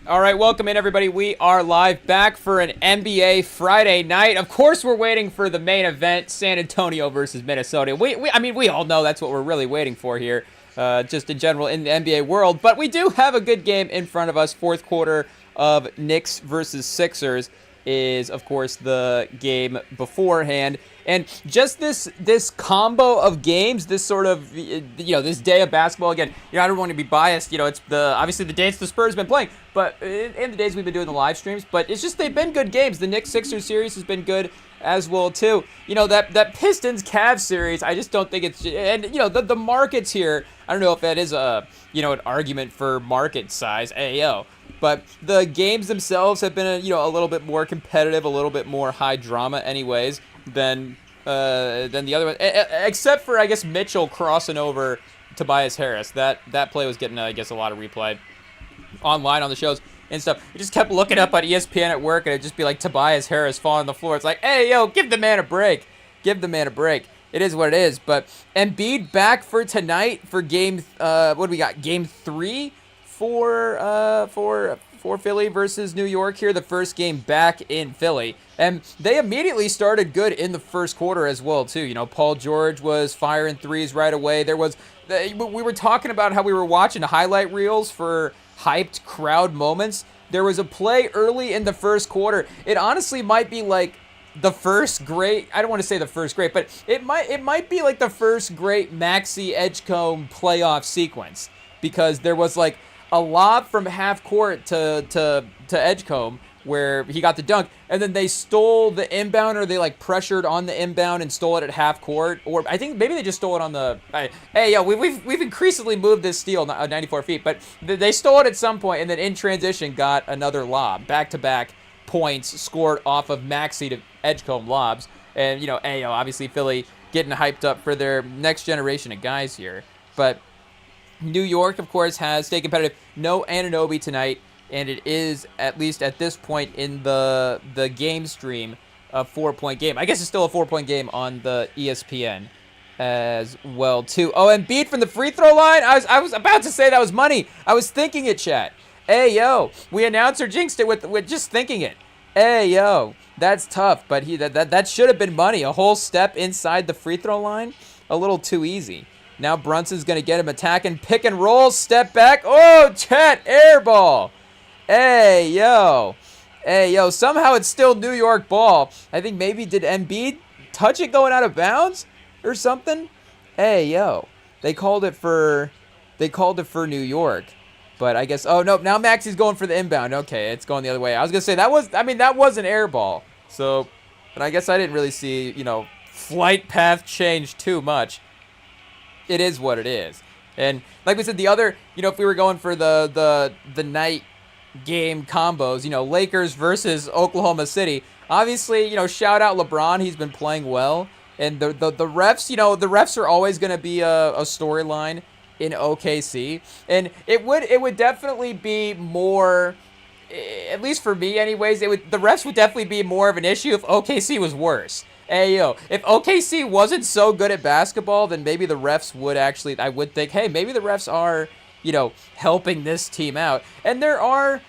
All right, welcome in, everybody. We are live back for an NBA Friday night. Of course, we're waiting for the main event, San Antonio versus Minnesota. We all know that's what we're really waiting for here, just in general in the NBA world. But we do have a good game in front of us. Fourth quarter of Knicks versus Sixers is, of course, the game beforehand. And just this combo of games, this sort of, this day of basketball, again, I don't want to be biased. It's obviously the days the Spurs have been playing, but in the days we've been doing the live streams, but it's just they've been good games. The Knicks-Sixers series has been good as well, too. That Pistons-Cavs series, I just don't think it's, and, the markets here, I don't know if that is an argument for market size, AO. But the games themselves have been, a little bit more competitive, a little bit more high drama, anyways, than the other one. Except for, I guess, Mitchell crossing over Tobias Harris. That play was getting, I guess, a lot of replay online on the shows and stuff. You just kept looking up on ESPN at work, and it'd just be like Tobias Harris falling on the floor. It's like, hey, yo, give the man a break. Give the man a break. It is what it is. But Embiid back for tonight for game, what do we got? Game 3? For Philly versus New York here, the first game back in Philly. And they immediately started good in the first quarter as well, too. Paul George was firing threes right away. We were talking about how we were watching highlight reels for hyped crowd moments. There was a play early in the first quarter. It honestly might be like the first great, I don't want to say the first great, but it might be like the first great Maxey Edgecombe playoff sequence, because there was like a lob from half court to Edgecombe where he got the dunk, and then they stole the inbound, or they like pressured on the inbound and stole it at half court, or I think maybe they just stole it on the. We've increasingly moved this steal 94 feet, but they stole it at some point, and then in transition got another lob, back-to-back points scored off of Maxey to Edgecombe lobs, and obviously Philly getting hyped up for their next generation of guys here, but New York, of course, has stayed competitive. No Anunoby tonight, and it is, at least at this point in the game stream, a 4-point game. I guess it's still a 4-point game on the ESPN as well, too. Oh, and Embiid from the free throw line? I was about to say that was money. I was thinking it, chat. Hey, yo, we announced or jinxed it with just thinking it. Hey, yo, that's tough, but that should have been money. A whole step inside the free throw line? A little too easy. Now Brunson's going to get him attacking. Pick and roll. Step back. Oh, Chet. Air ball. Hey, yo. Hey, yo. Somehow it's still New York ball. I think maybe did Embiid touch it going out of bounds or something? Hey, yo. They called it for New York. But I guess, oh, no. Now Maxey's going for the inbound. Okay, it's going the other way. I was going to say that was an air ball. So, but I guess I didn't really see, flight path change too much. It is what it is. And like we said, the other, if we were going for the night game combos, Lakers versus Oklahoma City, obviously, shout out LeBron. He's been playing well. And the refs, the refs are always going to be a storyline in OKC. And it would definitely be more, at least for me anyways, the refs would definitely be more of an issue if OKC was worse. Hey, yo, if OKC wasn't so good at basketball, then maybe the refs would actually, I would think, hey, maybe the refs are, helping this team out. And there are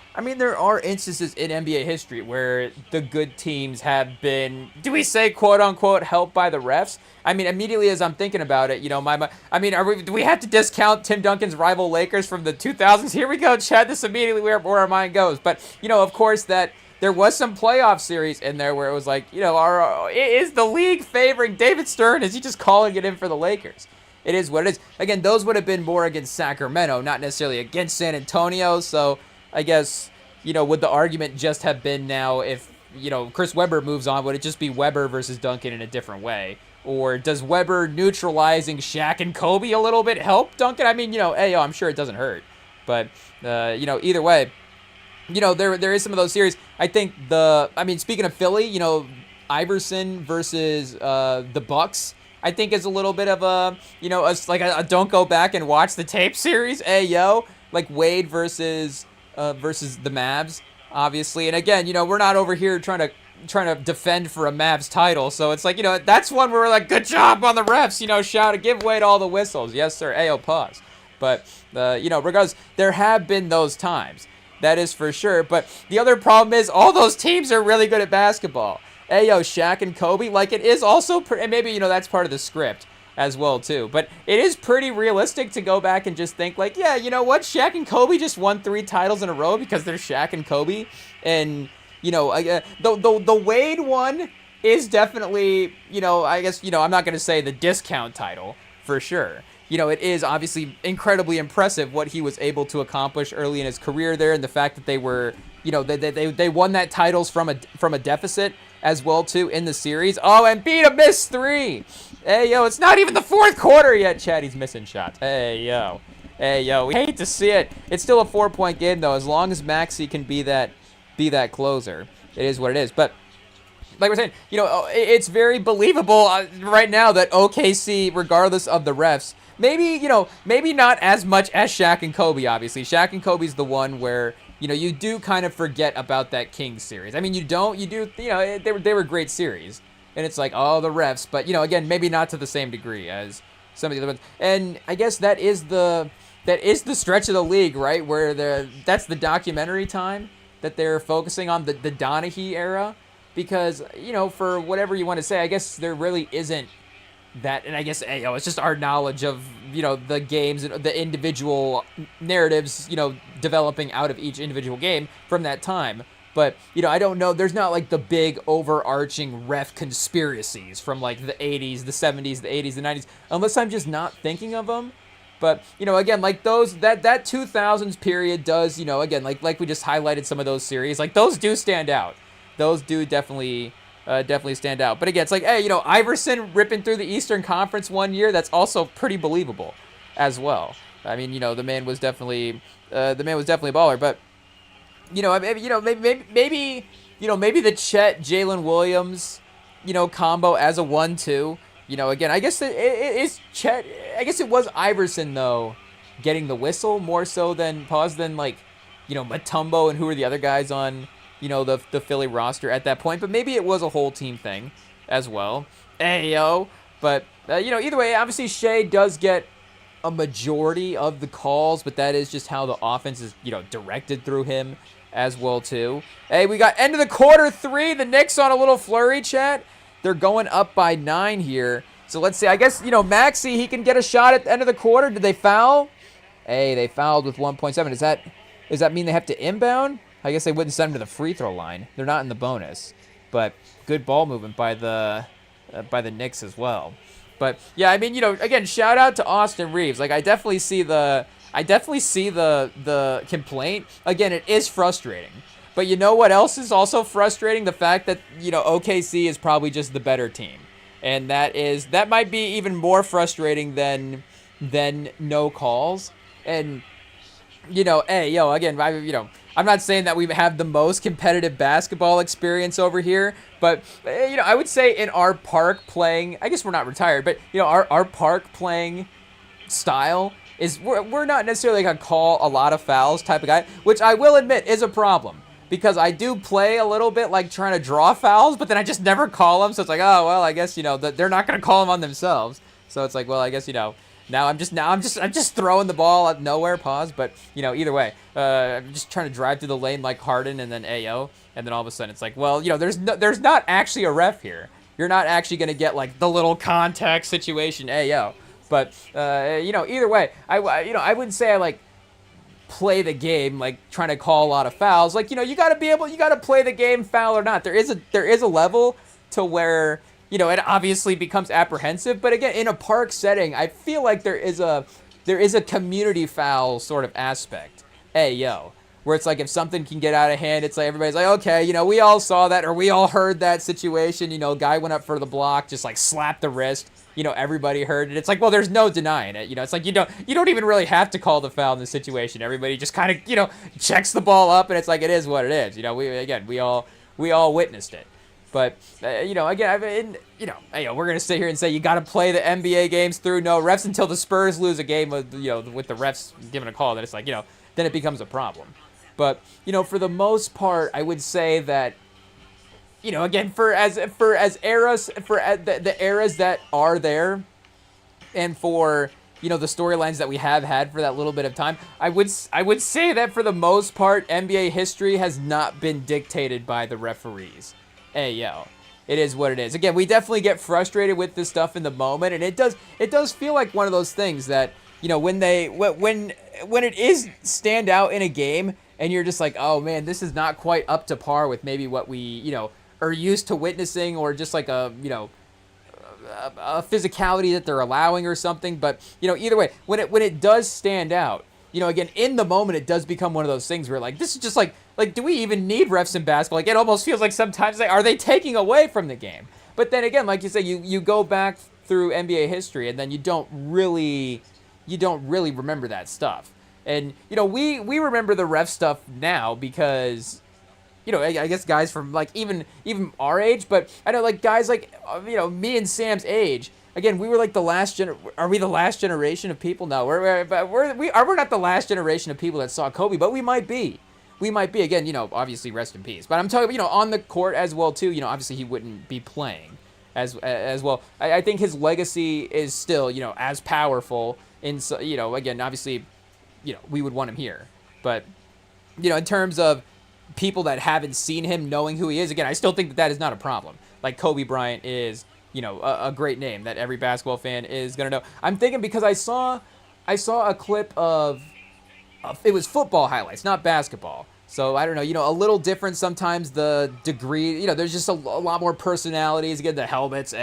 instances in NBA history where the good teams have been, do we say, quote unquote, helped by the refs? I mean, immediately as I'm thinking about it, do we have to discount Tim Duncan's rival Lakers from the 2000s? Here we go, Chad, this immediately where our mind goes. But, of course, that there was some playoff series in there where it was like, is the league favoring David Stern? Is he just calling it in for the Lakers? It is what it is. Again, those would have been more against Sacramento, not necessarily against San Antonio. So I guess, would the argument just have been now if, Chris Webber moves on, would it just be Webber versus Duncan in a different way? Or does Webber neutralizing Shaq and Kobe a little bit help Duncan? I mean, I'm sure it doesn't hurt. But, either way, there is some of those series. I think speaking of Philly, Iverson versus the Bucks, I think is a little bit of a don't go back and watch the tape series. Hey, yo, like Wade versus the Mavs, obviously. And again, we're not over here trying to defend for a Mavs title. So it's like, that's one where we're like, good job on the refs, shout, give Wade all the whistles. Yes, sir. Ayo, pause. But, regardless, there have been those times. That is for sure. But the other problem is all those teams are really good at basketball. Hey, yo, Shaq and Kobe, like it is also, and maybe, that's part of the script as well, too. But it is pretty realistic to go back and just think, like, yeah, you know what? Shaq and Kobe just won 3 titles in a row because they're Shaq and Kobe. And, the Wade one is definitely, I guess, I'm not going to say the discount title for sure. It is obviously incredibly impressive what he was able to accomplish early in his career there, and the fact that they were, they won that titles from a deficit as well too in the series. Oh, and beat a missed 3. Hey yo, it's not even the 4th quarter yet. Chatty's missing shots. Hey yo, we hate to see it. It's still a 4-point game though. As long as Maxey can be that closer, it is what it is. But like we're saying, it's very believable right now that OKC, regardless of the refs, maybe not as much as Shaq and Kobe, obviously. Shaq and Kobe's the one where, you do kind of forget about that Kings series. I mean, you do, they were great series. And it's like, oh, the refs. But, again, maybe not to the same degree as some of the other ones. And I guess that is the stretch of the league, right, where that's the documentary time that they're focusing on, the Donaghy era. Because, for whatever you want to say, I guess there really isn't that, and I guess, it's just our knowledge of, the games and the individual narratives, developing out of each individual game from that time. But, I don't know, there's not like the big overarching ref conspiracies from like the 80s, the 70s, the 80s, the 90s, unless I'm just not thinking of them. But, again, like those, that 2000s period does, again, like we just highlighted some of those series, like those do stand out. Those do definitely stand out. But again, it's like, hey, Iverson ripping through the Eastern Conference one year, that's also pretty believable as well. I mean, the man was definitely a baller. But, maybe the Chet, Jalen Williams, combo as a 1-2. Again, I guess it is Chet. I guess it was Iverson, though, getting the whistle more so than like, Mutombo and who were the other guys on, the Philly roster at that point. But maybe it was a whole team thing as well. Ayo. But, either way, obviously Shea does get a majority of the calls, but that is just how the offense is, directed through him as well, too. Hey, we got end of the quarter 3. The Knicks on a little flurry, chat. They're going up by 9 here. So let's see. I guess, Maxey, he can get a shot at the end of the quarter. Did they foul? Hey, they fouled with 1.7. Does that mean they have to inbound? I guess they wouldn't send them to the free throw line. They're not in the bonus. But good ball movement by the Knicks as well. But yeah, I mean, again, shout out to Austin Reeves. Like, I definitely see the complaint. Again, it is frustrating. But you know what else is also frustrating? The fact that, OKC is probably just the better team. And that might be even more frustrating than no calls. And, again, I'm not saying that we have the most competitive basketball experience over here, but, I would say in our park playing, I guess we're not retired, but, our park playing style is we're not necessarily going to call a lot of fouls type of guy, which I will admit is a problem. Because I do play a little bit like trying to draw fouls, but then I just never call them. So it's like, oh, well, I guess, they're not going to call them on themselves. So it's like, well, I guess, now I'm just throwing the ball out nowhere, pause. But, either way, I'm just trying to drive through the lane like Harden and then AO. And then all of a sudden it's like, well, there's not actually a ref here. You're not actually going to get like the little contact situation, AO. But, either way, I wouldn't say I like play the game like trying to call a lot of fouls. Like, you got to play the game foul or not. There is a level to where, it obviously becomes apprehensive. But again, in a park setting, I feel like there is a community foul sort of aspect. Where it's like if something can get out of hand, it's like everybody's like, okay, we all saw that or we all heard that situation. Guy went up for the block, just like slapped the wrist. Everybody heard it. It's like, well, there's no denying it. It's like you don't even really have to call the foul in this situation. Everybody just kind of, checks the ball up and it's like it is what it is. We all witnessed it. But again, we're gonna sit here and say you got to play the NBA games through no refs until the Spurs lose a game with the refs giving a call. Then it's like then it becomes a problem. But for the most part, I would say that. Again, for the eras that are there, and for the storylines that we have had for that little bit of time, I would say that for the most part, NBA history has not been dictated by the referees. Hey, yo. It is what it is. Again, we definitely get frustrated with this stuff in the moment, and it does feel like one of those things that, when it is stand out in a game, and you're just like, oh man, this is not quite up to par with maybe what we, are used to witnessing, or just like a physicality that they're allowing or something. But, either way, when it does stand out, again, in the moment, it does become one of those things where, like, this is just like, do we even need refs in basketball? Like, it almost feels like sometimes, like, are they taking away from the game? But then again, like you say, you go back through NBA history, and then you don't really remember that stuff. And, we remember the ref stuff now because, I guess guys from, like, even our age, but I know, like, guys like, me and Sam's age, again, we were like the last are we the last generation of people? No, we're not the last generation of people that saw Kobe, but we might be. We might be. Again, obviously rest in peace. But I'm talking, on the court as well too, obviously he wouldn't be playing as well. I think his legacy is still, as powerful in, again, obviously, we would want him here. But, in terms of people that haven't seen him knowing who he is, again, I still think that is not a problem. Like, Kobe Bryant is, a great name that every basketball fan is going to know. I'm thinking because I saw a clip of it was football highlights, not basketball. So I don't know, a little different sometimes the degree, there's just a lot more personalities. Again, the helmets,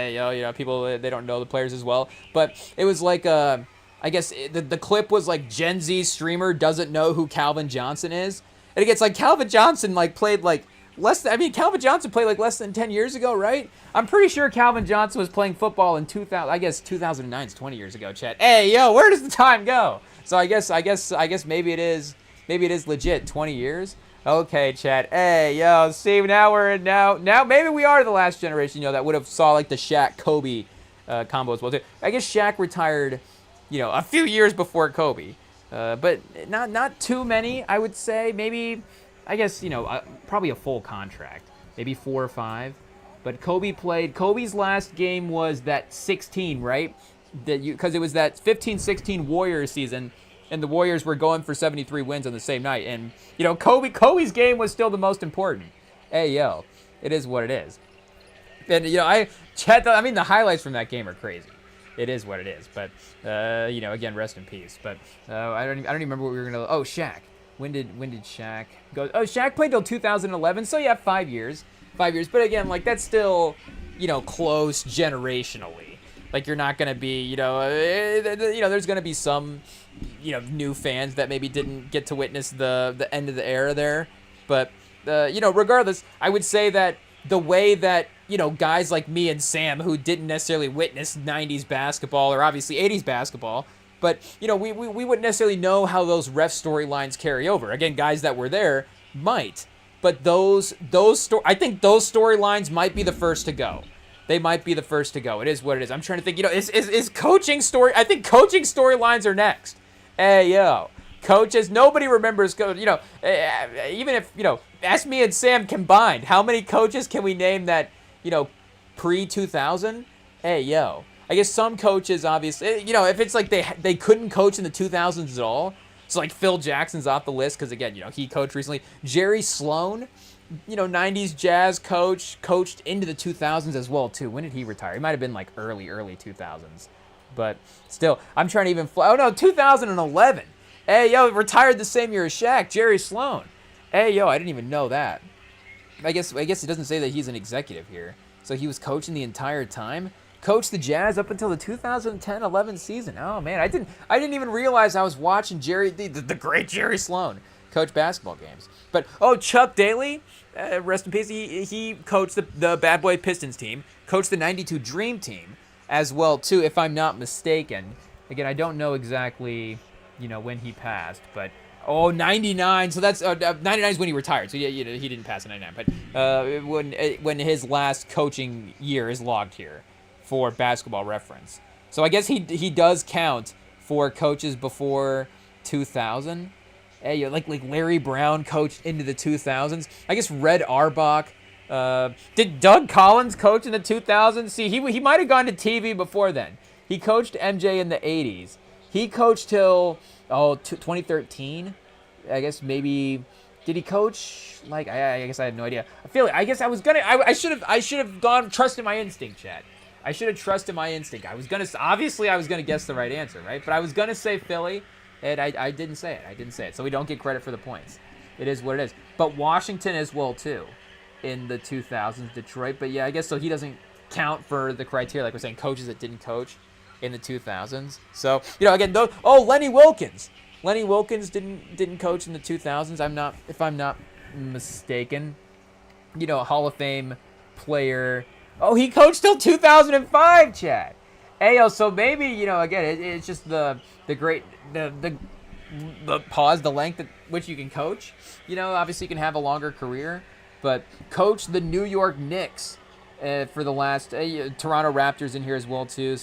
people, they don't know the players as well. But it was like, I guess the clip was like Gen Z streamer doesn't know who Calvin Johnson is. And it gets like Calvin Johnson played Calvin Johnson played like less than 10 years ago, right? I'm pretty sure Calvin Johnson was playing football in 2000. I guess 2009 is 20 years ago, Chet. Hey, yo, where does the time go? So I guess maybe it is legit 20 years. Okay, Chet. Hey, yo, see, now maybe we are the last generation, that would have saw like the Shaq Kobe combo as well too. I guess Shaq retired, a few years before Kobe. But not too many, I would say. Maybe, I guess, probably a full contract, maybe 4 or 5. But Kobe's last game was that 16, right? Because it was that 15-16 Warriors season, and the Warriors were going for 73 wins on the same night. And, Kobe's game was still the most important. Hey, yo, it is what it is. And, the highlights from that game are crazy. It is what it is. But, again, rest in peace. But I don't even remember what we were going to... Oh, Shaq. When did Shaq go? Oh, Shaq played till 2011. So, yeah, 5 years. 5 years. But, again, like, that's still, close generationally. Like, you're not going to be, there's going to be some, new fans that maybe didn't get to witness the end of the era there. But, regardless, I would say that the way that, guys like me and Sam who didn't necessarily witness 90s basketball or obviously 80s basketball, but, we wouldn't necessarily know how those ref storylines carry over. Again, guys that were there might. But I think those storylines might be the first to go. They might be the first to go. It is what it is. I'm trying to think, is coaching story... I think coaching storylines are next. Hey, yo. Coaches, nobody remembers... even if, ask me and Sam combined, how many coaches can we name that, pre-2000? Hey, yo. I guess some coaches, obviously... if it's like they couldn't coach in the 2000s at all, so like Phil Jackson's off the list because, again, he coached recently. Jerry Sloan... 90s Jazz coached into the 2000s as well, too. When did he retire? He might have been, like, early 2000s. But still, I'm trying to even... 2011. Hey, yo, retired the same year as Shaq, Jerry Sloan. Hey, yo, I didn't even know that. I guess it doesn't say that he's an executive here. So he was coaching the entire time? Coached the Jazz up until the 2010-11 season. Oh, man, I didn't even realize I was watching the great Jerry Sloan coach basketball games. But, Chuck Daly, rest in peace, he coached the Bad Boy Pistons team, coached the 92 Dream Team as well, too, if I'm not mistaken. Again, I don't know exactly, when he passed, but, 99, so that's, 99 is when he retired, so yeah, he didn't pass in 99, but when his last coaching year is logged here for Basketball Reference. So I guess he does count for coaches before 2000. Hey, like Larry Brown coached into the 2000s. I guess Red Auerbach. Did Doug Collins coach in the 2000s? See, he might have gone to TV before then. He coached MJ in the 80s. He coached till 2013. I guess maybe. Did he coach? Like I guess I have no idea. I guess I was gonna. I should have gone trusted my instinct, Chad. I should have trusted my instinct. I was gonna guess the right answer, right? But I was gonna say Philly, and I didn't say it. I didn't say it. So we don't get credit for the points. It is what it is. But Washington as well too, in the 2000s, Detroit. But yeah, I guess so. He doesn't count for the criteria, like we're saying, coaches that didn't coach in the 2000s. So again, Lenny Wilkens. Lenny Wilkens didn't coach in the 2000s. If I'm not mistaken. Hall of Fame player. Oh, he coached till 2005, Chad. Hey, so maybe again, it's just the pause, the length at which you can coach. Obviously you can have a longer career, but coach the New York Knicks for the last Toronto Raptors in here as well too.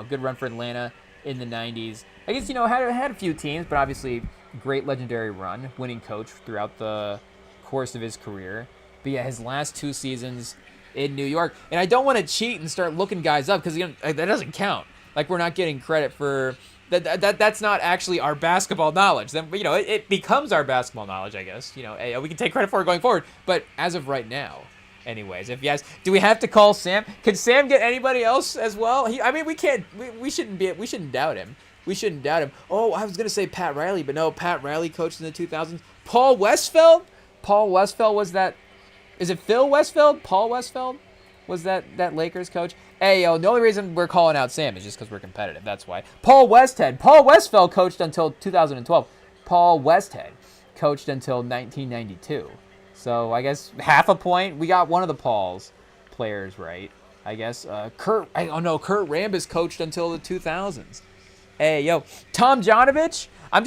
Good run for Atlanta in the 90s. I guess had a few teams, but obviously great legendary run, winning coach throughout the course of his career. But yeah, his last 2 seasons in New York. And I don't want to cheat and start looking guys up because that doesn't count. Like, we're not getting credit for that's not actually our basketball knowledge. Then it becomes our basketball knowledge, I guess. We can take credit for it going forward. But as of right now, anyways, if yes, do we have to call Sam? Could Sam get anybody else as well? We can't. We shouldn't doubt him. We shouldn't doubt him. Oh, I was gonna say Pat Riley, but no, Pat Riley coached in the 2000s. Paul Westfeld. Paul Westfeld was that. Is it Phil Westfeld? Paul Westfeld was that Lakers coach? Hey, the only reason we're calling out Sam is just because we're competitive. That's why. Paul Westhead. Paul Westfeld coached until 2012. Paul Westhead coached until 1992. So I guess half a point. We got one of the Paul's players right. I guess Kurt Rambis coached until the 2000s. Hey, Tom Janovich. I'm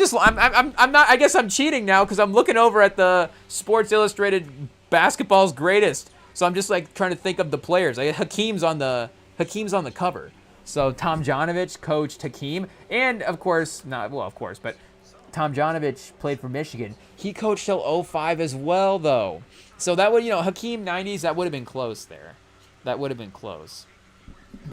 not. I guess I'm cheating now because I'm looking over at the Sports Illustrated Basketball's Greatest. So I'm just like trying to think of the players. Hakeem's on the cover. So Tom Janovich coached Hakeem, and of course, but Tom Janovich played for Michigan. He coached till 2005 as well, though. So that would, Hakeem 90s, that would have been close there. That would have been close.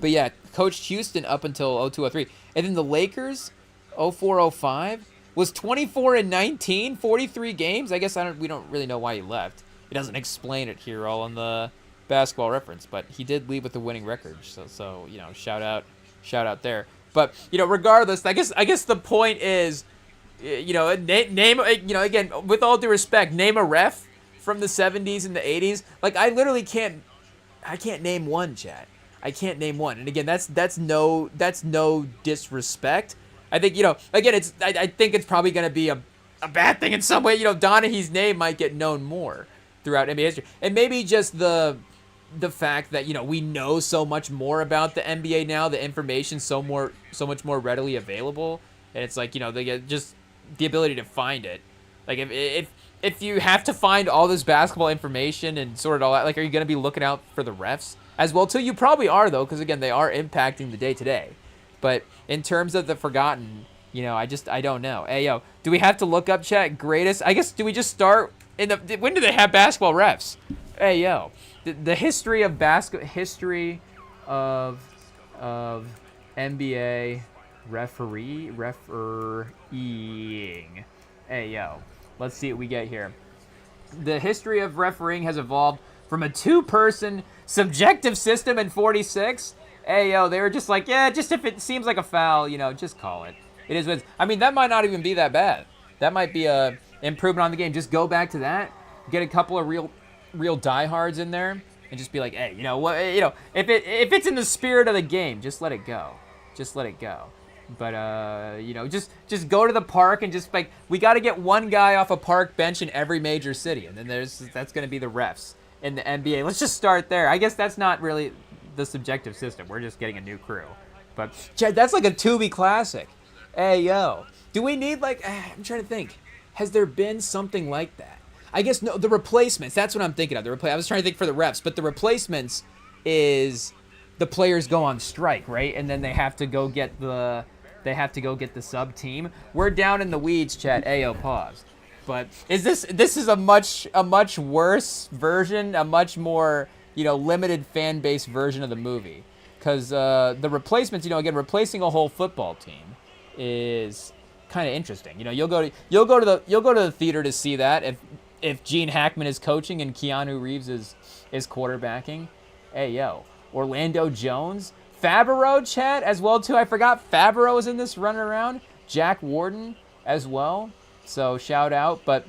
But yeah, coached Houston up until 2002-03. And then the Lakers, 2004-05, was 24-19, 43 games. I guess we don't really know why he left. It doesn't explain it here all on the Basketball Reference, but he did leave with a winning record. So shout out there. But regardless, I guess the point is, name again, with all due respect, name a ref from the 70s and the 80s. Like, I literally can't name one, Chad. I can't name one. And again, that's no disrespect. I think again, I think it's probably going to be a bad thing in some way. Donaghy's name might get known more throughout NBA history, and maybe just the fact that we know so much more about the NBA now, the information's so much more readily available, and it's like they get just the ability to find it. Like, if you have to find all this basketball information and sort of all that, like, are you going to be looking out for the refs as well too? You probably are, though, because again, they are impacting the day to day. But in terms of the forgotten, I don't know. Hey, do we have to look up, chat, greatest? I guess, do we just start when do they have basketball refs? Hey, the history of history of NBA refereeing. Hey, let's see what we get here. The history of refereeing has evolved from a 2-person subjective system in 46. Hey, they were just like, just if it seems like a foul, just call it. It is what that might not even be that bad. That might be a improvement on the game. Just go back to that, get a couple of real diehards in there, and just be like, hey, if it's in the spirit of the game, just let it go. Just let it go. But just go to the park and just like, we got to get one guy off a park bench in every major city, and then that's going to be the refs in the NBA. Let's just start there. I guess that's not really the subjective system. We're just getting a new crew. But Chad, that's like a Tubi classic. Hey, do we need I'm trying to think. Has there been something like that? I guess no. The Replacements. That's what I'm thinking of. I was trying to think for the refs, but the Replacements is the players go on strike, right? And then they have to go get the sub team. We're down in the weeds, chat. Ayo, pause. But is this is a much worse version, a much more limited fan base version of the movie, because the Replacements, again, replacing a whole football team is kind of interesting. You know, you'll go to the theater to see that if Gene Hackman is coaching and Keanu Reeves is quarterbacking. Hey yo, Orlando Jones, Favreau, chat as well too. I forgot Favreau is in this running around. Jack Warden as well. So shout out. But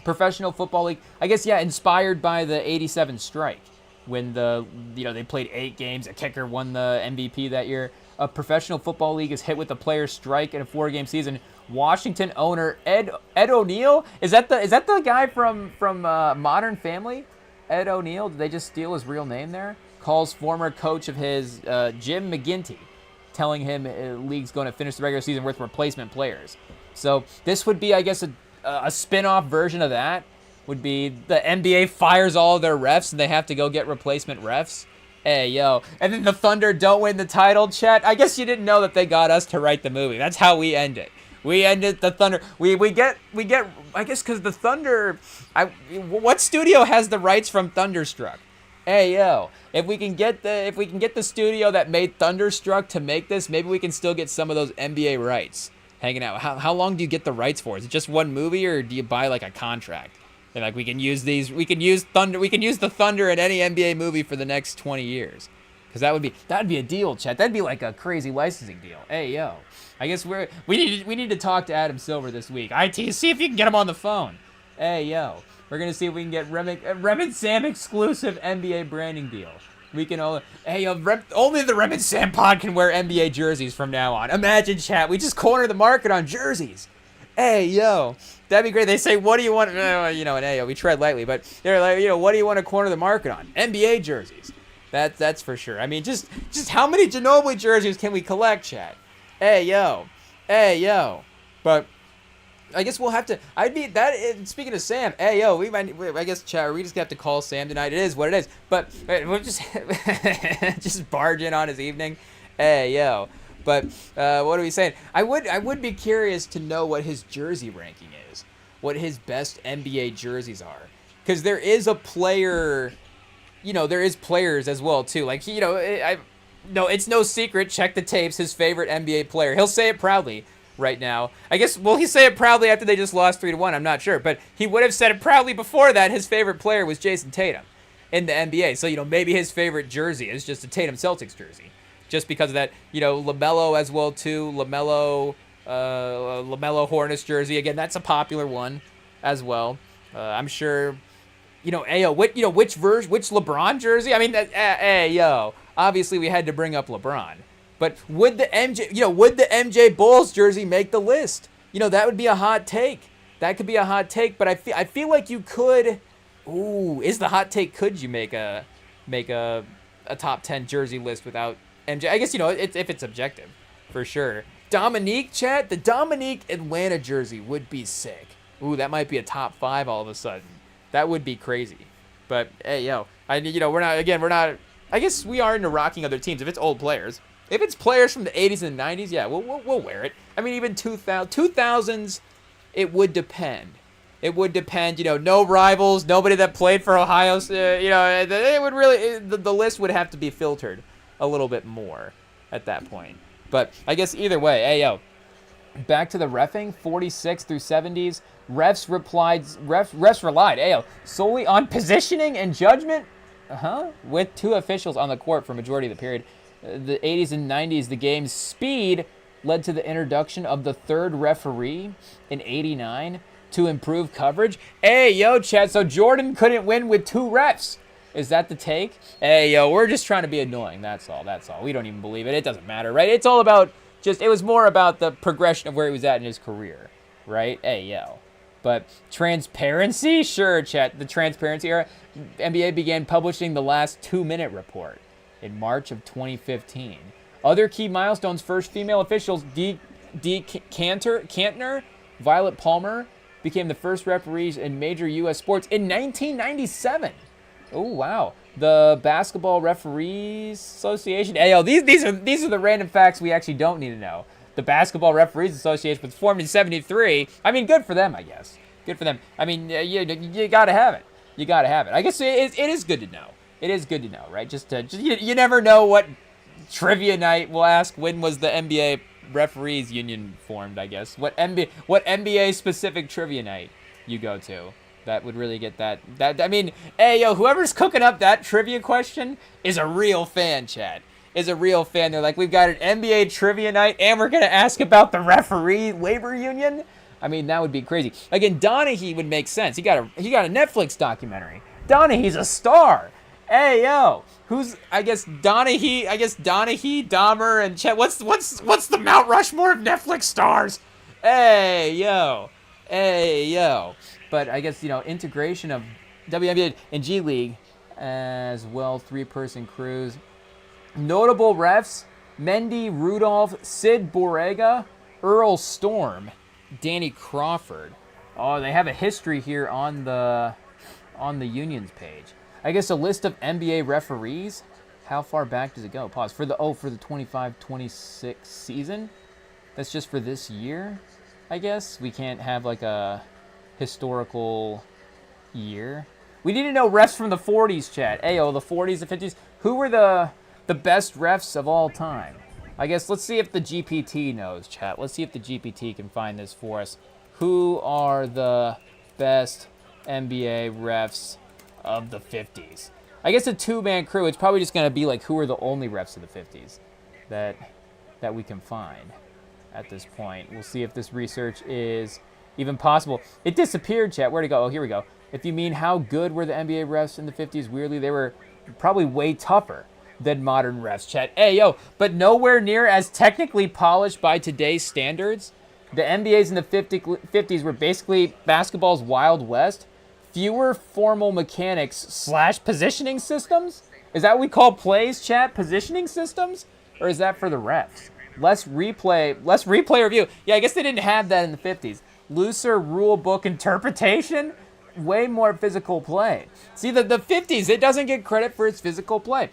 Professional Football League, I guess, yeah, inspired by the '87 strike when they played 8 games. A kicker won the MVP that year. A Professional Football League is hit with a player strike in a 4-game season. Washington owner Ed O'Neill, is that the guy from Modern Family? Ed O'Neill, did they just steal his real name there? Calls former coach of his, Jim McGinty, telling him league's going to finish the regular season with replacement players. So this would be, I guess, a spin-off version of that. Would be the NBA fires all of their refs and they have to go get replacement refs. Hey, yo. And then the Thunder don't win the title, chat. I guess you didn't know that they got us to write the movie. That's how we end it. We ended the Thunder. We get. I guess because the Thunder. What studio has the rights from Thunderstruck? Hey yo, if we can get the studio that made Thunderstruck to make this, maybe we can still get some of those NBA rights hanging out. How long do you get the rights for? Is it just one movie or do you buy like a contract? And like we can use the Thunder in any NBA movie for the next 20 years. Because that'd be a deal, chat. That'd be like a crazy licensing deal. Hey yo. I guess we need to talk to Adam Silver this week. IT, see if you can get him on the phone. Hey yo, we're gonna see if we can get Rem and Sam exclusive NBA branding deal. We can only only the Rem and Sam pod can wear NBA jerseys from now on. Imagine, chat, we just corner the market on jerseys. Hey yo, that'd be great. They say, what do you want? And hey yo, we tread lightly, but they're like, what do you want to corner the market on? NBA jerseys. That's for sure. I mean, just how many Ginobili jerseys can we collect, chat? Hey yo. But I guess we'll have to. Speaking of Sam, hey yo, I guess chat. We just have to call Sam tonight. It is what it is. But we'll just just barge in on his evening. Hey yo. But what are we saying? I would be curious to know what his jersey ranking is. What his best NBA jerseys are, because there is a player. There is players as well too. Like No, it's no secret. Check the tapes. His favorite NBA player. He'll say it proudly right now. I guess, will he say it proudly after they just lost 3-1? I'm not sure. But he would have said it proudly before that. His favorite player was Jason Tatum in the NBA. So, maybe his favorite jersey is just a Tatum Celtics jersey. Just because of that, LaMelo as well, too. LaMelo Hornets jersey. Again, that's a popular one as well. I'm sure, which LeBron jersey? I mean, obviously, we had to bring up LeBron, but would the MJ Bulls jersey make the list? That would be a hot take. That could be a hot take, but I feel like you could. Ooh, is the hot take? Could you make a top 10 jersey list without MJ? I guess if it's objective, for sure. Dominique, chat. The Dominique Atlanta jersey would be sick. Ooh, that might be a top 5 all of a sudden. That would be crazy. But hey, yo, we're not. I guess we are into rocking other teams if it's old players. If it's players from the 80s and 90s, yeah, we'll wear it. I mean, even 2000s, it would depend. It would depend, no rivals, nobody that played for Ohio. It would really, the list would have to be filtered a little bit more at that point. But I guess either way, hey, yo, back to the reffing, 46 through 70s. Refs relied, hey, yo, solely on positioning and judgment. With 2 officials on the court for majority of the period. The 80s and 90s, the game's speed led to the introduction of the 3rd referee in 89 to improve coverage. Hey, yo, Chad, so Jordan couldn't win with 2 refs. Is that the take? Hey, yo, we're just trying to be annoying. That's all. We don't even believe it. It doesn't matter, right? It's all about it was more about the progression of where he was at in his career, right? Hey, yo. But transparency? Sure, chat. The transparency era. NBA began publishing the last 2-minute report in March of 2015. Other key milestones: first female officials, Dee Kantner, Violet Palmer, became the first referees in major U.S. sports in 1997. Oh, wow. The Basketball Referees Association. Hey, yo, these are the random facts we actually don't need to know. The Basketball Referees Association was formed in 1973. I mean, good for them, I guess. Good for them. I mean, you got to have it. You got to have it. I guess it is good to know. It is good to know, right? You never know what trivia night will ask. When was the NBA referees union formed, I guess. What NBA specific trivia night you go to? That would really get that. I mean, hey, yo, whoever's cooking up that trivia question is a real fan, chat. Is a real fan. They're like, we've got an NBA trivia night, and we're going to ask about the referee labor union? I mean, that would be crazy. Again, Donaghy would make sense. He got a Netflix documentary. Donaghy's a star. Hey, yo. I guess Donaghy, Dahmer, and Chet. What's the Mount Rushmore of Netflix stars? Hey, yo. But I guess, integration of WNBA and G League as well, 3-person crews. Notable refs: Mendy Rudolph, Sid Borrega, Earl Storm, Danny Crawford. Oh, they have a history here on the unions page. I guess a list of NBA referees. How far back does it go? Pause. For the 25-26 season? That's just for this year, I guess. We can't have like a historical year. We need to know refs from the 40s, chat. Ayo, the 40s, the 50s. Who were the best refs of all time? I guess let's see if the GPT knows, chat. Let's see if the GPT can find this for us. Who are the best NBA refs of the 50s? I guess a two-man crew. It's probably just going to be like who are the only refs of the 50s that we can find at this point. We'll see if this research is even possible. It disappeared, chat. Where'd it go? Oh, here we go. If you mean how good were the NBA refs in the 50s, weirdly, they were probably way tougher than modern refs, chat. Hey, yo, but nowhere near as technically polished by today's standards. The NBAs in the 50s were basically basketball's Wild West. Fewer formal mechanics / positioning systems? Is that what we call plays, chat? Positioning systems? Or is that for the refs? Less replay review. Yeah, I guess they didn't have that in the 50s. Looser rule book interpretation? Way more physical play. See, the 50s, it doesn't get credit for its physical play.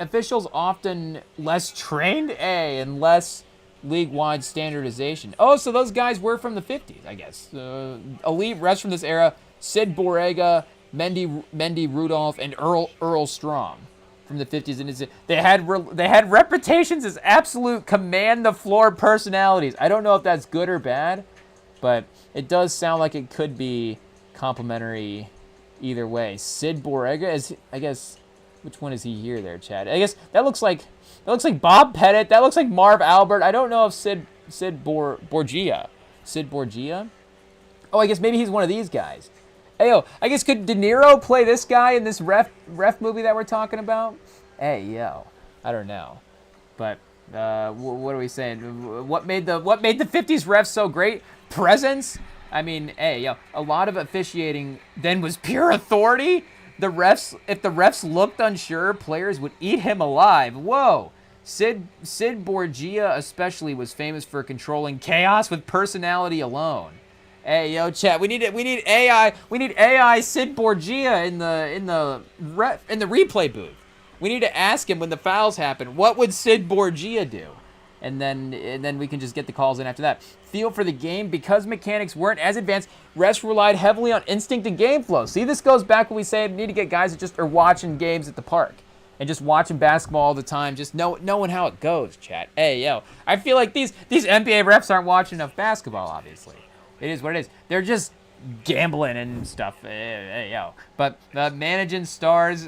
Officials often less trained, and less league-wide standardization. Oh, so those guys were from the 50s, I guess. Elite refs from this era: Sid Borrega, Mendy Rudolph, and Earl Storm from the 50s. And they had reputations as absolute command-the-floor personalities. I don't know if that's good or bad, but it does sound like it could be complimentary either way. Sid Borrega is, I guess, which one is he here there, Chad? I guess that looks like Bob Pettit. That looks like Marv Albert. I don't know if Sid Borgia. Oh, I guess maybe he's one of these guys. Ayo, I guess could De Niro play this guy in this ref movie that we're talking about? Hey, yo, I don't know, but what are we saying? What made the 50s refs so great? Presence. I mean, hey, yo, a lot of officiating then was pure authority. If the refs looked unsure, players would eat him alive. Whoa. Sid Borgia especially was famous for controlling chaos with personality alone. Hey, yo, chat, we need AI. We need AI Sid Borgia in the replay booth. We need to ask him when the fouls happen, what would Sid Borgia do? And then we can just get the calls in after that. Feel for the game. Because mechanics weren't as advanced, refs relied heavily on instinct and game flow. See, this goes back when we say we need to get guys that just are watching games at the park and just watching basketball all the time, just knowing how it goes, chat. Hey, yo, I feel like these NBA refs aren't watching enough basketball, obviously. It is what it is. They're just gambling and stuff. Hey, yo. But managing stars,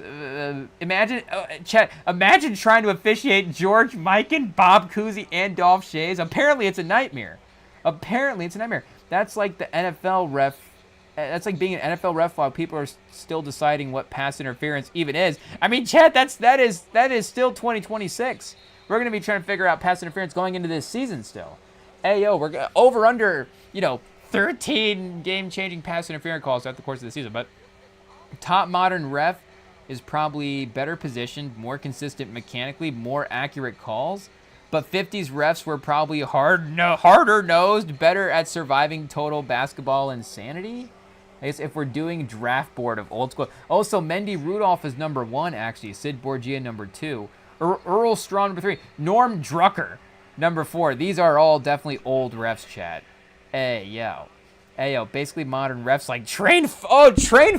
imagine trying to officiate George Mikan, Bob Cousy, and Dolph Schayes. Apparently it's a nightmare. That's like the NFL ref. That's like being an NFL ref while people are still deciding what pass interference even is. I mean, chat, that is still 2026. We're going to be trying to figure out pass interference going into this season still. Hey, yo, we're over under, 13 game-changing pass interference calls throughout the course of the season. But top modern ref is probably better positioned, more consistent mechanically, more accurate calls. But 50s refs were probably harder-nosed, better at surviving total basketball insanity. I guess if we're doing draft board of old school. Also, Mendy Rudolph is number 1, actually. Sid Borgia, number 2. Earl Strawn, number 3. Norm Drucker, number 4. These are all definitely old refs, chat. Hey, yo. Basically modern refs like trained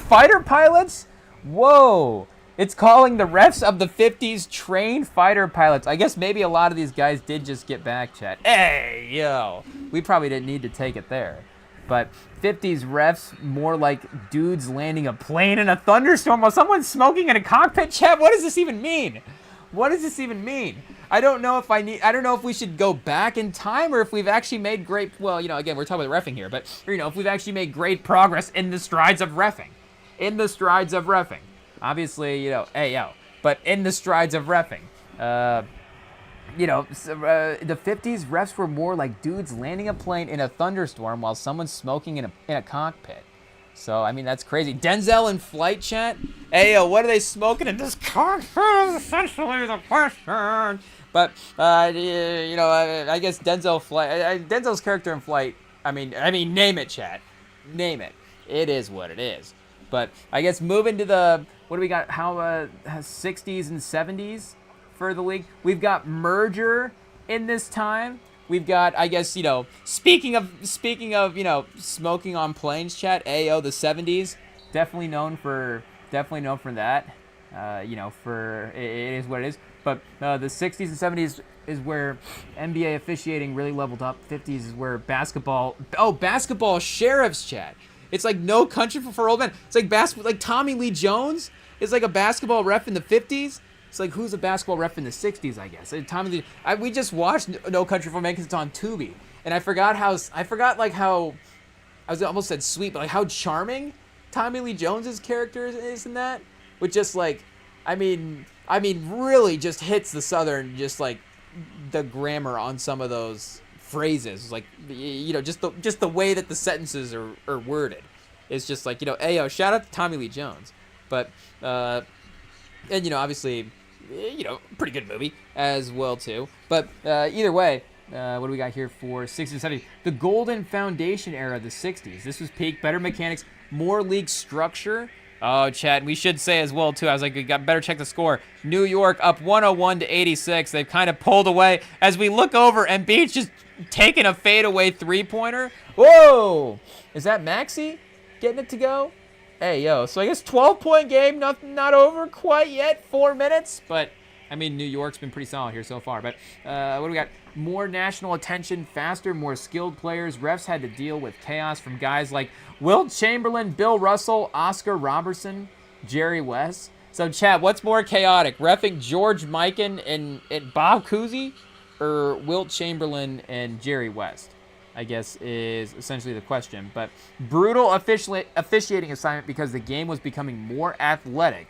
fighter pilots? Whoa. It's calling the refs of the 50s trained fighter pilots. I guess maybe a lot of these guys did just get back, chat. Hey, yo. We probably didn't need to take it there. But 50s refs, more like dudes landing a plane in a thunderstorm while someone's smoking in a cockpit, chat. What does this even mean? What does this even mean? I don't know if we should go back in time or if we've actually made great, well, again, we're talking about reffing here, but, if we've actually made great progress in the strides of reffing. In the strides of reffing. Obviously, hey, yo, but in the strides of reffing. The 50s refs were more like dudes landing a plane in a thunderstorm while someone's smoking in a cockpit. So, I mean, that's crazy. Denzel in flight, chat. Hey, yo, what are they smoking in this cockpit is essentially the question. But, I guess Denzel's character in flight, I mean, name it, chat. Name it. It is what it is. But I guess moving to the, what do we got? 60s and 70s for the league. We've got merger in this time. We've got, I guess, speaking of, smoking on planes, chat. Ayo, the 70s, definitely known for that. It is what it is. But the 60s and 70s is where NBA officiating really leveled up. 50s is where basketball sheriffs, chat. It's like No Country for Old Men. It's like like Tommy Lee Jones is like a basketball ref in the 50s. It's like, who's a basketball ref in the 60s, I guess. Tommy Lee. We just watched No Country for Old Men because it's on Tubi, and I forgot how I almost said sweet, but like how charming Tommy Lee Jones's character is in that, with just like, I mean, really just hits the Southern, just like the grammar on some of those phrases, like, just the way that the sentences are worded. It's just like, ayo, shout out to Tommy Lee Jones. But, and, obviously, pretty good movie as well, too. But either way, what do we got here for 60s and 70s? The Golden Foundation era of the 60s. This was peak, better mechanics, more league structure. Oh, Chad, we should say as well, too. I was like, we got better check the score. New York up 101-86. They've kind of pulled away. As we look over, and Beach just taking a fadeaway three-pointer. Whoa! Is that Maxey getting it to go? Hey, yo. So I guess 12-point game, not over quite yet. 4 minutes. But, I mean, New York's been pretty solid here so far. But what do we got? More national attention, faster, more skilled players. Refs had to deal with chaos from guys like Wilt Chamberlain, Bill Russell, Oscar Robertson, Jerry West. So, Chad, what's more chaotic? Reffing George Mikan and Bob Cousy, or Wilt Chamberlain and Jerry West, I guess, is essentially the question. But brutal officiating assignment because the game was becoming more athletic,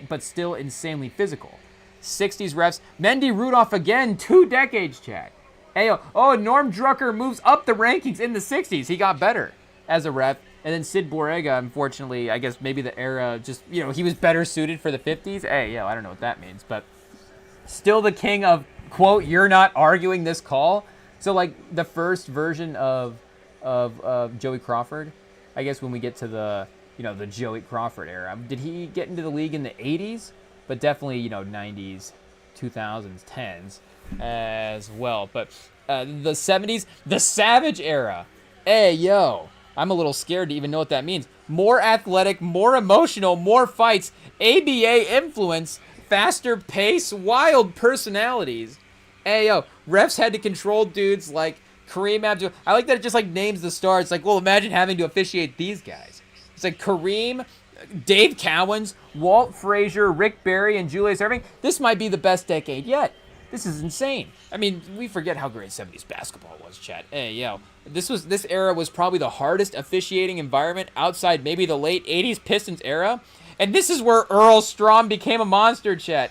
but still insanely physical. 60s refs, Mendy Rudolph again, 2 decades, Chad. Oh, Norm Drucker moves up the rankings in the 60s. He got better as a ref. And then Sid Borrega, unfortunately, I guess maybe the era just, he was better suited for the 50s. I don't know what that means. But still the king of, quote, you're not arguing this call. So, like, the first version of Joey Crawford, I guess when we get to the, the Joey Crawford era, did he get into the league in the 80s? But definitely, 90s, 2000s, 10s as well. But the 70s, the Savage era. I'm a little scared to even know what that means. More athletic, more emotional, more fights, ABA influence, faster pace, wild personalities. Refs had to control dudes like Kareem Abdul. I like that it just like names the stars. It's like, well, imagine having to officiate these guys. It's like Kareem, Dave Cowens, Walt Frazier, Rick Barry, and Julius Erving. This might be the best decade yet. This is insane. I mean, we forget how great 70s basketball was, Chad. This era was probably the hardest officiating environment outside maybe the late 80s Pistons era. And this is where Earl Strom became a monster, Chad.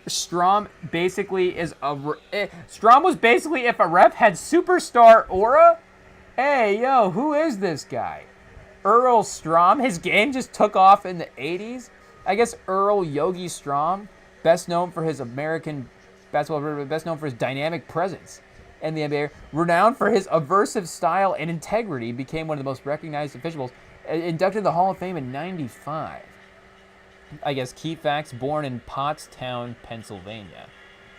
Strom basically Strom was basically if a ref had superstar aura. Who is this guy? Earl Strom. His game just took off in the 80s. I guess Earl Yogi Strom, best known for his American basketball, best known for his dynamic presence in the NBA, renowned for his aversive style and integrity, became one of the most recognized officials, inducted to the Hall of Fame in 95. I guess key facts, born in Pottstown, Pennsylvania.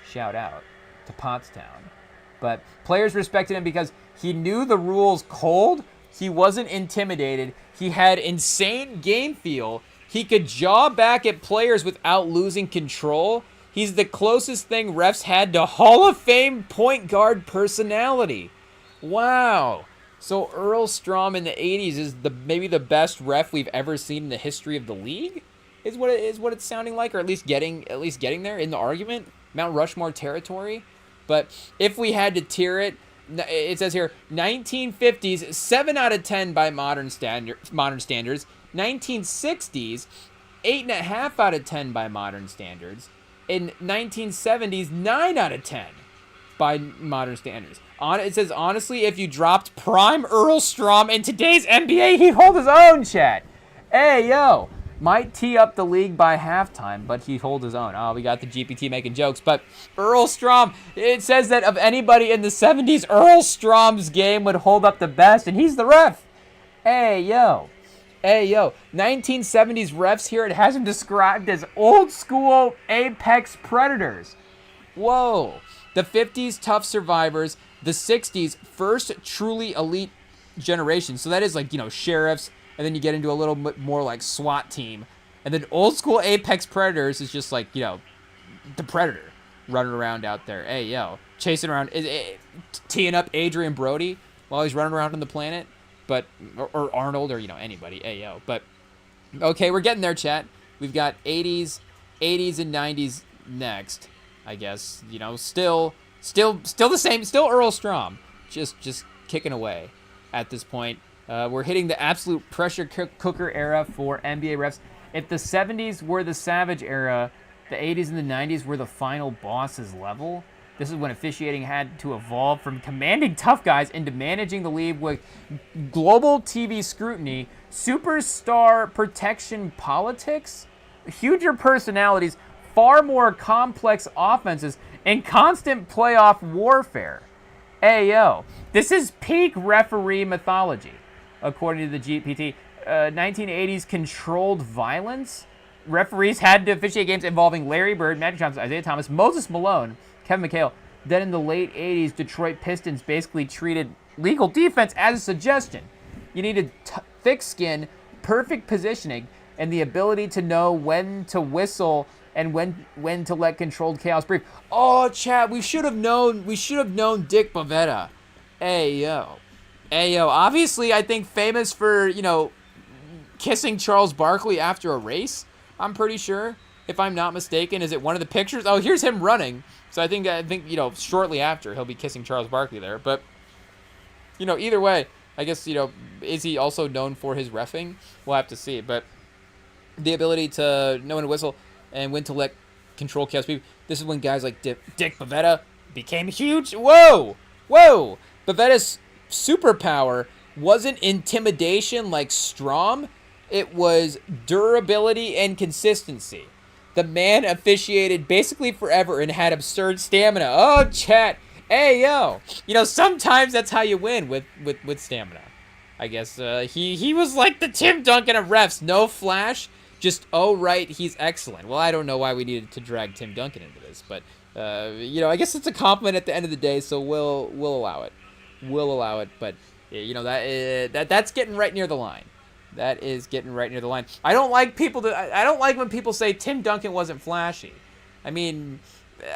Shout out to Pottstown. But players respected him because he knew the rules cold. He wasn't intimidated. He had insane game feel. He could jaw back at players without losing control. He's the closest thing refs had to Hall of Fame point guard personality. Wow. So Earl Strom in the 80s is maybe the best ref we've ever seen in the history of the league? Is what it's sounding like, or at least getting there in the argument. Mount Rushmore territory. But if we had to tier it, it says here 1950s 7 out of 10 by modern standards. 1960s 8.5 out of 10 by modern standards. In 1970s 9 out of 10 by modern standards. It says, honestly, if you dropped prime Earl Strom in today's NBA, he'd hold his own, chat. Hey, yo. Might tee up the league by halftime, but he'd hold his own. Oh, we got the GPT making jokes. But Earl Strom, it says that of anybody in the 70s, Earl Strom's game would hold up the best, and he's the ref. Hey, yo. Hey, yo. 1970s refs here, it has them described as old school apex predators. Whoa. The 50s, tough survivors. The 60s, first truly elite generation. So that is like, sheriffs, and then you get into a little bit more like SWAT team. And then old school apex predators is just like, the predator running around out there. Hey, yo, chasing around, teeing up Adrian Brody while he's running around on the planet. But, or Arnold, or, anybody. Hey, yo. But, okay, we're getting there, chat. We've got 80s and 90s next, I guess. Still the same. Still Earl Strom, just kicking away at this point. We're hitting the absolute pressure cooker era for NBA refs. If the 70s were the savage era, the 80s and the 90s were the final bosses level. This is when officiating had to evolve from commanding tough guys into managing the league with global TV scrutiny, superstar protection politics, huger personalities, far more complex offenses, and constant playoff warfare. Hey, yo, this is peak referee mythology, according to the GPT. 1980s controlled violence. Referees had to officiate games involving Larry Bird, Magic Johnson, Isaiah Thomas, Moses Malone, Kevin McHale. Then in the late 80s, Detroit Pistons basically treated legal defense as a suggestion. You needed thick skin, perfect positioning, and the ability to know when to whistle and when to let controlled chaos breathe. Oh, chat, we should have known Dick Bavetta. Hey, yo. Obviously, I think famous for, kissing Charles Barkley after a race, I'm pretty sure. If I'm not mistaken, is it one of the pictures? Oh, here's him running. So I think shortly after, he'll be kissing Charles Barkley there. But, either way, I guess, is he also known for his reffing? We'll have to see. But the ability to know when to whistle and when to let control chaos people. This is when guys like Dick Bavetta became huge. Whoa! Bavetta's superpower wasn't intimidation like Strom. It was durability and consistency. The man officiated basically forever and had absurd stamina. Oh, chat. Hey, yo. Sometimes that's how you win with stamina. I guess he was like the Tim Duncan of refs. No flash. Just, oh, right, he's excellent. Well, I don't know why we needed to drag Tim Duncan into this, but, I guess it's a compliment at the end of the day, so we'll allow it. We'll allow it, but, that's getting right near the line. That is getting right near the line. I don't like when people say Tim Duncan wasn't flashy. I mean,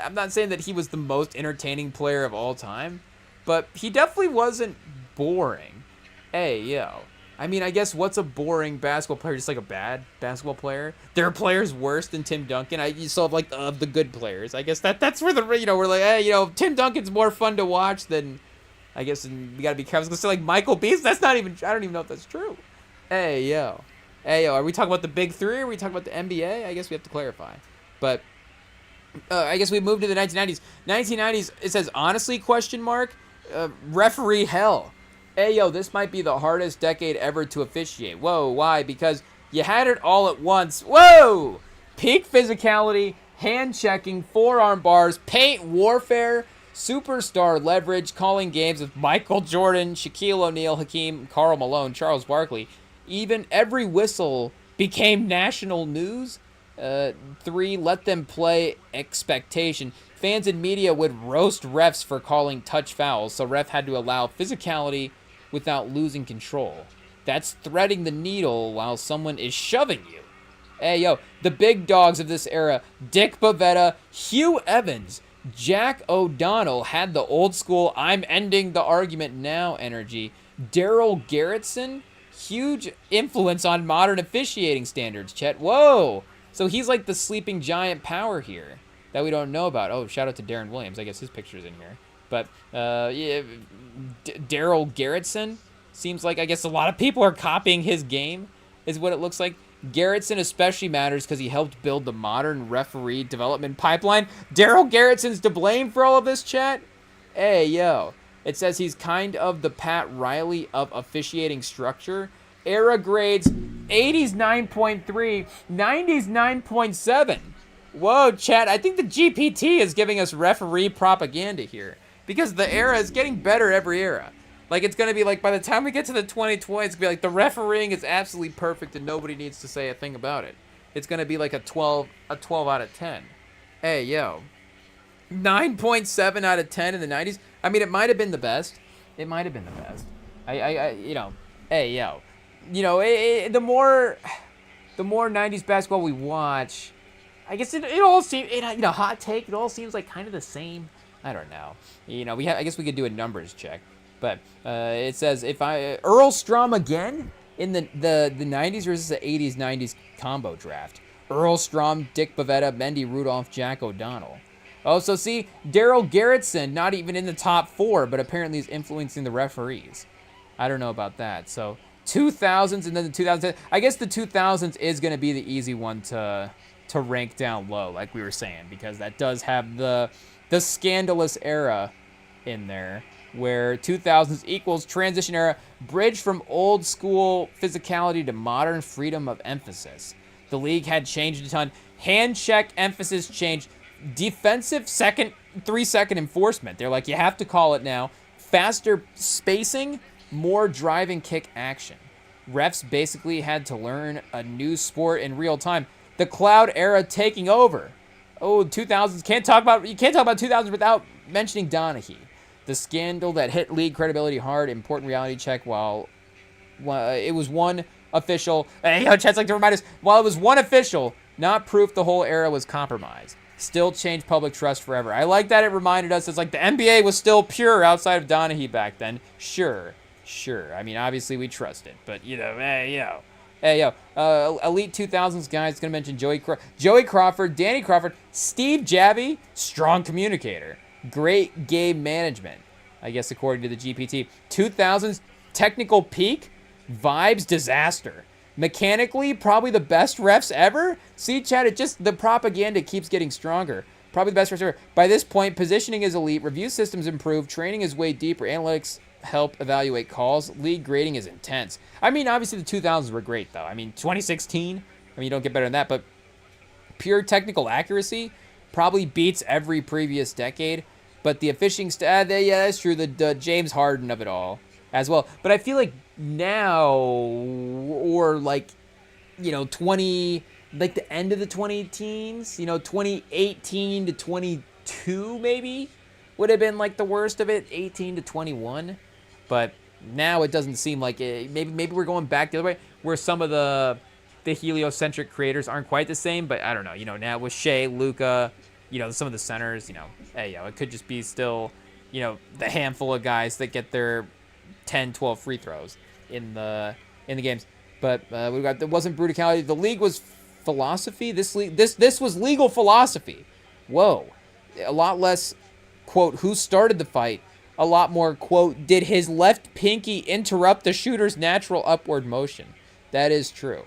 I'm not saying that he was the most entertaining player of all time, but he definitely wasn't boring. Hey, yo. I mean, I guess what's a boring basketball player? Just like a bad basketball player? There are players worse than Tim Duncan. You still have like the good players. I guess that's where we're like, hey, Tim Duncan's more fun to watch than, I guess, and we gotta be careful. Because like Michael Beasley, I don't even know if that's true. Hey yo, are we talking about the big three? Or are we talking about the NBA? I guess we have to clarify. But I guess we moved to the 1990s. 1990s. It says honestly ? Referee hell. Hey, yo, this might be the hardest decade ever to officiate. Whoa, why? Because you had it all at once. Whoa! Peak physicality, hand-checking, forearm bars, paint warfare, superstar leverage, calling games with Michael Jordan, Shaquille O'Neal, Hakeem, Karl Malone, Charles Barkley. Even every whistle became national news. 3, let them play expectation. Fans and media would roast refs for calling touch fouls, so ref had to allow physicality without losing control. That's threading the needle while someone is shoving you. Hey, yo, the big dogs of this era, Dick Bavetta, Hugh Evans, Jack O'Donnell had the old school I'm ending the argument now energy. Daryl Garrettson, huge influence on modern officiating standards, Chet. Whoa! So he's like the sleeping giant power here that we don't know about. Oh, shout out to Darren Williams. I guess his picture's in here. But, yeah, Daryl Garrettson seems like, I guess, a lot of people are copying his game, is what it looks like. Garrettson especially matters because he helped build the modern referee development pipeline. Daryl Garrettson's to blame for all of this, chat? Hey, yo. It says he's kind of the Pat Riley of officiating structure. Era grades, 80s 9.3, 90s 9.7. Whoa, chat. I think the GPT is giving us referee propaganda here because the era is getting better every era. Like, it's going to be like, by the time we get to the 2020s, it's going to be like, the refereeing is absolutely perfect and nobody needs to say a thing about it. It's going to be like a 12 out of 10. Hey, yo. 9.7 out of 10 in the 90s. I mean, it might have been the best. It might have been the best. You know, hey, yo. You know, the more 90s basketball we watch, I guess it all seems, you know, hot take, it all seems like kind of the same. I don't know. You know, I guess we could do a numbers check. But it says Earl Strom again in the 90s, or is this the 80s 90s combo draft? Earl Strom, Dick Bavetta, Mendy Rudolph, Jack O'Donnell. Oh, so see, Daryl Garrettson not even in the top 4, but apparently is influencing the referees. I don't know about that. So 2000s and then the 2010s. I guess the 2000s is going to be the easy one to rank down low, like we were saying, because that does have the scandalous era in there, where 2000s equals transition era, bridge from old school physicality to modern freedom of emphasis. The league had changed a ton. Hand check emphasis changed. Defensive 3-second enforcement. They're like, you have to call it now. Faster spacing, more drive and kick action. Refs basically had to learn a new sport in real time. The cloud era taking over. Oh, 2000s. You can't talk about 2000s without mentioning Donaghy. The scandal that hit league credibility hard, important reality check while it was one official. Hey, yo, Chet's like to remind us, while it was one official, not proof the whole era was compromised. Still changed public trust forever. I like that it reminded us, it's like the NBA was still pure outside of Donaghy back then. Sure. I mean, obviously we trust it, but, you know, hey, yo. Elite 2000s guys, gonna mention Joey Crawford, Danny Crawford, Steve Javie, strong communicator. Great game management, I guess, according to the GPT. 2000s, technical peak, vibes disaster. Mechanically, probably the best refs ever. See, chat, the propaganda keeps getting stronger. Probably the best refs ever. By this point, positioning is elite, review systems improved, training is way deeper, analytics help evaluate calls, league grading is intense. I mean, obviously the 2000s were great, though. I mean, 2016, I mean, you don't get better than that, but pure technical accuracy probably beats every previous decade. But the officiating yeah, that's true. The James Harden of it all as well. But I feel like now, or like, you know, like the end of the 20-teens, you know, 2018 to 22 maybe would have been like the worst of it, 18 to 21. But now it doesn't seem like it. Maybe we're going back the other way, where some of the heliocentric creators aren't quite the same. But I don't know. You know, now with Shea, Luka, you know, some of the centers, you know, hey, yo, it could just be still, you know, the handful of guys that get their 10, 12 free throws in the games. But we got, there wasn't brutality. The league was philosophy. This was legal philosophy. Whoa, a lot less, quote, who started the fight. A lot more, quote, did his left pinky interrupt the shooter's natural upward motion? That is true.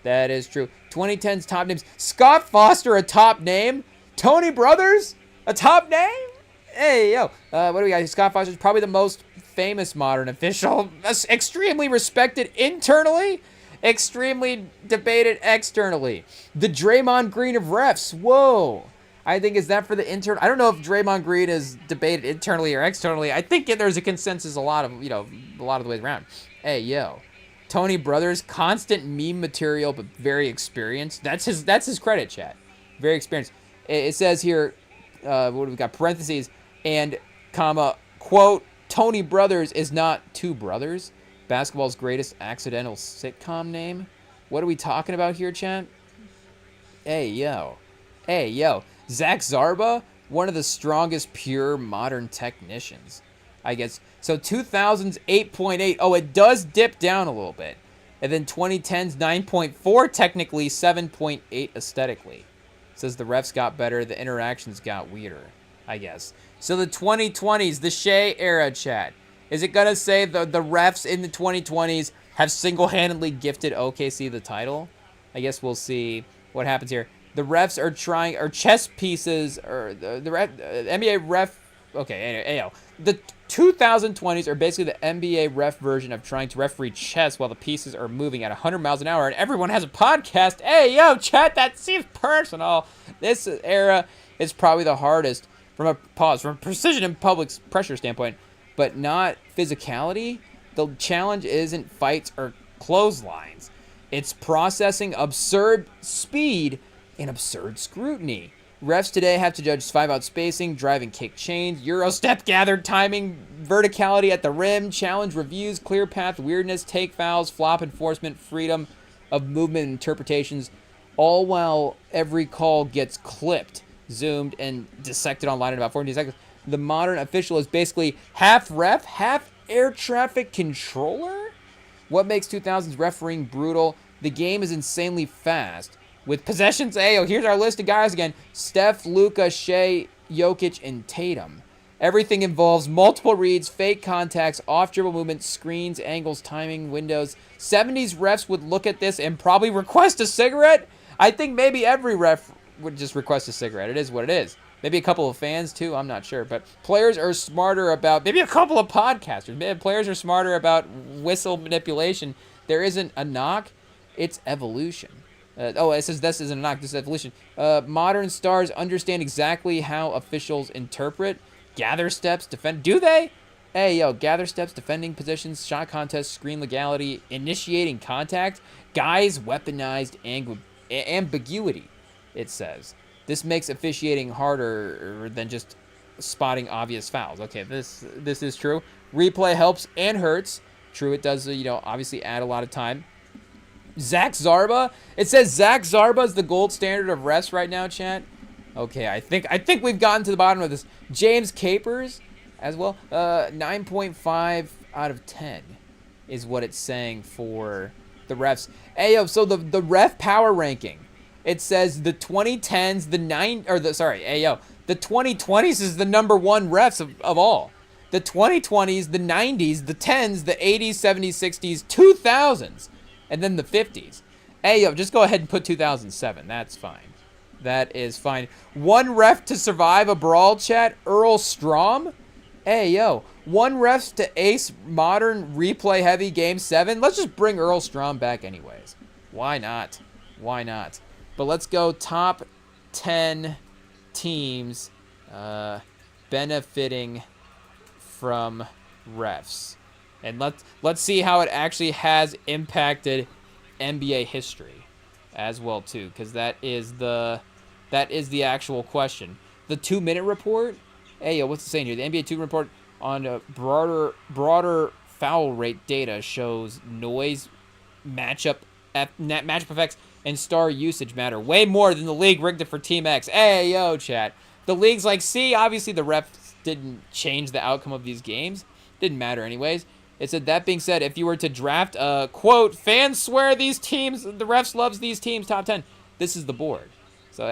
2010's top names. Scott Foster, a top name. Tony Brothers, a top name? Hey, yo. What do we got? Scott Foster's probably the most famous modern official. Extremely respected internally. Extremely debated externally. The Draymond Green of refs. Whoa. I think, is that for the intern? I don't know if Draymond Green is debated internally or externally. I think there's a consensus a lot of the way around. Hey, yo. Tony Brothers, constant meme material, but very experienced. That's his credit, chat. Very experienced. It says here, what do we got? Parentheses, and, comma, quote, Tony Brothers is not two brothers. Basketball's greatest accidental sitcom name. What are we talking about here, chat? Hey, yo. Hey, yo. Zach Zarba, one of the strongest pure modern technicians, I guess. So 2000's 8.8. Oh, it does dip down a little bit. And then 2010's 9.4, technically 7.8 aesthetically. Says the refs got better, the interactions got weirder, I guess. So the 2020s, the Shea era, chat. Is it going to say the refs in the 2020s have single-handedly gifted OKC the title? I guess we'll see what happens here. The refs are trying, or chess pieces, or the NBA ref. Okay, anyway, the 2020s are basically the NBA ref version of trying to referee chess while the pieces are moving at 100 miles an hour, and everyone has a podcast. Hey, yo, chat, that seems personal. This era is probably the hardest from a precision and public pressure standpoint, but not physicality. The challenge isn't fights or clotheslines. It's processing absurd speed and absurd scrutiny. Refs today have to judge 5-out spacing, drive and kick chains, Euro step gathered timing, verticality at the rim, challenge reviews, clear path weirdness, take fouls, flop enforcement, freedom of movement and interpretations, all while every call gets clipped, zoomed, and dissected online in about 14 seconds. The modern official is basically half ref, half air traffic controller? What makes 2000s refereeing brutal? The game is insanely fast. With possessions, here's our list of guys again. Steph, Luka, Shea, Jokic, and Tatum. Everything involves multiple reads, fake contacts, off-dribble movements, screens, angles, timing, windows. 70s refs would look at this and probably request a cigarette. I think maybe every ref would just request a cigarette. It is what it is. Maybe a couple of fans, too. I'm not sure. But players are smarter about... Maybe a couple of podcasters. Maybe players are smarter about whistle manipulation. There isn't a knock. It's evolution. It says this isn't a knock. This is evolution. Modern stars understand exactly how officials interpret. Gather steps, defend... Do they? Gather steps, defending positions, shot contests, screen legality, initiating contact. Guys weaponized ambiguity, it says. This makes officiating harder than just spotting obvious fouls. Okay, this is true. Replay helps and hurts. True, it does, obviously add a lot of time. Zach Zarba. It says Zach Zarba is the gold standard of refs right now, chat. Okay, I think we've gotten to the bottom of this. James Capers as well. 9.5 out of 10 is what it's saying for the refs. So the ref power ranking. It says the 2010s, the 2020s is the number one refs of all. The 2020s, the 90s, the 10s, the 80s, 70s, 60s, 2000s, and then the 50s. Just go ahead and put 2007. That's fine. That is fine. One ref to survive a brawl, chat. Earl Strom. One ref to ace modern replay heavy game 7. Let's just bring Earl Strom back anyways. Why not? Why not? But let's go top 10 teams benefiting from refs. And let's see how it actually has impacted NBA history as well too, because that is the actual question. The 2-minute report. What's it saying here? The NBA 2-minute report on broader foul rate data shows noise, matchup effects, and star usage matter way more than the league rigged it for Team X. Chat. The league's like, see, obviously the refs didn't change the outcome of these games. Didn't matter anyways. It said, that being said, if you were to draft a, quote, fans swear these teams, the refs loves these teams, top 10, this is the board. So,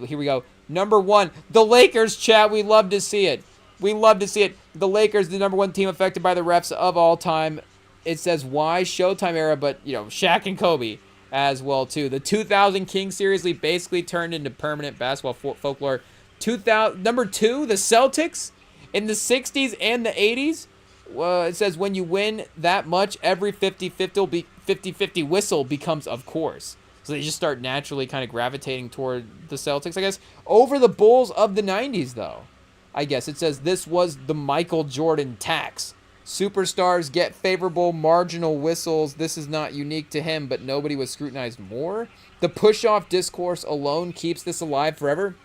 here we go. Number 1, the Lakers, chat. We love to see it. We love to see it. The Lakers, the number 1 team affected by the refs of all time. It says why Showtime era, but, Shaq and Kobe as well, too. The 2000 King Series League basically turned into permanent basketball folklore. Number 2, the Celtics in the 60s and the 80s. It says when you win that much, every 50-50 whistle becomes of course. So they just start naturally kind of gravitating toward the Celtics, I guess. Over the Bulls of the 90s, though. I guess it says this was the Michael Jordan tax. Superstars get favorable marginal whistles. This is not unique to him, but nobody was scrutinized more. The push-off discourse alone keeps this alive forever.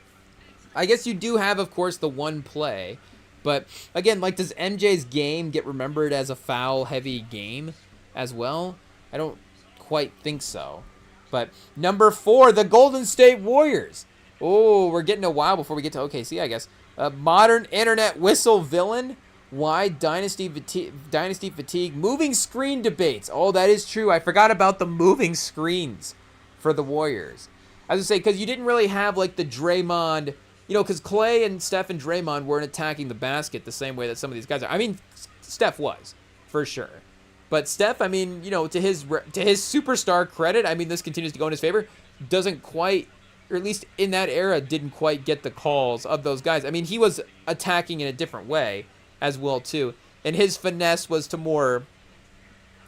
I guess you do have, of course, the one play. But, again, does MJ's game get remembered as a foul-heavy game as well? I don't quite think so. But number 4, the Golden State Warriors. Oh, we're getting a while before we get to OKC, I guess. Modern internet whistle villain. Why dynasty fatigue? Moving screen debates. Oh, that is true. I forgot about the moving screens for the Warriors. I was going to say, because you didn't really have like the Draymond, because Clay and Steph and Draymond weren't attacking the basket the same way that some of these guys are. I mean, Steph was, for sure. But Steph, I mean, to his superstar credit, I mean, this continues to go in his favor, doesn't quite, or at least in that era, didn't quite get the calls of those guys. I mean, he was attacking in a different way as well, too. And his finesse was to more,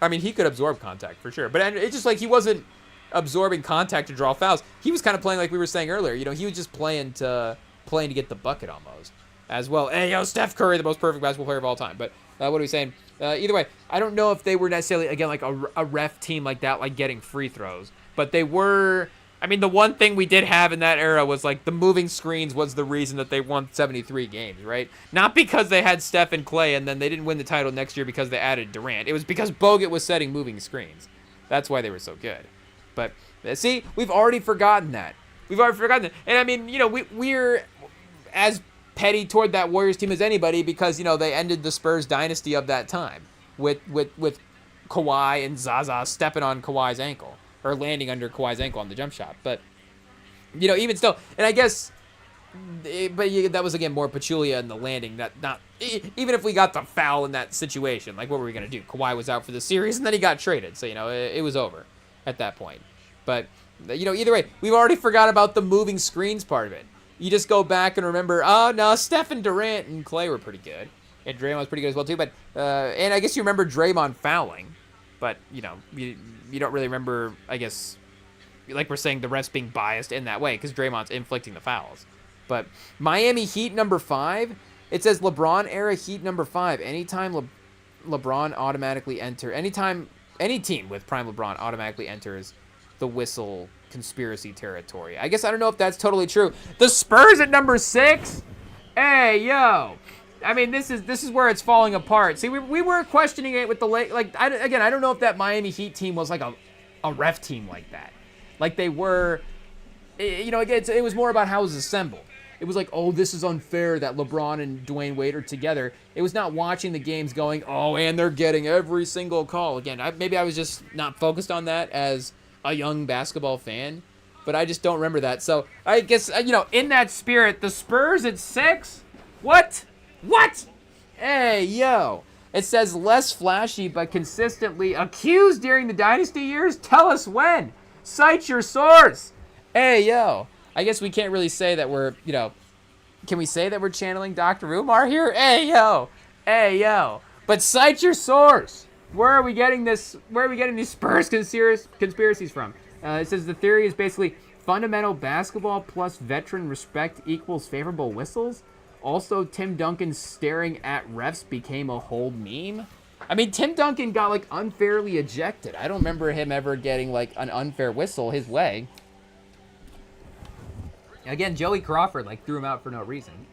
I mean, he could absorb contact, for sure. But it's just like he wasn't absorbing contact to draw fouls. He was kind of playing like we were saying earlier. He was just playing to get the bucket almost as well. Hey, Steph Curry, the most perfect basketball player of all time. But what are we saying? Either way, I don't know if they were necessarily, again, like a ref team like that, like getting free throws. But they were, I mean, the one thing we did have in that era was like the moving screens was the reason that they won 73 games, right? Not because they had Steph and Clay and then they didn't win the title next year because they added Durant. It was because Bogut was setting moving screens. That's why they were so good. But see, we've already forgotten that. And I mean, we're as petty toward that Warriors team as anybody because, they ended the Spurs dynasty of that time with Kawhi and Zaza stepping on Kawhi's ankle or landing under Kawhi's ankle on the jump shot. But, even still, and I guess, that was, again, more Pachulia in the landing. Even if we got the foul in that situation, like, what were we going to do? Kawhi was out for the series, and then he got traded. So, it was over at that point. But, either way, we've already forgot about the moving screens part of it. You just go back and remember, oh, no, Steph and Durant and Clay were pretty good. And Draymond was pretty good as well, too. But, and I guess you remember Draymond fouling. But, you don't really remember, I guess, like we're saying, the refs being biased in that way because Draymond's inflicting the fouls. But Miami Heat number 5, it says LeBron era Heat number 5. Anytime LeBron automatically anytime any team with prime LeBron automatically enters the whistle conspiracy territory. I guess I don't know if that's totally true. The Spurs at number 6? Hey, yo. I mean, this is where it's falling apart. See, we were questioning it with the I don't know if that Miami Heat team was like a ref team like that. Like they were, it was more about how it was assembled. It was like, oh, this is unfair that LeBron and Dwayne Wade are together. It was not watching the games going, oh, and they're getting every single call. Again, maybe I was just not focused on that as a young basketball fan, but I just don't remember that. So I guess, in that spirit, the Spurs at 6? What? Hey, yo. It says less flashy, but consistently accused during the dynasty years? Tell us when. Cite your source. Hey, yo. I guess we can't really say that we're, can we say that we're channeling Dr. Umar here? Hey, yo. But cite your source. Where are we getting this? Where are we getting these Spurs conspiracies from? It says the theory is basically fundamental basketball plus veteran respect equals favorable whistles. Also, Tim Duncan staring at refs became a whole meme. I mean, Tim Duncan got, unfairly ejected. I don't remember him ever getting, an unfair whistle his way. Again, Joey Crawford, threw him out for no reason.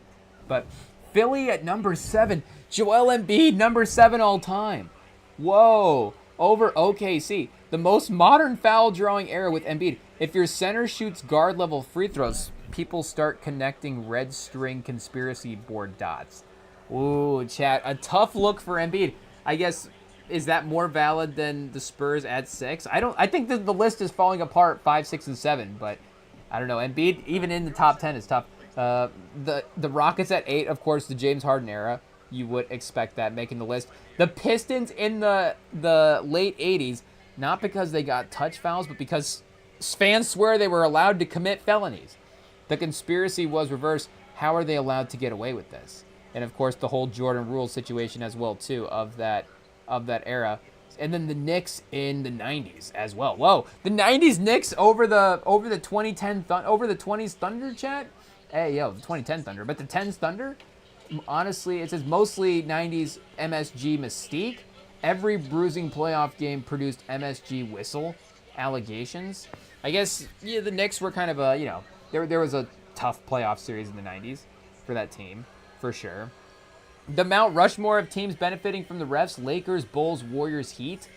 But Philly at number 7. Joel Embiid, number 7 all time. Whoa. Over OKC. The most modern foul drawing era with Embiid. If your center shoots guard level free throws, people start connecting red string conspiracy board dots. Ooh, chat. A tough look for Embiid. I guess, is that more valid than the Spurs at 6? I think that the list is falling apart 5, 6, and 7, but I don't know. Embiid, even in the top 10, is tough. The Rockets at 8, of course, the James Harden era. You would expect that making the list. The Pistons in the late 80s, not because they got touch fouls, but because fans swear they were allowed to commit felonies. The conspiracy was reversed. How are they allowed to get away with this? And of course, the whole Jordan Rule situation as well too of that era. And then the Knicks in the 90s as well. Whoa, the 90s Knicks over the 2010 over the 20s Thunder, chat. Hey yo, the 2010 Thunder, but the 10s Thunder. Honestly, it says mostly 90s MSG mystique. Every bruising playoff game produced MSG whistle allegations. I guess the Knicks were kind of a there was a tough playoff series in the 90s for that team for sure. The Mount Rushmore of teams benefiting from the refs: Lakers, Bulls, Warriors, Heat.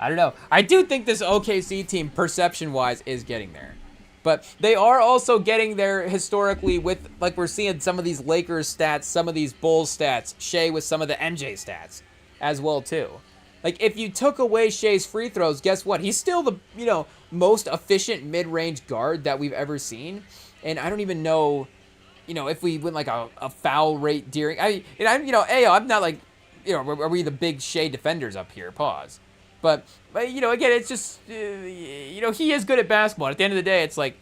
I don't know. I do think this OKC team, perception-wise, is getting there. But they are also getting there historically with, like, we're seeing some of these Lakers stats, some of these Bulls stats, Shea with some of the MJ stats as well, too. Like, if you took away Shea's free throws, guess what? He's still the, most efficient mid-range guard that we've ever seen. And I don't even know, if we went, like, a foul rate during... I'm not, like, are we the big Shea defenders up here? Pause. But again, it's just, he is good at basketball. At the end of the day, it's like,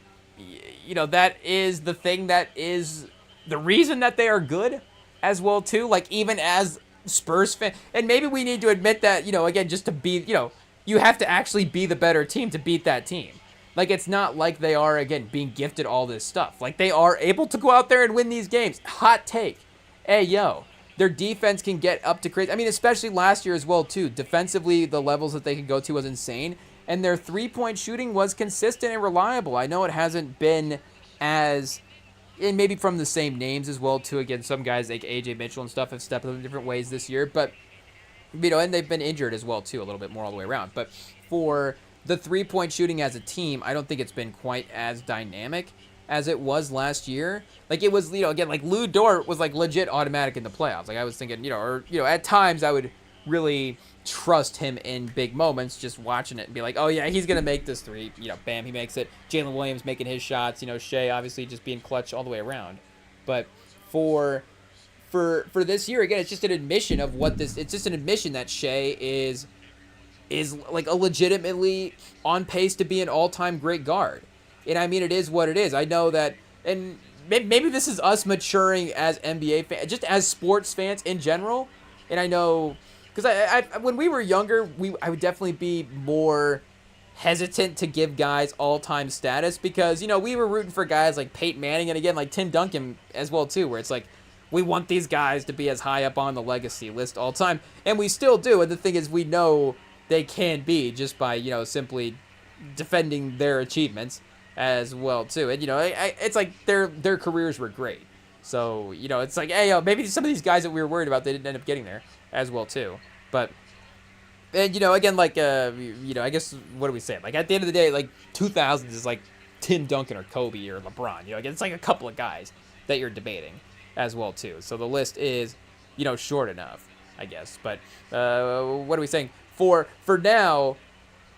that is the thing that is the reason that they are good as well, too. Like, even as Spurs fans, and maybe we need to admit that, again, just to be, you have to actually be the better team to beat that team. Like, it's not like they are, again, being gifted all this stuff. Like, they are able to go out there and win these games. Hot take. Hey, yo. Their defense can get up to crazy. I mean, especially last year as well, too. Defensively, the levels that they could go to was insane. And their three-point shooting was consistent and reliable. I know it hasn't been as... And maybe from the same names as well, too. Again, some guys like A.J. Mitchell and stuff have stepped up in different ways this year. But, and they've been injured as well, too, a little bit more all the way around. But for the three-point shooting as a team, I don't think it's been quite as dynamic as it was last year. Like, it was, again, like, Lou Dort was, like, legit automatic in the playoffs. Like, I was thinking, at times I would really trust him in big moments, just watching it and be like, oh, yeah, he's going to make this three. Bam, he makes it. Jalen Williams making his shots. Shea obviously just being clutch all the way around. But for this year, again, it's just an admission of it's just an admission that Shea is like a legitimately on pace to be an all-time great guard. And I mean, it is what it is. I know that, and maybe this is us maturing as NBA fans, just as sports fans in general. And I know, because I when we were younger, I would definitely be more hesitant to give guys all-time status because, we were rooting for guys like Peyton Manning and, again, like Tim Duncan as well, too, where it's like, we want these guys to be as high up on the legacy list all time. And we still do. And the thing is, we know they can be just by, simply defending their achievements as well, too. And, it's like their careers were great. So, it's like, hey, maybe some of these guys that we were worried about, they didn't end up getting there as well, too. But, and, again, like, I guess, what do we say? Like, at the end of the day, like, 2000s is like Tim Duncan or Kobe or LeBron. Again, it's like a couple of guys that you're debating as well, too. So the list is, short enough, I guess. But, what are we saying? For now,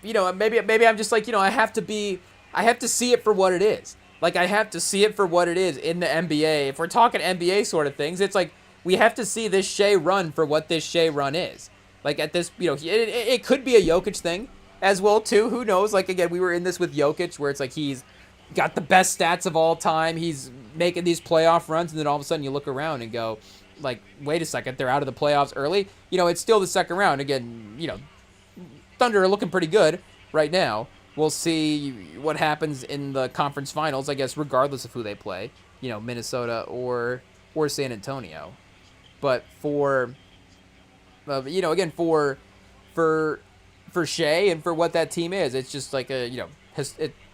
maybe I'm just like, I have to see it for what it is. Like, I have to see it for what it is in the NBA. If we're talking NBA sort of things, it's like we have to see this Shea run for what this Shea run is. Like, at this, it could be a Jokic thing as well, too. Who knows? Like, again, we were in this with Jokic where it's like he's got the best stats of all time. He's making these playoff runs, and then all of a sudden you look around and go, like, wait a second, they're out of the playoffs early. It's still the second round. Again, Thunder are looking pretty good right now. We'll see what happens in the conference finals, I guess, regardless of who they play, Minnesota or San Antonio. But for, again, for Shea and for what that team is, it's just like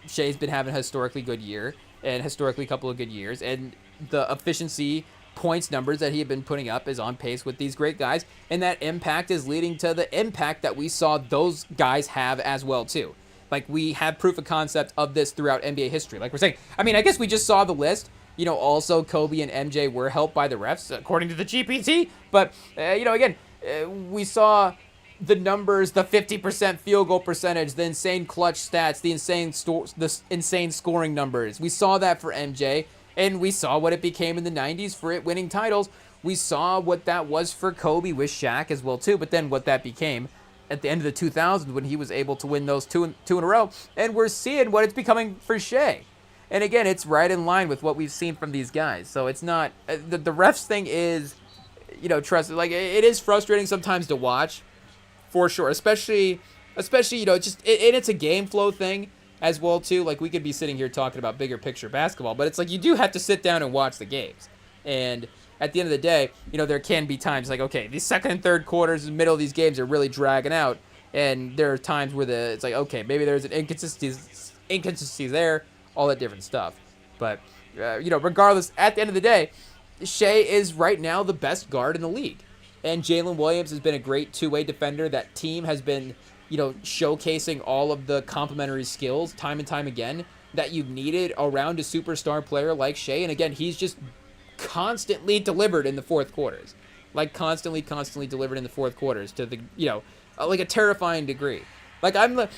Shea's been having a historically good year and historically a couple of good years, and the efficiency points numbers that he had been putting up is on pace with these great guys, and that impact is leading to the impact that we saw those guys have as well, too. Like, we have proof of concept of this throughout NBA history. Like we're saying, I mean, I guess we just saw the list. Also Kobe and MJ were helped by the refs, according to the GPT. But, again, we saw the numbers, the 50% field goal percentage, the insane clutch stats, the insane scoring numbers. We saw that for MJ, and we saw what it became in the 90s for it winning titles. We saw what that was for Kobe with Shaq as well, too. But then what that became at the end of the 2000s when he was able to win those two in a row. And we're seeing what it's becoming for Shea. And again, it's right in line with what we've seen from these guys. So it's not, the refs thing is, trust, like, it is frustrating sometimes to watch, for sure. Especially, it's a game flow thing as well, too. Like, we could be sitting here talking about bigger picture basketball, but it's like you do have to sit down and watch the games. And at the end of the day, there can be times like, okay, these second and third quarters in the middle of these games are really dragging out. And there are times where it's like, okay, maybe there's an inconsistency there, all that different stuff. But, regardless, at the end of the day, Shea is right now the best guard in the league. And Jalen Williams has been a great two-way defender. That team has been showcasing all of the complementary skills time and time again that you've needed around a superstar player like Shai. And again, he's just constantly delivered in the fourth quarters. Like constantly delivered in the fourth quarters to the, like a terrifying degree. Like it's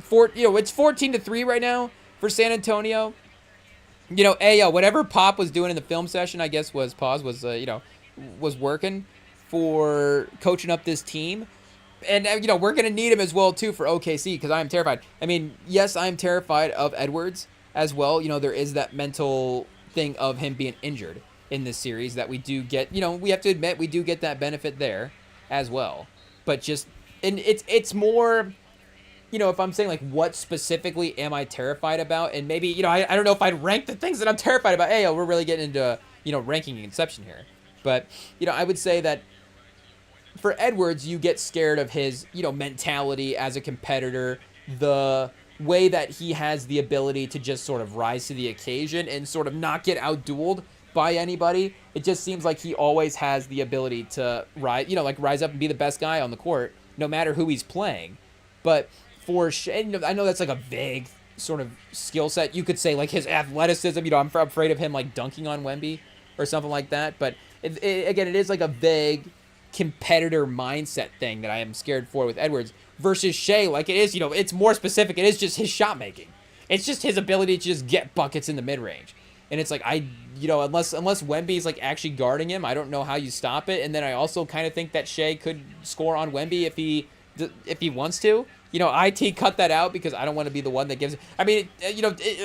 14-3 right now for San Antonio. Whatever Pop was doing in the film session, I guess was working for coaching up this team. And, we're going to need him as well, too, for OKC, because I am terrified. I mean, yes, I am terrified of Edwards as well. There is that mental thing of him being injured in this series that we do get. We have to admit we do get that benefit there as well. But it's more, if I'm saying, like, what specifically am I terrified about? And maybe, I don't know if I'd rank the things that I'm terrified about. Hey, we're really getting into, ranking and conception here. But, I would say that for Edwards, you get scared of his, mentality as a competitor, the way that he has the ability to just sort of rise to the occasion and sort of not get outdueled by anybody. It just seems like he always has the ability to rise up and be the best guy on the court, no matter who he's playing. But for Shai, I know that's like a vague sort of skill set. You could say like his athleticism, I'm afraid of him like dunking on Wemby or something like that. But again, it is like a vague competitor mindset thing that I am scared for with Edwards versus Shai. Like it is, it's more specific. It is just his shot making. It's just his ability to just get buckets in the mid range. And it's like unless Wemby's like actually guarding him, I don't know how you stop it. And then I also kind of think that Shai could score on Wemby if he wants to. IT cut that out because I don't want to be the one that gives. I mean,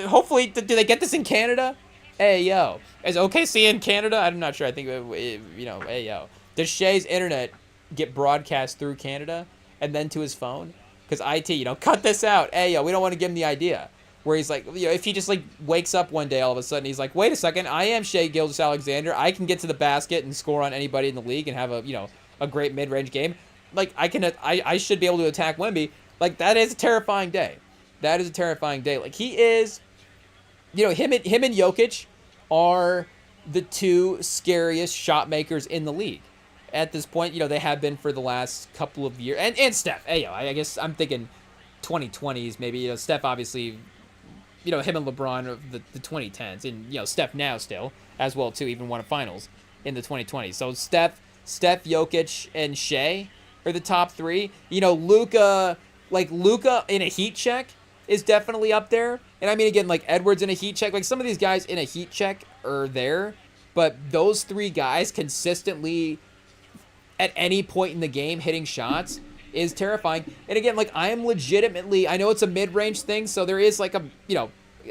hopefully, do they get this in Canada? Hey yo, is OKC in Canada? I'm not sure. I think hey yo. Does Shai's internet get broadcast through Canada and then to his phone? Because IT, cut this out. Hey, we don't want to give him the idea. Where he's like, if he just like wakes up one day all of a sudden, he's like, wait a second, I am Shai Gilgeous-Alexander. I can get to the basket and score on anybody in the league and have a great mid-range game. Like I should be able to attack Wemby. Like that is a terrifying day. That is a terrifying day. Like he is, him and Jokic are the two scariest shot makers in the league. At this point, they have been for the last couple of years. And Steph, I guess I'm thinking 2020s maybe. Steph obviously, him and LeBron of the 2010s. And, Steph now still as well, too, even won a finals in the 2020s. So Steph, Jokic, and Shai are the top three. Luka in a heat check is definitely up there. And I mean, again, like Edwards in a heat check. Like some of these guys in a heat check are there. But those three guys consistently at any point in the game hitting shots is terrifying. And again, like I am legitimately, I know it's a mid-range thing, so there is like a,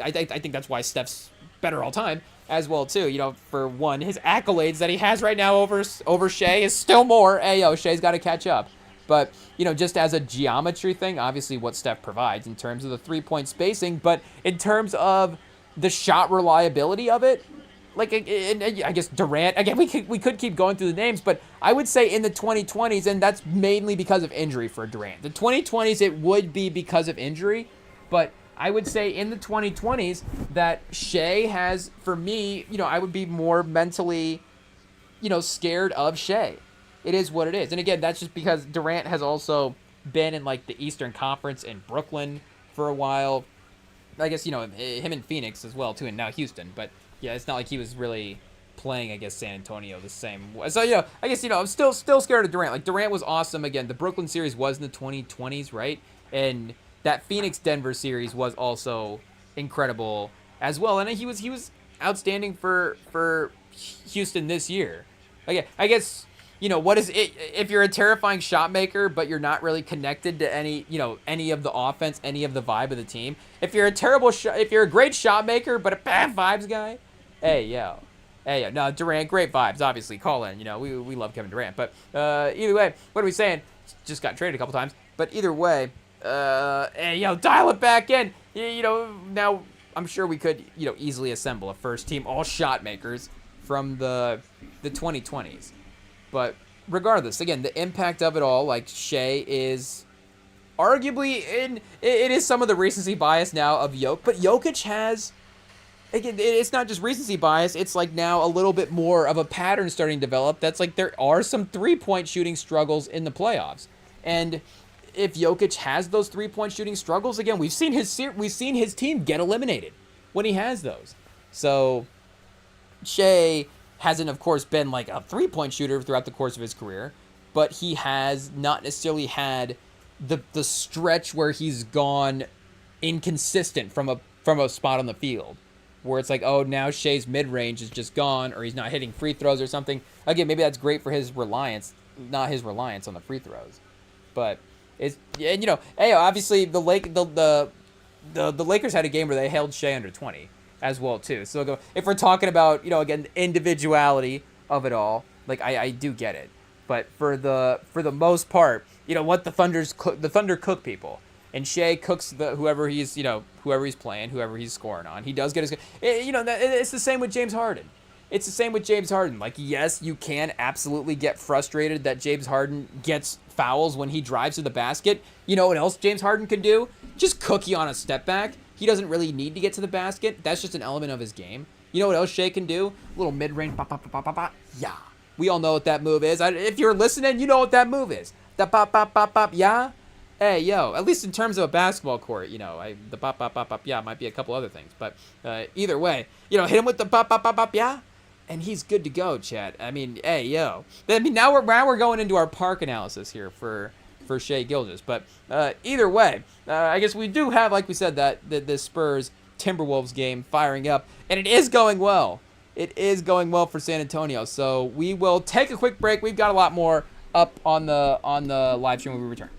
I think that's why Steph's better all time as well too. For one, his accolades that he has right now over Shai is still more. Shai's got to catch up. But, just as a geometry thing, obviously what Steph provides in terms of the three-point spacing, but in terms of the shot reliability of it, like, I guess Durant, again, we could keep going through the names, but I would say in the 2020s, and that's mainly because of injury for Durant. The 2020s, it would be because of injury, but I would say in the 2020s that Shai has, for me, I would be more mentally, scared of Shai. It is what it is. And again, that's just because Durant has also been in, like, the Eastern Conference in Brooklyn for a while. I guess, him in Phoenix as well, too, and now Houston, but yeah, it's not like he was really playing, I guess, San Antonio the same way. So, I guess, I'm still scared of Durant. Like, Durant was awesome. Again, the Brooklyn series was in the 2020s, right? And that Phoenix-Denver series was also incredible as well. And he was outstanding for Houston this year. Okay, I guess, what is it? If you're a terrifying shot maker, but you're not really connected to any of the offense, any of the vibe of the team. If you're a great shot maker, but a bad vibes guy, hey, yo. No, Durant, great vibes, obviously. Call in, we love Kevin Durant. But either way, what are we saying? Just got traded a couple times. But either way, dial it back in. Now I'm sure we could, easily assemble a first team all shot makers from the 2020s. But regardless, again, the impact of it all, like Shai is arguably it is some of the recency bias now of Jokic, but Jokic has, again, it's not just recency bias, it's like now a little bit more of a pattern starting to develop. That's like there are some 3-point shooting struggles in the playoffs. And if Jokic has those 3-point shooting struggles, again, we've seen his team get eliminated when he has those. So Shai hasn't, of course, been like a 3-point shooter throughout the course of his career, but he has not necessarily had the stretch where he's gone inconsistent from a spot on the field, where it's like, oh, now Shai's mid-range is just gone, or he's not hitting free throws or something. Again, maybe that's great for his reliance, not his reliance on the free throws. But it's, and you know, hey, obviously the Lakers had a game where they held Shai under 20 as well too. So if we're talking about, you know, again, the individuality of it all, like I do get it. But for the most part, you know what, the Thunder cook people, and Shai cooks whoever he's playing, whoever he's scoring on. He does get his, you know, it's the same with James Harden. It's the same with James Harden. Like, yes, you can absolutely get frustrated that James Harden gets fouls when he drives to the basket. You know what else James Harden can do? Just cook you on a step back. He doesn't really need to get to the basket. That's just an element of his game. You know what else Shai can do? A little mid-range, yeah. We all know what that move is. If you're listening, you know what that move is. The pop, pop, pop, pop, yeah. Hey, yo, at least in terms of a basketball court, you know, the pop, pop, pop, pop, yeah, might be a couple other things. But either way, you know, hit him with the pop, pop, pop, pop, yeah. And he's good to go, Chad. I mean, hey, yo. I mean, now we're going into our park analysis here for Shai Gilgeous. But either way, I guess we do have, like we said, that this Spurs Timberwolves game firing up, and it is going well. It is going well for San Antonio. So we will take a quick break. We've got a lot more up on the live stream when we return.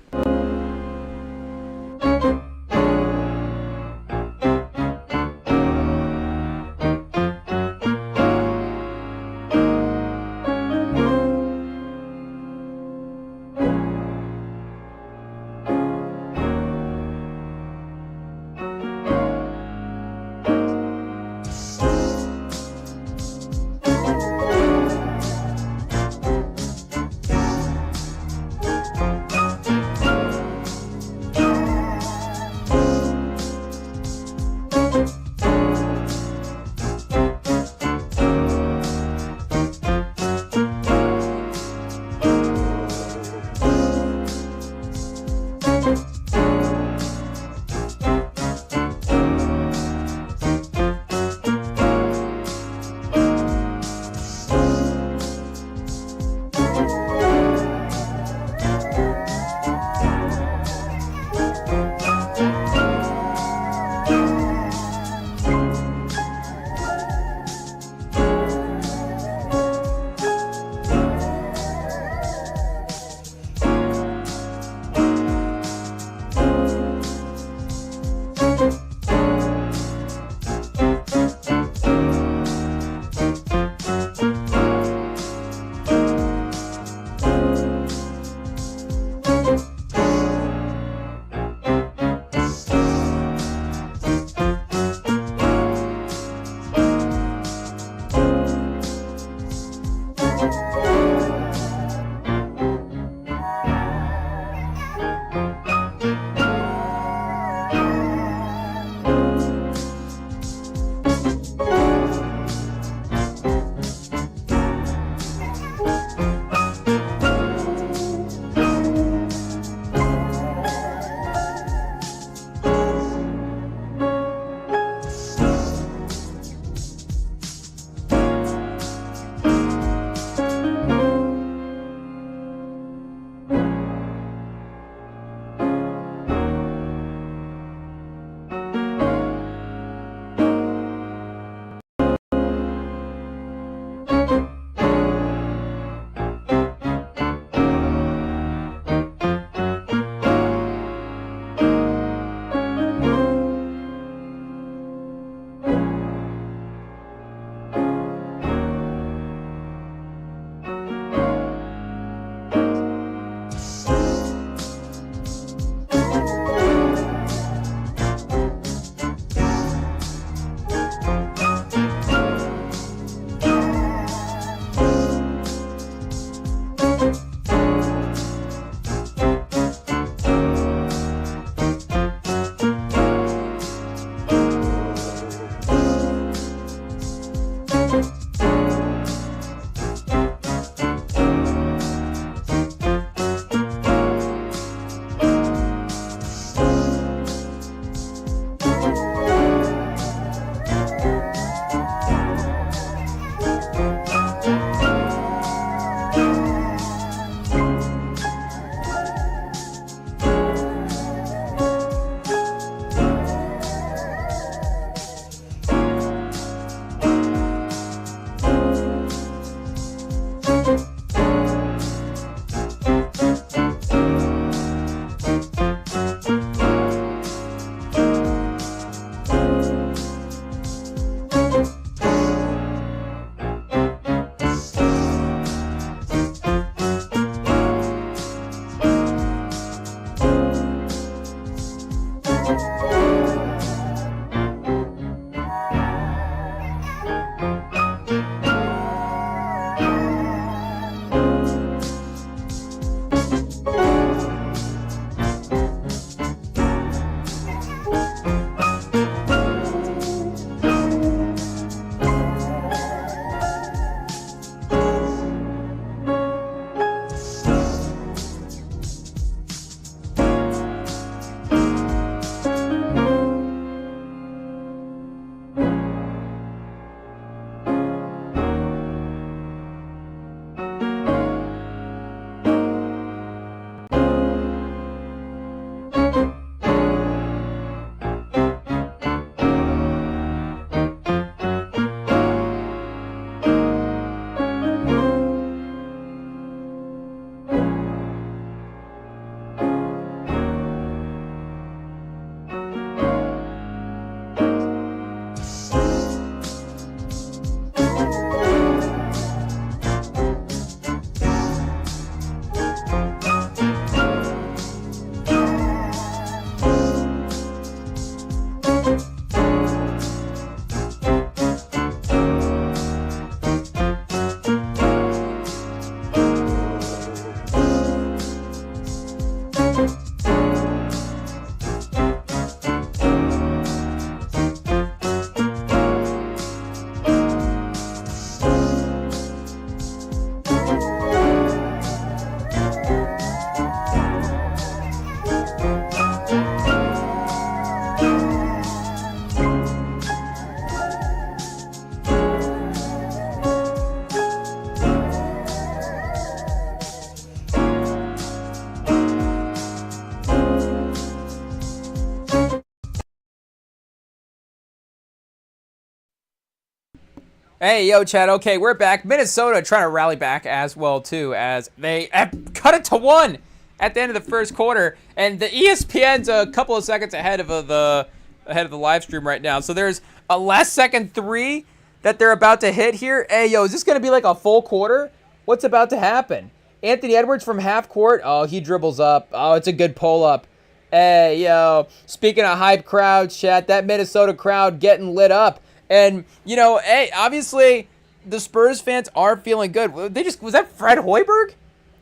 Hey, yo, Chad. Okay, we're back. Minnesota trying to rally back as well, too, as they cut it to 1 at the end of the first quarter. And the ESPN's a couple of seconds ahead of the live stream right now. So there's a last-second 3 that they're about to hit here. Hey, yo, is this going to be like a full quarter? What's about to happen? Anthony Edwards from half court. Oh, he dribbles up. Oh, it's a good pull-up. Hey, yo, speaking of hype crowds, chat, that Minnesota crowd getting lit up. And, hey, obviously, the Spurs fans are feeling good. Was that Fred Hoiberg?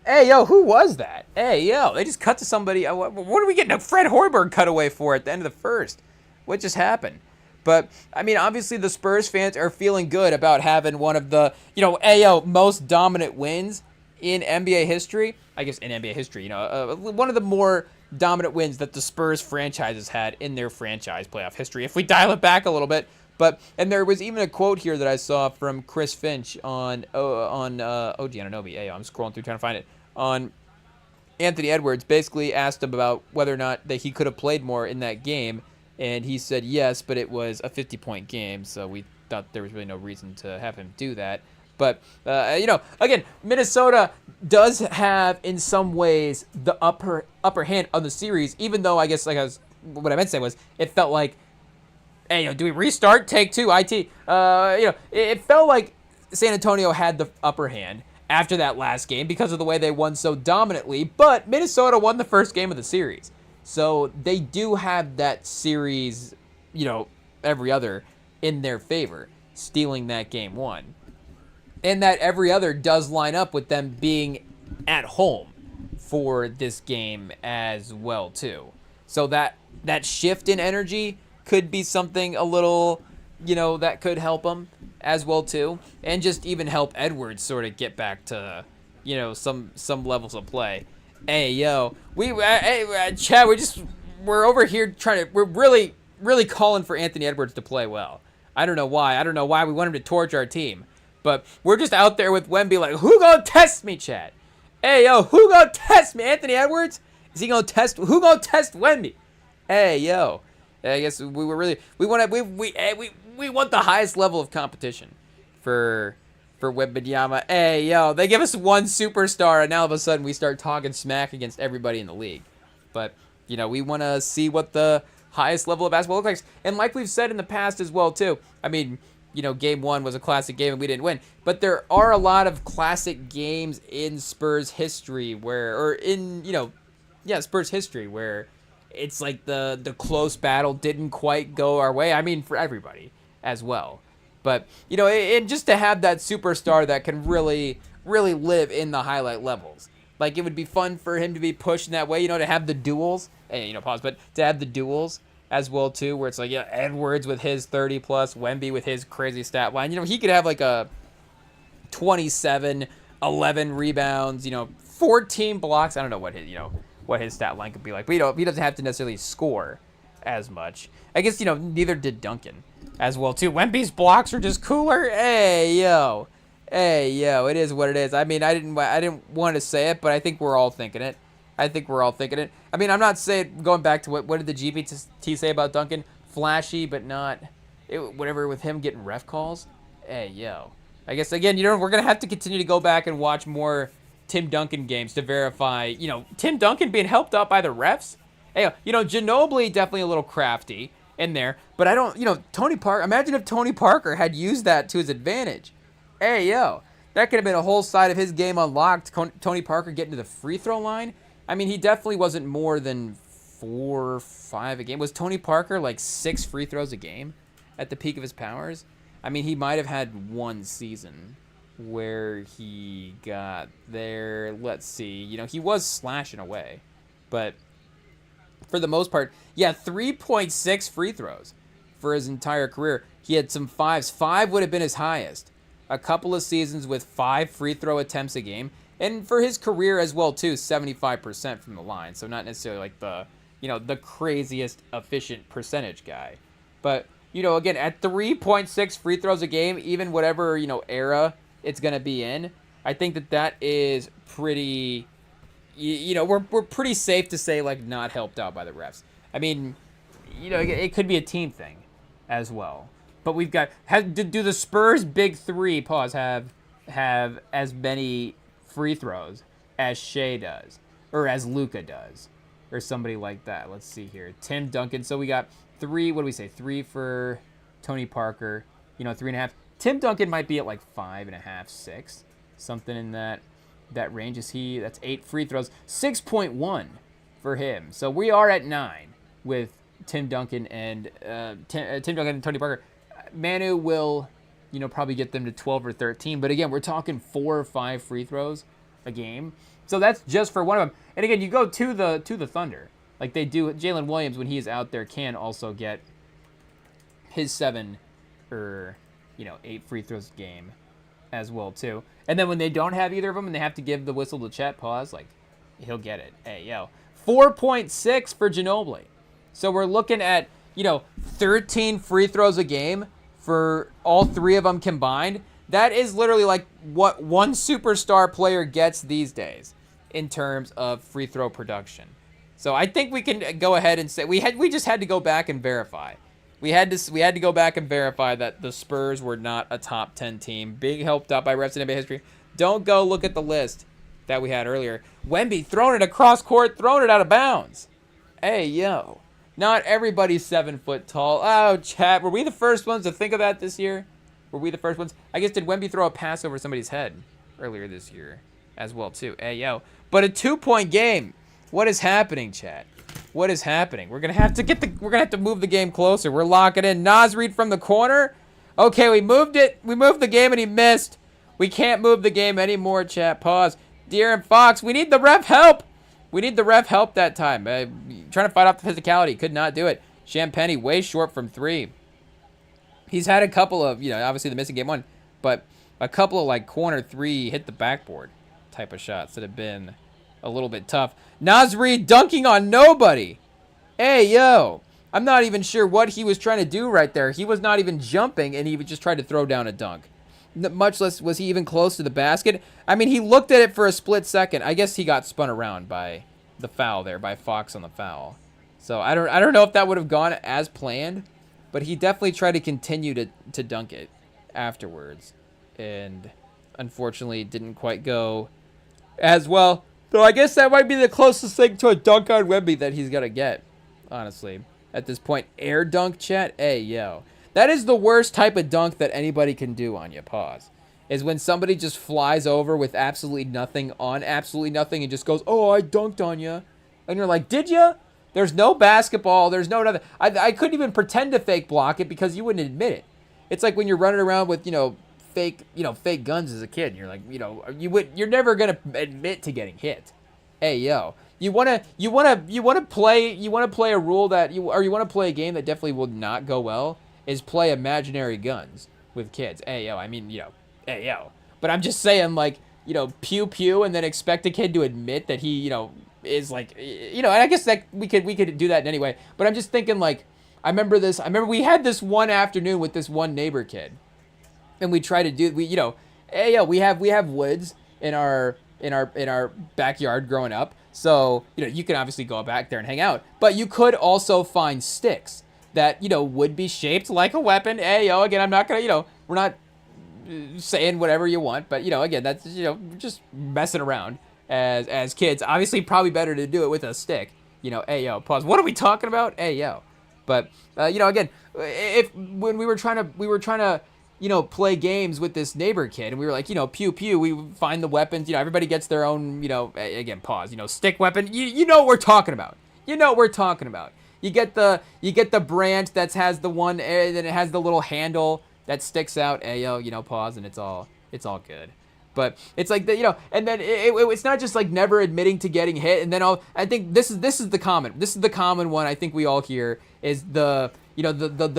Hey, yo, who was that? Hey, yo, they just cut to somebody. What are we getting a Fred Hoiberg cutaway for at the end of the first? What just happened? But, I mean, obviously, the Spurs fans are feeling good about having one of the, most dominant wins in NBA history. I guess in NBA history, one of the more dominant wins that the Spurs franchise has had in their franchise playoff history. If we dial it back a little bit. And there was even a quote here that I saw from Chris Finch on OG Anunoby. Hey, I'm scrolling through trying to find it. On Anthony Edwards, basically asked him about whether or not that he could have played more in that game, and he said yes, but it was a 50-point game, so we thought there was really no reason to have him do that. But, again, Minnesota does have, in some ways, the upper hand on the series, even though I guess, what I meant to say was, it felt like, hey, do we restart? Take 2, IT. It felt like San Antonio had the upper hand after that last game because of the way they won so dominantly, but Minnesota won the first game of the series. So they do have that series, every other in their favor, stealing that game 1. And that every other does line up with them being at home for this game as well, too. So that shift in energy could be something a little, that could help them as well too, and just even help Edwards sort of get back to, some levels of play. Hey, yo, Chad, we're over here we're really, really calling for Anthony Edwards to play well. I don't know why we want him to torch our team, but we're just out there with Wemby like, who gonna test me, Chad? Hey, yo, who gonna test me? Anthony Edwards? Who gonna test Wemby? Hey, yo. I guess we want the highest level of competition for Wembanyama. Hey, yo, they give us one superstar, and now all of a sudden we start talking smack against everybody in the league. But, we want to see what the highest level of basketball looks like. And like we've said in the past as well, too, I mean, game 1 was a classic game and we didn't win. But there are a lot of classic games in Spurs history Spurs history where it's like the close battle didn't quite go our way. I mean, for everybody as well. But, and just to have that superstar that can really, really live in the highlight levels. Like, it would be fun for him to be pushed in that way, to have the duels. And, but to have the duels as well, too, where it's like, Edwards with his 30-plus, Wemby with his crazy stat line. He could have, like, a 27, 11 rebounds, 14 blocks. I don't know what his stat line could be like. But, he doesn't have to necessarily score as much. I guess, neither did Duncan as well, too. Wemby's blocks are just cooler. Hey, yo, it is what it is. I mean, I didn't want to say it, but I think we're all thinking it. I mean, I'm not saying, going back to what did the GPT say about Duncan? Flashy, but not, whatever, with him getting ref calls. Hey, yo. I guess, again, we're going to have to continue to go back and watch more Tim Duncan games to verify, Tim Duncan being helped out by the refs. Hey, Ginobili definitely a little crafty in there, but I don't, Tony Parker, imagine if Tony Parker had used that to his advantage. Hey, yo, that could have been a whole side of his game unlocked. Tony Parker getting to the free throw line. I mean, he definitely wasn't more than 4 or 5 a game. Was Tony Parker like 6 free throws a game at the peak of his powers? I mean, he might have had one season where he got there. Let's see. He was slashing away. But for the most part, 3.6 free throws for his entire career. He had some 5s. 5 would have been his highest. A couple of seasons with 5 free throw attempts a game. And for his career as well, too, 75% from the line. So not necessarily like the craziest efficient percentage guy. But, again, at 3.6 free throws a game, even whatever, era it's going to be in, I think that is pretty, we're pretty safe to say, like, not helped out by the refs. I mean, it could be a team thing as well. But we've got do the Spurs big three have as many free throws as Shea does or as Luka does or somebody like that. Let's see here. Tim Duncan. So we got 3. What do we say? 3 for Tony Parker. 3.5. Tim Duncan might be at like 5.5, 6, something in that range. That's 8 free throws. 6.1 for him. So we are at 9 with Tim Duncan and Tim Duncan and Tony Parker. Manu will, probably get them to 12 or 13. But again, we're talking 4 or 5 free throws a game. So that's just for one of them. And again, you go to the Thunder, like they do. Jalen Williams, when he is out there, can also get his 7 or 8 free throws a game as well too. And then when they don't have either of them and they have to give the whistle to Chet, like he'll get it. Hey, yo, 4.6 for Ginobili. So we're looking at 13 free throws a game for all 3 of them combined. That is literally like what one superstar player gets these days in terms of free throw production. So I think we can go ahead and say we just had to go back and verify. We had to go back and verify that the Spurs were not a top 10 team. Big helped out by refs in NBA history. Don't go look at the list that we had earlier. Wemby throwing it across court, throwing it out of bounds. Hey, yo. Not everybody's 7 foot tall. Oh, chat. Were we the first ones to think of that this year? Were we the first ones? I guess, did Wemby throw a pass over somebody's head earlier this year as well, too? Hey, yo. But a 2-point game. What is happening, chat? What is happening? We're gonna have to move the game closer. We're locking in. Naz Reid from the corner. Okay, we moved it. We moved the game and he missed. We can't move the game anymore, chat. Pause. De'Aaron Fox, we need the ref help. We need the ref help that time. Trying to fight off the physicality. Could not do it. Champagny way short from 3. He's had a couple of, obviously the missing game 1, but a couple of like corner 3 hit the backboard type of shots that have been a little bit tough. Naz Reid dunking on nobody. Hey, yo. I'm not even sure what he was trying to do right there. He was not even jumping, and he just tried to throw down a dunk. Much less was he even close to the basket. I mean, he looked at it for a split second. I guess he got spun around by the foul there, by Fox on the foul. So I don't know if that would have gone as planned, but he definitely tried to continue to dunk it afterwards. And unfortunately, it didn't quite go as well. So I guess that might be the closest thing to a dunk on Wemby that he's going to get, honestly, at this point. Air dunk, chat? Hey, yo. That is the worst type of dunk that anybody can do on you. Pause. Is when somebody just flies over with absolutely nothing on absolutely nothing and just goes, oh, I dunked on you. And you're like, did you? There's no basketball. There's no nothing. I couldn't even pretend to fake block it because you wouldn't admit it. It's like when you're running around with, fake guns as a kid. And you're like, you're never going to admit to getting hit. Hey, yo. You want to play a rule that you want to play a game that definitely will not go well is play imaginary guns with kids. Hey, yo, I mean, hey, yo. But I'm just saying, like, pew pew and then expect a kid to admit that he, is like, and I guess that we could do that anyway. But I'm just thinking, like, I remember we had this one afternoon with this one neighbor kid. And we try to do, hey, yo, we have woods in our backyard growing up. So, you can obviously go back there and hang out. But you could also find sticks that, would be shaped like a weapon. Hey, yo, again, I'm not going to, we're not saying whatever you want. But, again, that's, just messing around as kids. Obviously, probably better to do it with a stick. Hey, yo, pause. What are we talking about? Hey, yo. But, again, when we were trying to, play games with this neighbor kid, and we were like, pew pew, we find the weapons, everybody gets their own, again, pause, stick weapon. You know what we're talking about. You get the brand that has the one, and it has the little handle that sticks out. Ayo, pause, and it's all good. But it's like the, and then it's not just like never admitting to getting hit, and then I think this is the common one. I think we all hear is the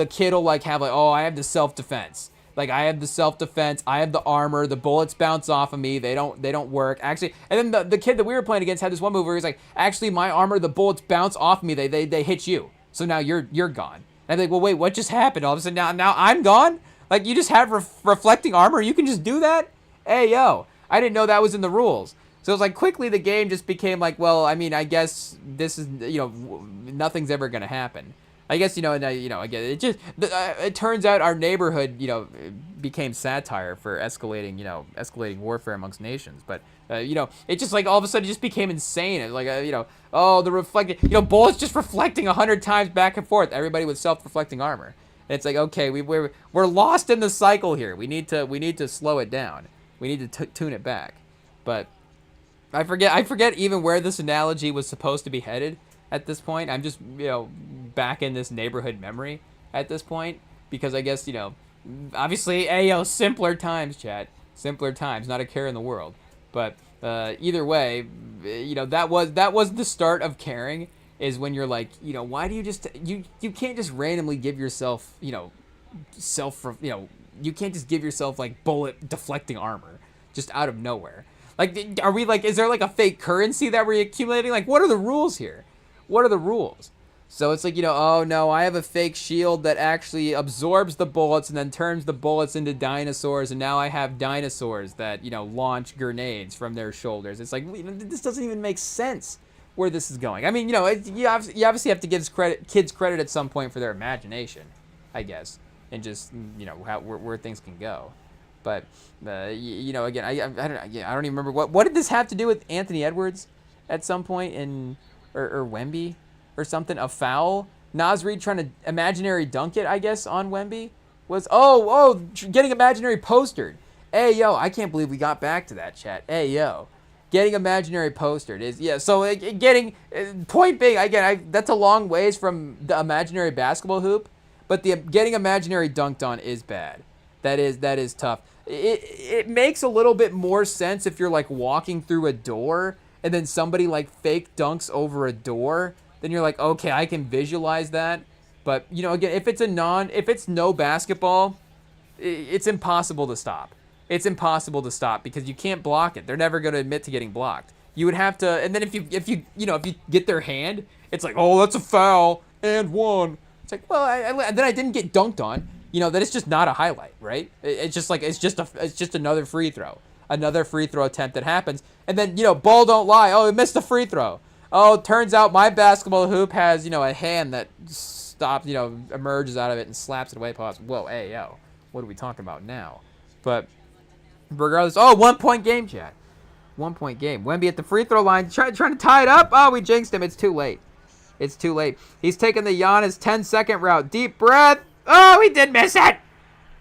kid will like have like, oh, I have the self-defense. Like, I have the self-defense, I have the armor, the bullets bounce off of me, they don't work. Actually, and then the kid that we were playing against had this one move where he's like, actually, my armor, the bullets bounce off me, they hit you. So now you're gone. And I'm like, well, wait, what just happened? All of a sudden, now I'm gone? Like, you just have reflecting armor? You can just do that? Hey, yo, I didn't know that was in the rules. So it was like, quickly the game just became like, well, I mean, I guess this is, nothing's ever going to happen. I guess, again, it turns out our neighborhood, became satire for escalating warfare amongst nations. But, it just like all of a sudden it just became insane. It's like, the reflecting, bullets just reflecting 100 times back and forth. Everybody with self-reflecting armor. And it's like, okay, we're lost in the cycle here. We need to slow it down. We need to tune it back. But I forget even where this analogy was supposed to be headed at this point. I'm just, back in this neighborhood memory at this point, because I guess, obviously, simpler times, chat. Simpler times, not a care in the world. But either way, that was the start of caring, is when you're like, why do you can't just randomly give yourself, you can't just give yourself like bullet deflecting armor just out of nowhere. Like, are we like, is there like a fake currency that we're accumulating? Like, what are the rules here? What are the rules? So it's like, oh no, I have a fake shield that actually absorbs the bullets and then turns the bullets into dinosaurs, and now I have dinosaurs that, launch grenades from their shoulders. It's like, this doesn't even make sense where this is going. I mean, you obviously have to give kids credit at some point for their imagination, I guess, and just, where things can go. But, again, I don't even remember. What did this have to do with Anthony Edwards at some point or Wemby or something? A foul? Naz Reid trying to imaginary dunk it, I guess, on Wemby? Was, getting imaginary postered. Hey, yo, I can't believe we got back to that, chat. Hey, yo. Getting imaginary postered is, so point being, again, that's a long ways from the imaginary basketball hoop, but getting imaginary dunked on is bad. That is tough. It makes a little bit more sense if you're like walking through a door and then somebody like fake dunks over a door. Then you're like, okay, I can visualize that. But again, if it's no basketball, it's impossible to stop. It's impossible to stop because you can't block it. They're never going to admit to getting blocked. You would have to, and then if you get their hand, it's like, oh, that's a foul and one. It's like, well, then I didn't get dunked on. That it's just not a highlight, right? It's just another free throw attempt that happens, and then ball don't lie. Oh, it missed a free throw. Oh, it turns out my basketball hoop has a hand that stops, emerges out of it and slaps it away. Pause. Whoa, hey yo, what are we talking about now? But regardless, 1 point game, chat. 1 point game. Wemby at the free throw line, trying to tie it up. Oh, we jinxed him. It's too late. He's taking the Giannis 10-second route. Deep breath. Oh, he did miss it.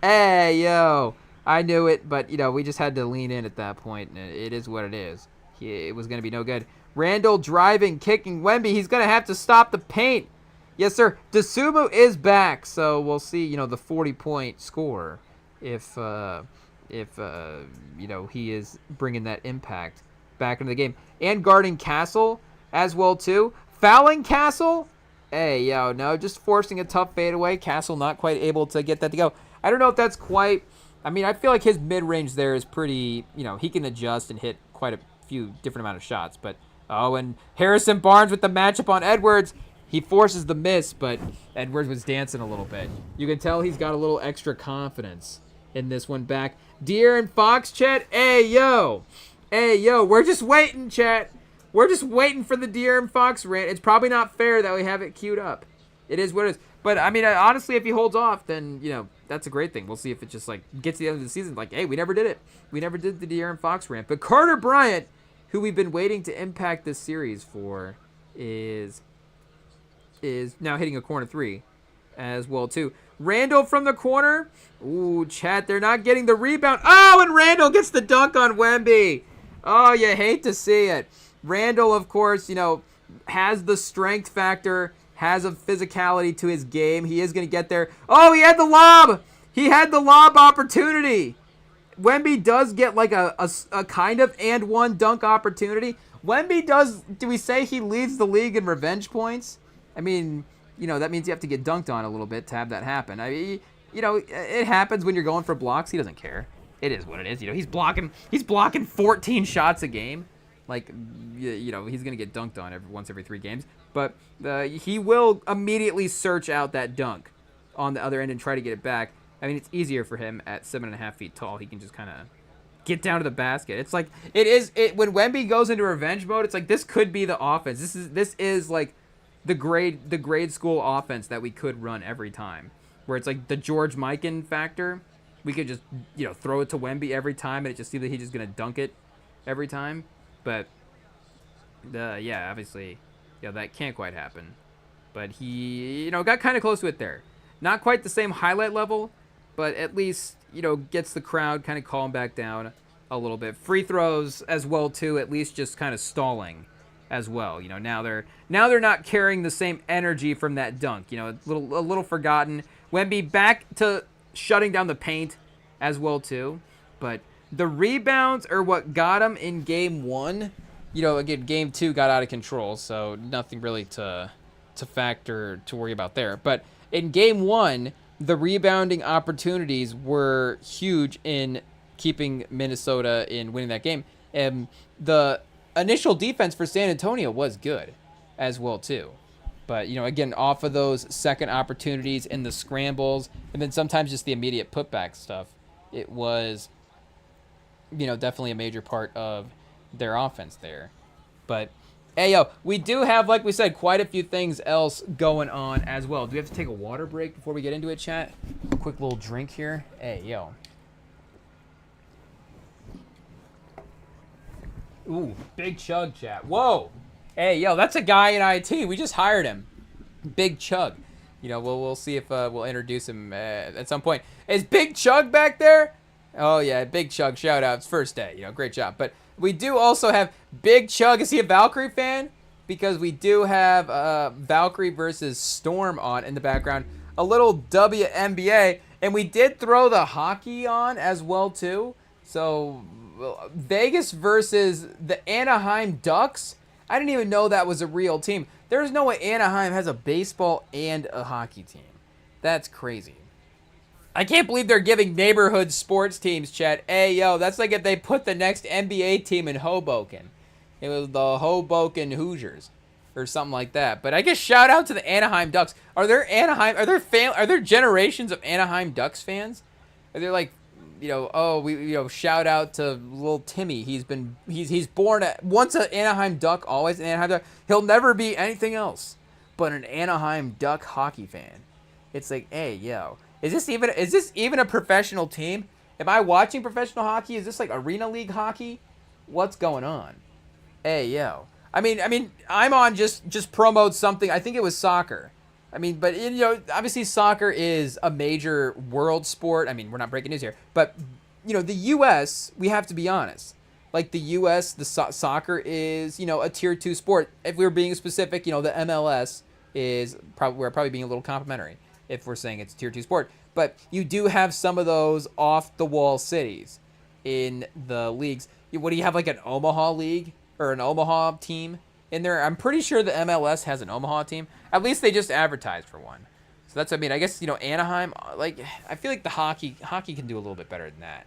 Hey, yo. I knew it, but, we just had to lean in at that point, and it is what it is. It was going to be no good. Randall driving, kicking Wemby. He's going to have to stop the paint. Yes, sir. Dosunmu is back, so we'll see, the 40-point score if he is bringing that impact back into the game. And guarding Castle as well, too. Fouling Castle? Hey, yo, no, just forcing a tough fadeaway. Castle not quite able to get that to go. I don't know if that's quite... I mean, I feel like his mid-range there is pretty... he can adjust and hit quite a few different amount of shots. But, and Harrison Barnes with the matchup on Edwards. He forces the miss, but Edwards was dancing a little bit. You can tell he's got a little extra confidence in this one back. De'Aaron Fox, chat. Hey, yo. We're just waiting, chat. We're just waiting for the De'Aaron Fox rant. It's probably not fair that we have it queued up. It is what it is. But, I mean, honestly, if he holds off, then, that's a great thing. We'll see if it just, gets to the end of the season. Like, hey, we never did it. We never did the De'Aaron Fox rant. But Carter Bryant, who we've been waiting to impact this series for, is now hitting a corner three as well, too. Randall from the corner. Ooh, chat, they're not getting the rebound. Oh, and Randall gets the dunk on Wemby. Oh, you hate to see it. Randall, of course, has the strength factor, has a physicality to his game. He is going to get there. Oh, he had the lob. He had the lob opportunity. Wemby does get a kind of and one dunk opportunity. Wemby does, do we say he leads the league in revenge points? I mean, that means you have to get dunked on a little bit to have that happen. I mean, it happens when you're going for blocks. He doesn't care. It is what it is. He's blocking 14 shots a game. He's going to get dunked on once every 3 games. But he will immediately search out that dunk on the other end and try to get it back. I mean, it's easier for him at 7.5 feet tall. He can just kind of get down to the basket. It's like, when Wemby goes into revenge mode, it's like, this could be the offense. This is like the grade school offense that we could run every time, where it's like the George Mikan factor. We could just throw it to Wemby every time, and it just seems that he's just gonna dunk it every time. But yeah, obviously, that can't quite happen. But he got kind of close to it there. Not quite the same highlight level, but at least gets the crowd kind of calm back down a little bit. Free throws as well too, at least just kind of stalling as well. Now they're not carrying the same energy from that dunk. A little forgotten. Wemby back to shutting down the paint as well too. But the rebounds are what got him in game 1. Again, game 2 got out of control, so nothing really to factor to worry about there. But in game 1, the rebounding opportunities were huge in keeping Minnesota in winning that game. And the initial defense for San Antonio was good as well too. But, again, off of those second opportunities and the scrambles, and then sometimes just the immediate putback stuff, it was, definitely a major part of their offense there. But, hey, we do have, like we said, quite a few things else going on as well. Do we have to take a water break before we get into it, chat? A quick little drink here. Hey, yo. Ooh, big chug, chat. Whoa. Hey, that's a guy in IT. We just hired him. Big Chug. We'll see if we'll introduce him at some point. Is Big Chug back there? Oh, yeah, Big Chug. Shout out. It's first day. Great job. But we do also have Big Chug. Is he a Valkyrie fan? Because we do have Valkyrie versus Storm on in the background. A little WNBA. And we did throw the hockey on as well, too. So, Vegas versus the Anaheim Ducks. I didn't even know that was a real team. There's no way Anaheim has a baseball and a hockey team. That's crazy. I can't believe they're giving neighborhood sports teams, chat. Hey, that's like if they put the next NBA team in Hoboken. It was the Hoboken Hoosiers or something like that. But I guess shout out to the Anaheim Ducks. Are there generations of Anaheim Ducks fans? Are there like, shout out to little Timmy. He's born once an Anaheim Duck, always an Anaheim Duck. He'll never be anything else but an Anaheim Duck hockey fan. It's like, hey, is this even a professional team? Am I watching professional hockey? Is this like Arena League hockey? What's going on? Hey, I mean, I'm on just promote something. I think it was soccer. I mean, but, obviously soccer is a major world sport. I mean, we're not breaking news here. But, the U.S., we have to be honest. Like, the U.S., soccer is, a tier 2 sport. If we were being specific, the MLS is we're probably being a little complimentary if we're saying it's a tier 2 sport. But you do have some of those off-the-wall cities in the leagues. What do you have, like an Omaha league or an Omaha team in there? I'm pretty sure the MLS has an Omaha team. At least they just advertised for one. So that's, I guess, Anaheim, like, I feel like the hockey can do a little bit better than that.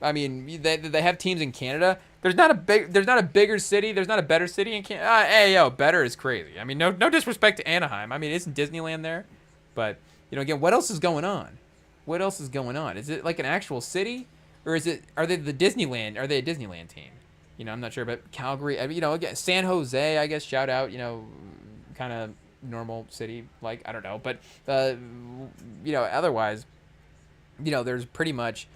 I mean, they have teams in Canada. There's not a bigger city. There's not a better city in Canada. Better is crazy. I mean, no disrespect to Anaheim. I mean, isn't Disneyland there? But, again, what else is going on? What else is going on? Is it like an actual city? Or are they a Disneyland team? I'm not sure, but Calgary, again, San Jose, I guess, shout out, kind of normal city, like, I don't know, but, otherwise, there's pretty much,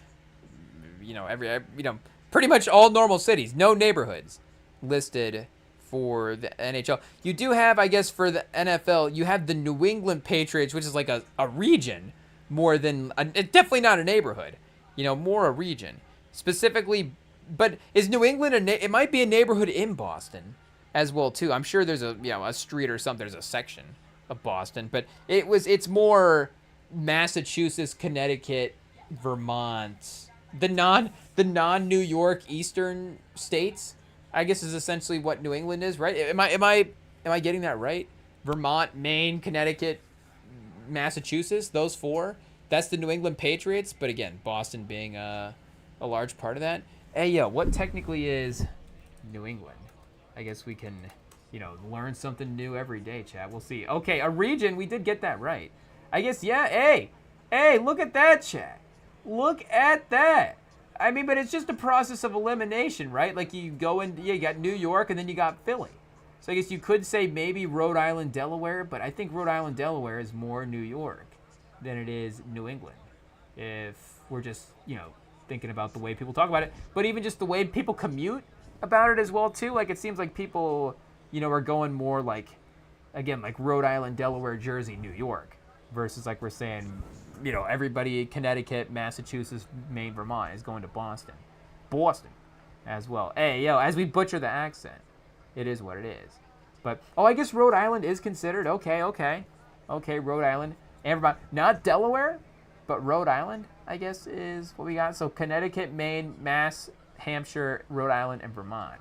pretty much all normal cities, no neighborhoods listed for the NHL. You do have, I guess, for the NFL, you have the New England Patriots, which is like a region more than, it's definitely not a neighborhood, more a region. Specifically, but is New England, it might be a neighborhood in Boston as well, too. I'm sure there's a street or something, there's a section of Boston, but it's more Massachusetts, Connecticut, Vermont, the non-New York eastern states, I guess, is essentially what New England is, right? Am I getting that right? Vermont, Maine, Connecticut, Massachusetts, those four. That's the New England Patriots, but again, Boston being a large part of that. Hey, what technically is New England? I guess we can, learn something new every day, chat. We'll see. Okay, a region, we did get that right. I guess, yeah, hey, look at that, chat. Look at that. I mean, but it's just a process of elimination, right? Like you go in, you got New York and then you got Philly. So I guess you could say maybe Rhode Island, Delaware, but I think Rhode Island, Delaware is more New York than it is New England. If we're just, thinking about the way people talk about it, but even just the way people commute about it as well too. Like it seems like people, are going more like, again, like Rhode Island, Delaware, Jersey, New York, versus like we're saying, everybody Connecticut, Massachusetts, Maine, Vermont is going to Boston as well. Hey, as we butcher the accent, it is what it is. But I guess Rhode Island is considered okay. Rhode Island, everybody, not Delaware, but Rhode Island, I guess, is what we got. So Connecticut, Maine, Mass, Hampshire, Rhode Island, and Vermont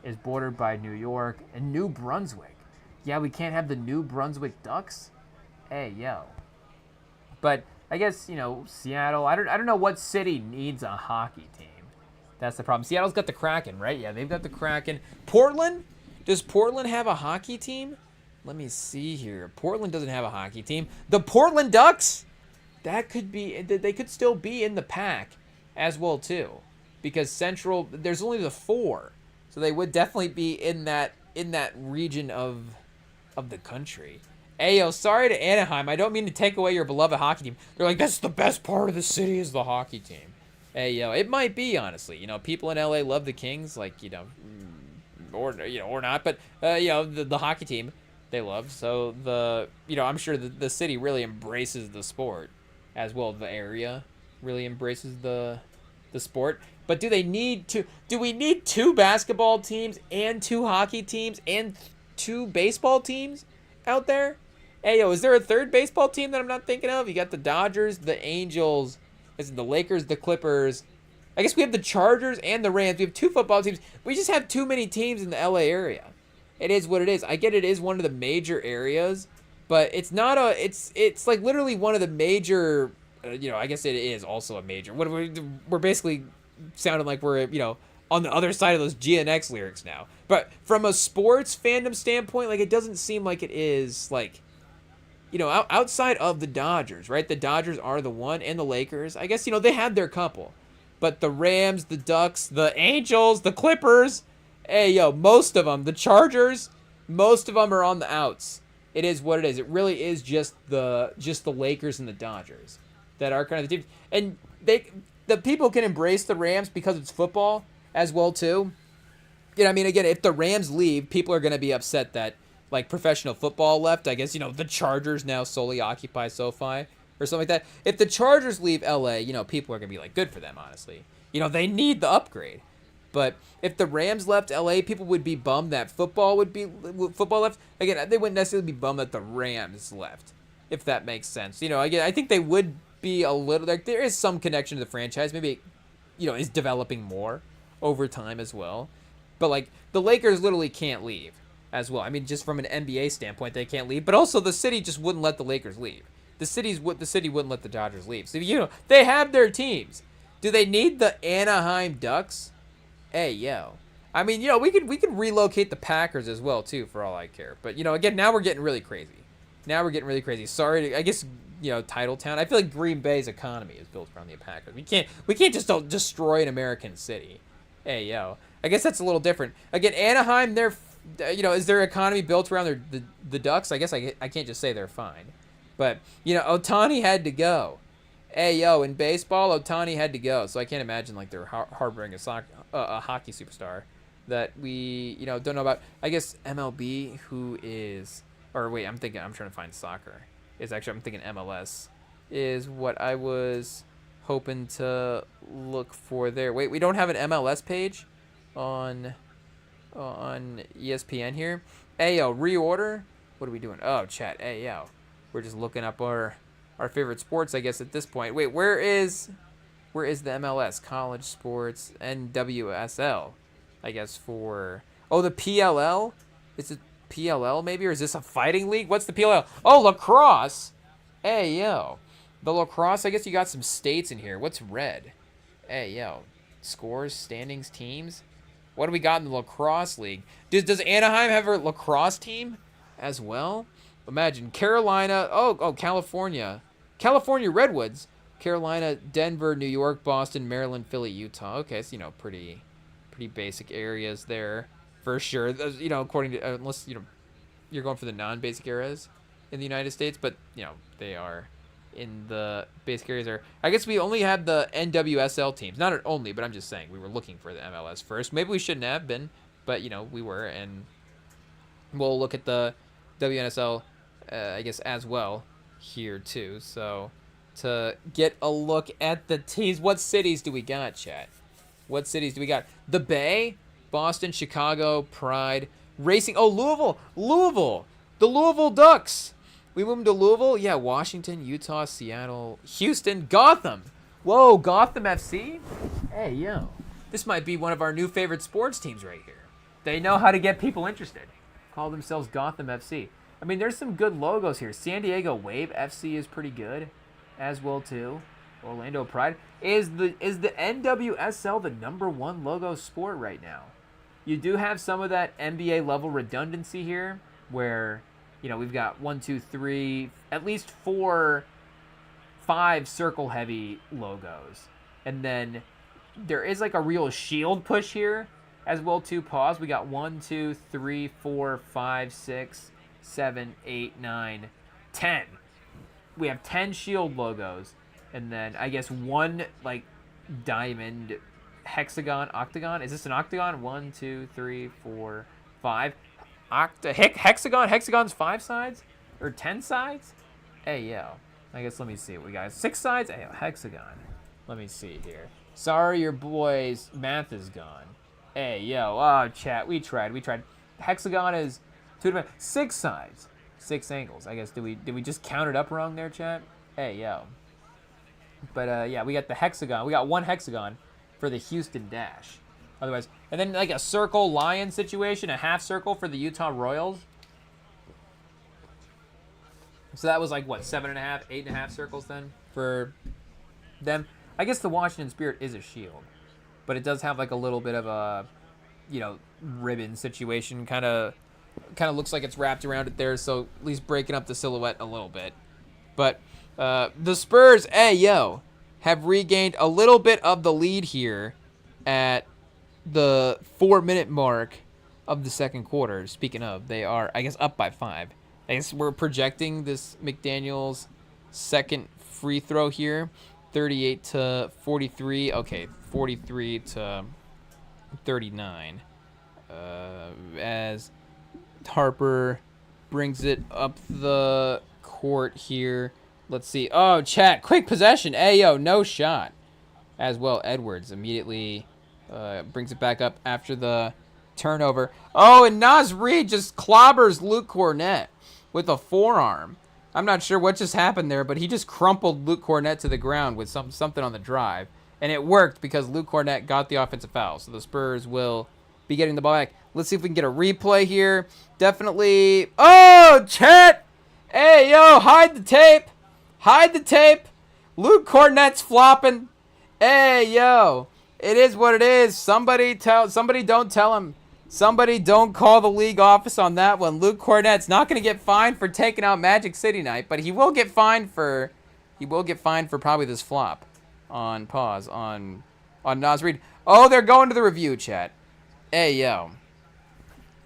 is bordered by New York and New Brunswick. Yeah, we can't have the New Brunswick Ducks. Hey, yo. But I guess, Seattle, I don't know what city needs a hockey team. That's the problem. Seattle's got the Kraken, right? Yeah, they've got the Kraken. Portland? Does Portland have a hockey team? Let me see here. Portland doesn't have a hockey team. The Portland Ducks? That could be, they could still be in the pack as well, too. Because Central, there's only the 4. So they would definitely be in that region of the country. Ayo, sorry to Anaheim. I don't mean to take away your beloved hockey team. They're like, that's the best part of the city is the hockey team. Ayo, it might be, honestly. People in LA love the Kings, like, or not. But, the hockey team they love. So, I'm sure the city really embraces the sport as well. The area really embraces the sport. But do we need 2 basketball teams and 2 hockey teams and 2 baseball teams out there? Hey, is there a 3rd baseball team that I'm not thinking of? You got the Dodgers, the Angels, the Lakers, the Clippers. I guess we have the Chargers and the Rams. We have 2 football teams. We just have too many teams in the LA area. It is what it is. I get it is one of the major areas, but it's not it's like literally one of the major, I guess it is also a major. We're basically sounding like we're, on the other side of those GNX lyrics now. But from a sports fandom standpoint, like it doesn't seem like it is like, outside of the Dodgers, right? The Dodgers are the one and the Lakers. I guess, they had their couple. But the Rams, the Ducks, the Angels, the Clippers, most of them, the Chargers, most of them are on the outs. It is what it is. It really is just the Lakers and the Dodgers that are kind of the teams. And the people can embrace the Rams because it's football as well too. Again, if the Rams leave, people are going to be upset that like professional football left. I guess, the Chargers now solely occupy SoFi or something like that. If the Chargers leave LA, people are going to be like, good for them, honestly. They need the upgrade. But if the Rams left LA, people would be bummed that football left. Again, they wouldn't necessarily be bummed that the Rams left, if that makes sense. Again, I think they would be a little, like, there is some connection to the franchise. Maybe, is developing more over time as well. But, like, the Lakers literally can't leave as well. Just from an NBA standpoint, they can't leave. But also, the city just wouldn't let the Lakers leave. The city wouldn't let the Dodgers leave. So, they have their teams. Do they need the Anaheim Ducks? Hey, yo. We could relocate the Packers as well, too, for all I care. But, again, now we're getting really crazy. Sorry, I guess, Titletown. I feel like Green Bay's economy is built around the Packers. We can't just destroy an American city. Hey, yo. I guess that's a little different. Again, Anaheim, they're, is their economy built around the Ducks? I guess I can't just say they're fine. But, Ohtani had to go. Hey, yo, in baseball, Ohtani had to go. So I can't imagine, like, they're harboring a hockey superstar that we, don't know about. I guess MLB, I'm trying to find soccer. I'm thinking MLS is what I was hoping to look for there. Wait, we don't have an MLS page on ESPN here. Hey, yo, reorder? What are we doing? Oh, chat. Hey, yo. We're just looking up our favorite sports, I guess, at this point. Wait, where is the MLS? College sports, NWSL, I guess, for... Oh, the PLL? Is it PLL, maybe? Or is this a fighting league? What's the PLL? Oh, lacrosse! Hey, yo. The lacrosse, I guess you got some states in here. What's red? Hey, yo. Scores, standings, teams? What do we got in the lacrosse league? Does Anaheim have a lacrosse team as well? Imagine Carolina. Oh, California. California Redwoods. Carolina, Denver, New York, Boston, Maryland, Philly, Utah. Okay, it's, pretty basic areas there for sure. You know, according to unless you're going for the non-basic eras in the United States, but they are in the basic areas. I guess we only had the NWSL teams, not only, but I'm just saying we were looking for the MLS first. Maybe we shouldn't have been, but we were, and we'll look at the WNSL, I guess, as well here too. So to get a look at the teams, what cities do we got, chat? What cities do we got? The Bay, Boston, Chicago, Pride, Racing. Oh, Louisville, the Louisville Ducks. We moved to Louisville. Yeah, Washington, Utah, Seattle, Houston, Gotham. Whoa, Gotham FC. Hey, yo, this might be one of our new favorite sports teams right here. They know how to get people interested. Call themselves Gotham FC. I mean, there's some good logos here. San Diego Wave FC is pretty good, as well too. Orlando Pride. Is the NWSL the #1 logo sport right now? You do have some of that NBA level redundancy here, where we've got 1, 2, 3, at least 4, 5 circle heavy logos, and then there is like a real shield push here as well too. Pause. We got 1, 2, 3, 4, 5, 6, 7, 8, 9, 10. We have 10 shield logos, and then I guess 1 like diamond, hexagon, octagon. Is this an octagon? 1, 2, 3, 4, 5. Hexagon. Hexagon's 5 sides or 10 sides. Hey yo. I guess let me see what we got. 6 sides. Hey, hexagon. Let me see here. Sorry, your boy's math is gone. Hey yo. Oh, chat. We tried. Hexagon is 6 sides, 6 angles. I guess did we just count it up wrong there, chat? Hey yo. But yeah, we got the hexagon. We got 1 hexagon for the Houston Dash. Otherwise, and then like a circle lion situation, a half circle for the Utah Royals. So that was like what, 7.5, 8.5 circles then for them. I guess the Washington Spirit is a shield, but it does have like a little bit of a ribbon situation. Kind of looks like it's wrapped around it there, so at least breaking up the silhouette a little bit. But the Spurs, hey yo, have regained a little bit of the lead here at the 4-minute mark of the second quarter. Speaking of, they are, I guess, up by 5. I guess we're projecting this McDaniel's second free throw here, 38-43. Okay, 43-39. As Harper brings it up the court here. Let's see. Oh, chat, quick possession. Hey, yo, no shot. As well, Edwards immediately brings it back up after the turnover. Oh, and Naz Reid just clobbers Luke Cornett with a forearm. I'm not sure what just happened there, but he just crumpled Luke Cornett to the ground with something on the drive. And it worked because Luke Cornett got the offensive foul. So the Spurs will be getting the ball back. Let's see if we can get a replay here. Definitely. Oh, chat. Hey, yo, hide the tape. Hide the tape. Luke Cornett's flopping. Hey, yo. It is what it is. Somebody don't tell him. Somebody don't call the league office on that one. Luke Cornett's not going to get fined for taking out Magic City Night, but he will get fined for probably this flop on Naz Reid. Oh, they're going to the review, chat. Hey, yo.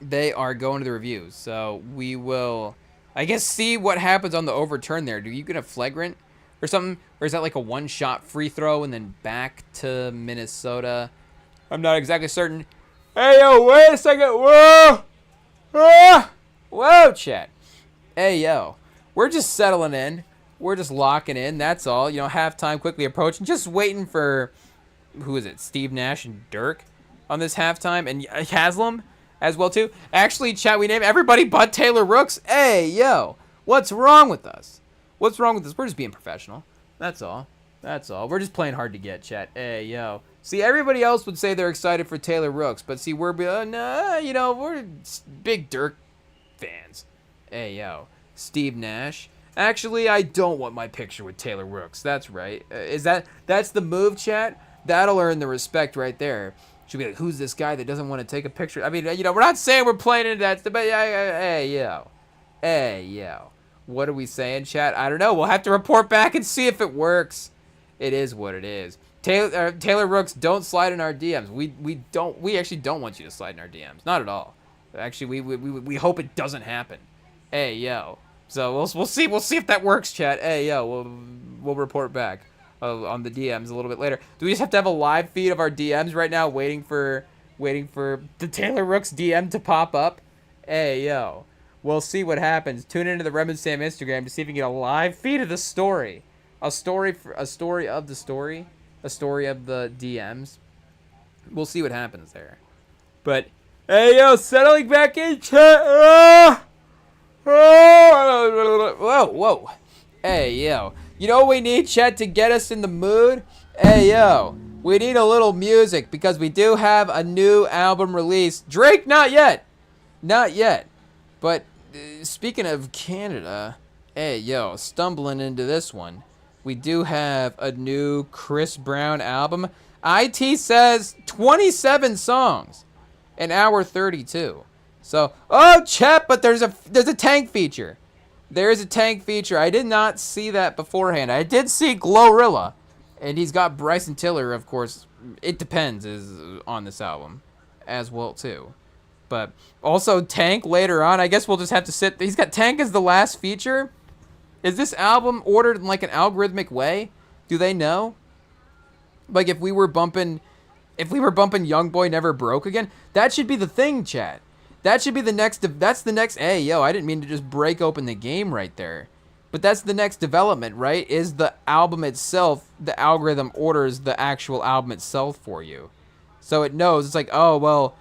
They are going to the review. So we will, I guess, see what happens on the overturn there. Do you get a flagrant or something? Or is that like a one-shot free throw and then back to Minnesota? I'm not exactly certain. Hey, yo, wait a second. Whoa. Ah. Whoa, chat. Hey, yo. We're just settling in. We're just locking in. That's all. Halftime quickly approaching. Just waiting for, who is it? Steve Nash and Dirk on this halftime. And Haslam as well, too. Actually, chat, we named everybody but Taylor Rooks. Hey, yo. What's wrong with us? What's wrong with us? We're just being professional. That's all. That's all. We're just playing hard to get, chat. Hey, yo. See, everybody else would say they're excited for Taylor Rooks, but see, we're big Dirk fans. Hey, yo. Steve Nash. Actually, I don't want my picture with Taylor Rooks. That's right. That's the move, chat? That'll earn the respect right there. Should be like, who's this guy that doesn't want to take a picture? I mean, we're not saying we're playing into that, but hey, yo. Hey, yo. What are we saying, chat? I don't know. We'll have to report back and see if it works. It is what it is. Taylor Rooks, don't slide in our DMs. We actually don't want you to slide in our DMs. Not at all. Actually, we hope it doesn't happen. Hey, yo. So we'll see if that works, chat. Hey, yo, we'll report back on the DMs a little bit later. Do we just have to have a live feed of our DMs right now, waiting for the Taylor Rooks DM to pop up? Hey, yo. We'll see what happens. Tune into the REMINGTOM Instagram to see if you can get a live feed of the story. A story of the story. A story of the DMs. We'll see what happens there. But, hey, yo, settling back in chat. Whoa. Hey, yo. You know what we need, chat, to get us in the mood? Hey, yo. We need a little music because we do have a new album release. Drake, not yet. Not yet. But speaking of Canada, hey, yo, stumbling into this one. We do have a new Chris Brown album. IT says 27 songs, an hour 32. So, oh, chat, but there's a tank feature. There is a tank feature. I did not see that beforehand. I did see Glorilla, and he's got Bryson Tiller, of course. It Depends is on this album as well too. But also Tank later on. I guess we'll just have to sit. He's got Tank as the last feature. Is this album ordered in like an algorithmic way? Do they know? Like if we were bumping Youngboy Never Broke Again, that should be the thing, chat. That should be the next. That's the next. Hey, yo, I didn't mean to just break open the game right there. But that's the next development, right? Is the album itself, the algorithm orders the actual album itself for you. So it knows. It's like, oh, well,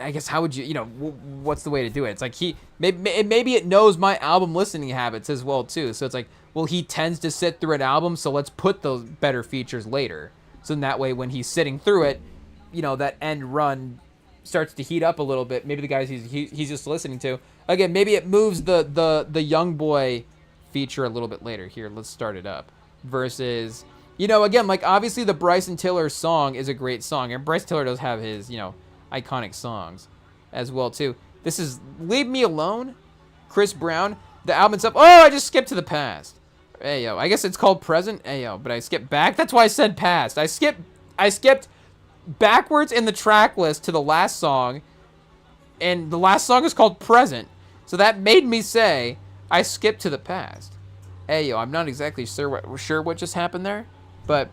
I guess how would you, what's the way to do it? It's like maybe it knows my album listening habits as well too. So it's like, well, he tends to sit through an album, so let's put those better features later. So in that way, when he's sitting through it, that end run starts to heat up a little bit. Maybe the guys he's just listening to, again, maybe it moves the young boy feature a little bit later. Here, let's start it up. Versus, again, like obviously the Bryson Tiller song is a great song, and Bryson Tiller does have his, iconic songs as well too. This is Leave Me Alone, Chris Brown. The album itself. Oh, I just skipped to the past. Hey yo, I guess it's called present. Hey yo, but I skipped back. That's why I said past. I skipped backwards in the track list to the last song, and the last song is called present. So that made me say I skipped to the past. Hey yo, I'm not exactly sure what just happened there, but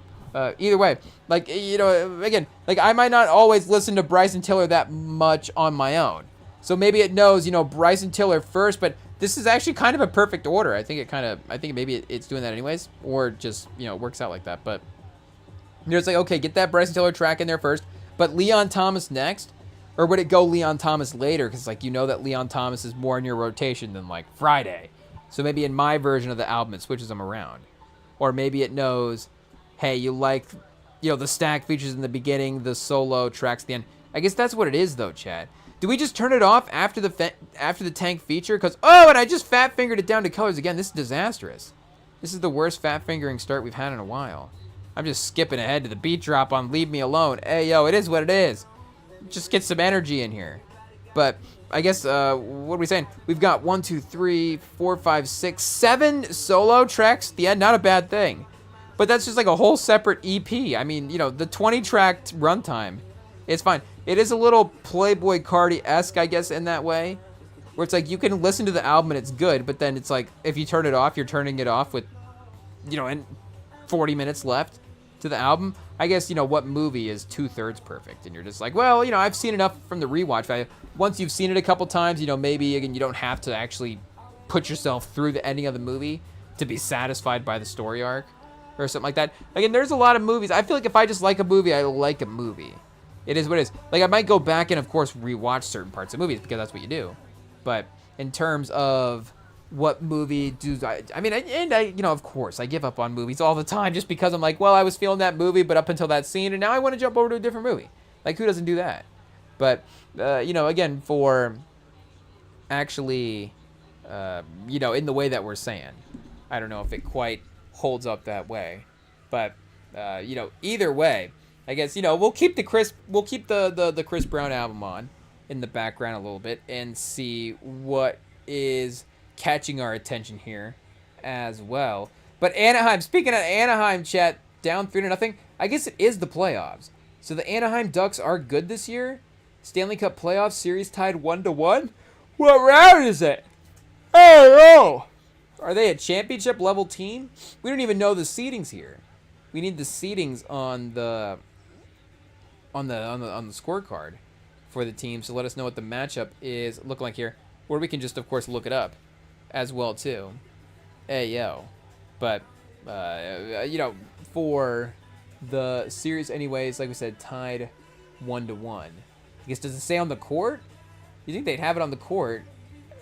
either way, like, again, like I might not always listen to Bryson Tiller that much on my own. So maybe it knows, Bryson Tiller first, but this is actually kind of a perfect order. I think maybe it's doing that anyways, or just, works out like that. But, it's like, okay, get that Bryson Tiller track in there first, but Leon Thomas next, or would it go Leon Thomas later? Because, like, that Leon Thomas is more in your rotation than, like, Friday. So maybe in my version of the album, it switches them around. Or maybe it knows, hey, you like, the stack features in the beginning, the solo tracks at the end. I guess that's what it is, though, Chad. Do we just turn it off after the tank feature? Because, and I just fat fingered it down to colors again. This is disastrous. This is the worst fat fingering start we've had in a while. I'm just skipping ahead to the beat drop on Leave Me Alone. Hey, yo, it is what it is. Just get some energy in here. But I guess, what are we saying? We've got 1, 2, 3, 4, 5, 6, 7 solo tracks at the end. Not a bad thing. But that's just like a whole separate EP. I mean, the 20-track runtime, it's fine. It is a little Playboi Carti-esque, I guess, in that way. Where it's like, you can listen to the album and it's good, but then it's like, if you turn it off, you're turning it off with, and 40 minutes left to the album. I guess, what movie is 2/3 perfect? And you're just like, well, I've seen enough from the rewatch value. Once you've seen it a couple times, maybe, again, you don't have to actually put yourself through the ending of the movie to be satisfied by the story arc. Or something like that. Again, there's a lot of movies. I feel like if I just like a movie, I like a movie. It is what it is. Like, I might go back and, of course, rewatch certain parts of movies because that's what you do. But in terms of what movie do I mean, of course, I give up on movies all the time just because I'm like, well, I was feeling that movie, but up until that scene, and now I want to jump over to a different movie. Like, who doesn't do that? But, again, for actually, in the way that we're saying, I don't know if it quite holds up that way, but either way, I guess we'll keep the Chris Brown album on in the background a little bit and see what is catching our attention here as well. But Anaheim, speaking of Anaheim, chat, down 3-0. I guess it is the playoffs. So the Anaheim Ducks are good this year. Stanley Cup playoff series tied 1-1. What round is it? Oh no! Are they a championship level team? We don't even know the seedings here. We need the seedings on the scorecard for the team. So let us know what the matchup is looking like here, or we can just of course look it up as well too. Hey yo, but for the series anyways, like we said, tied 1-1. I guess, does it say on the court? You think they'd have it on the court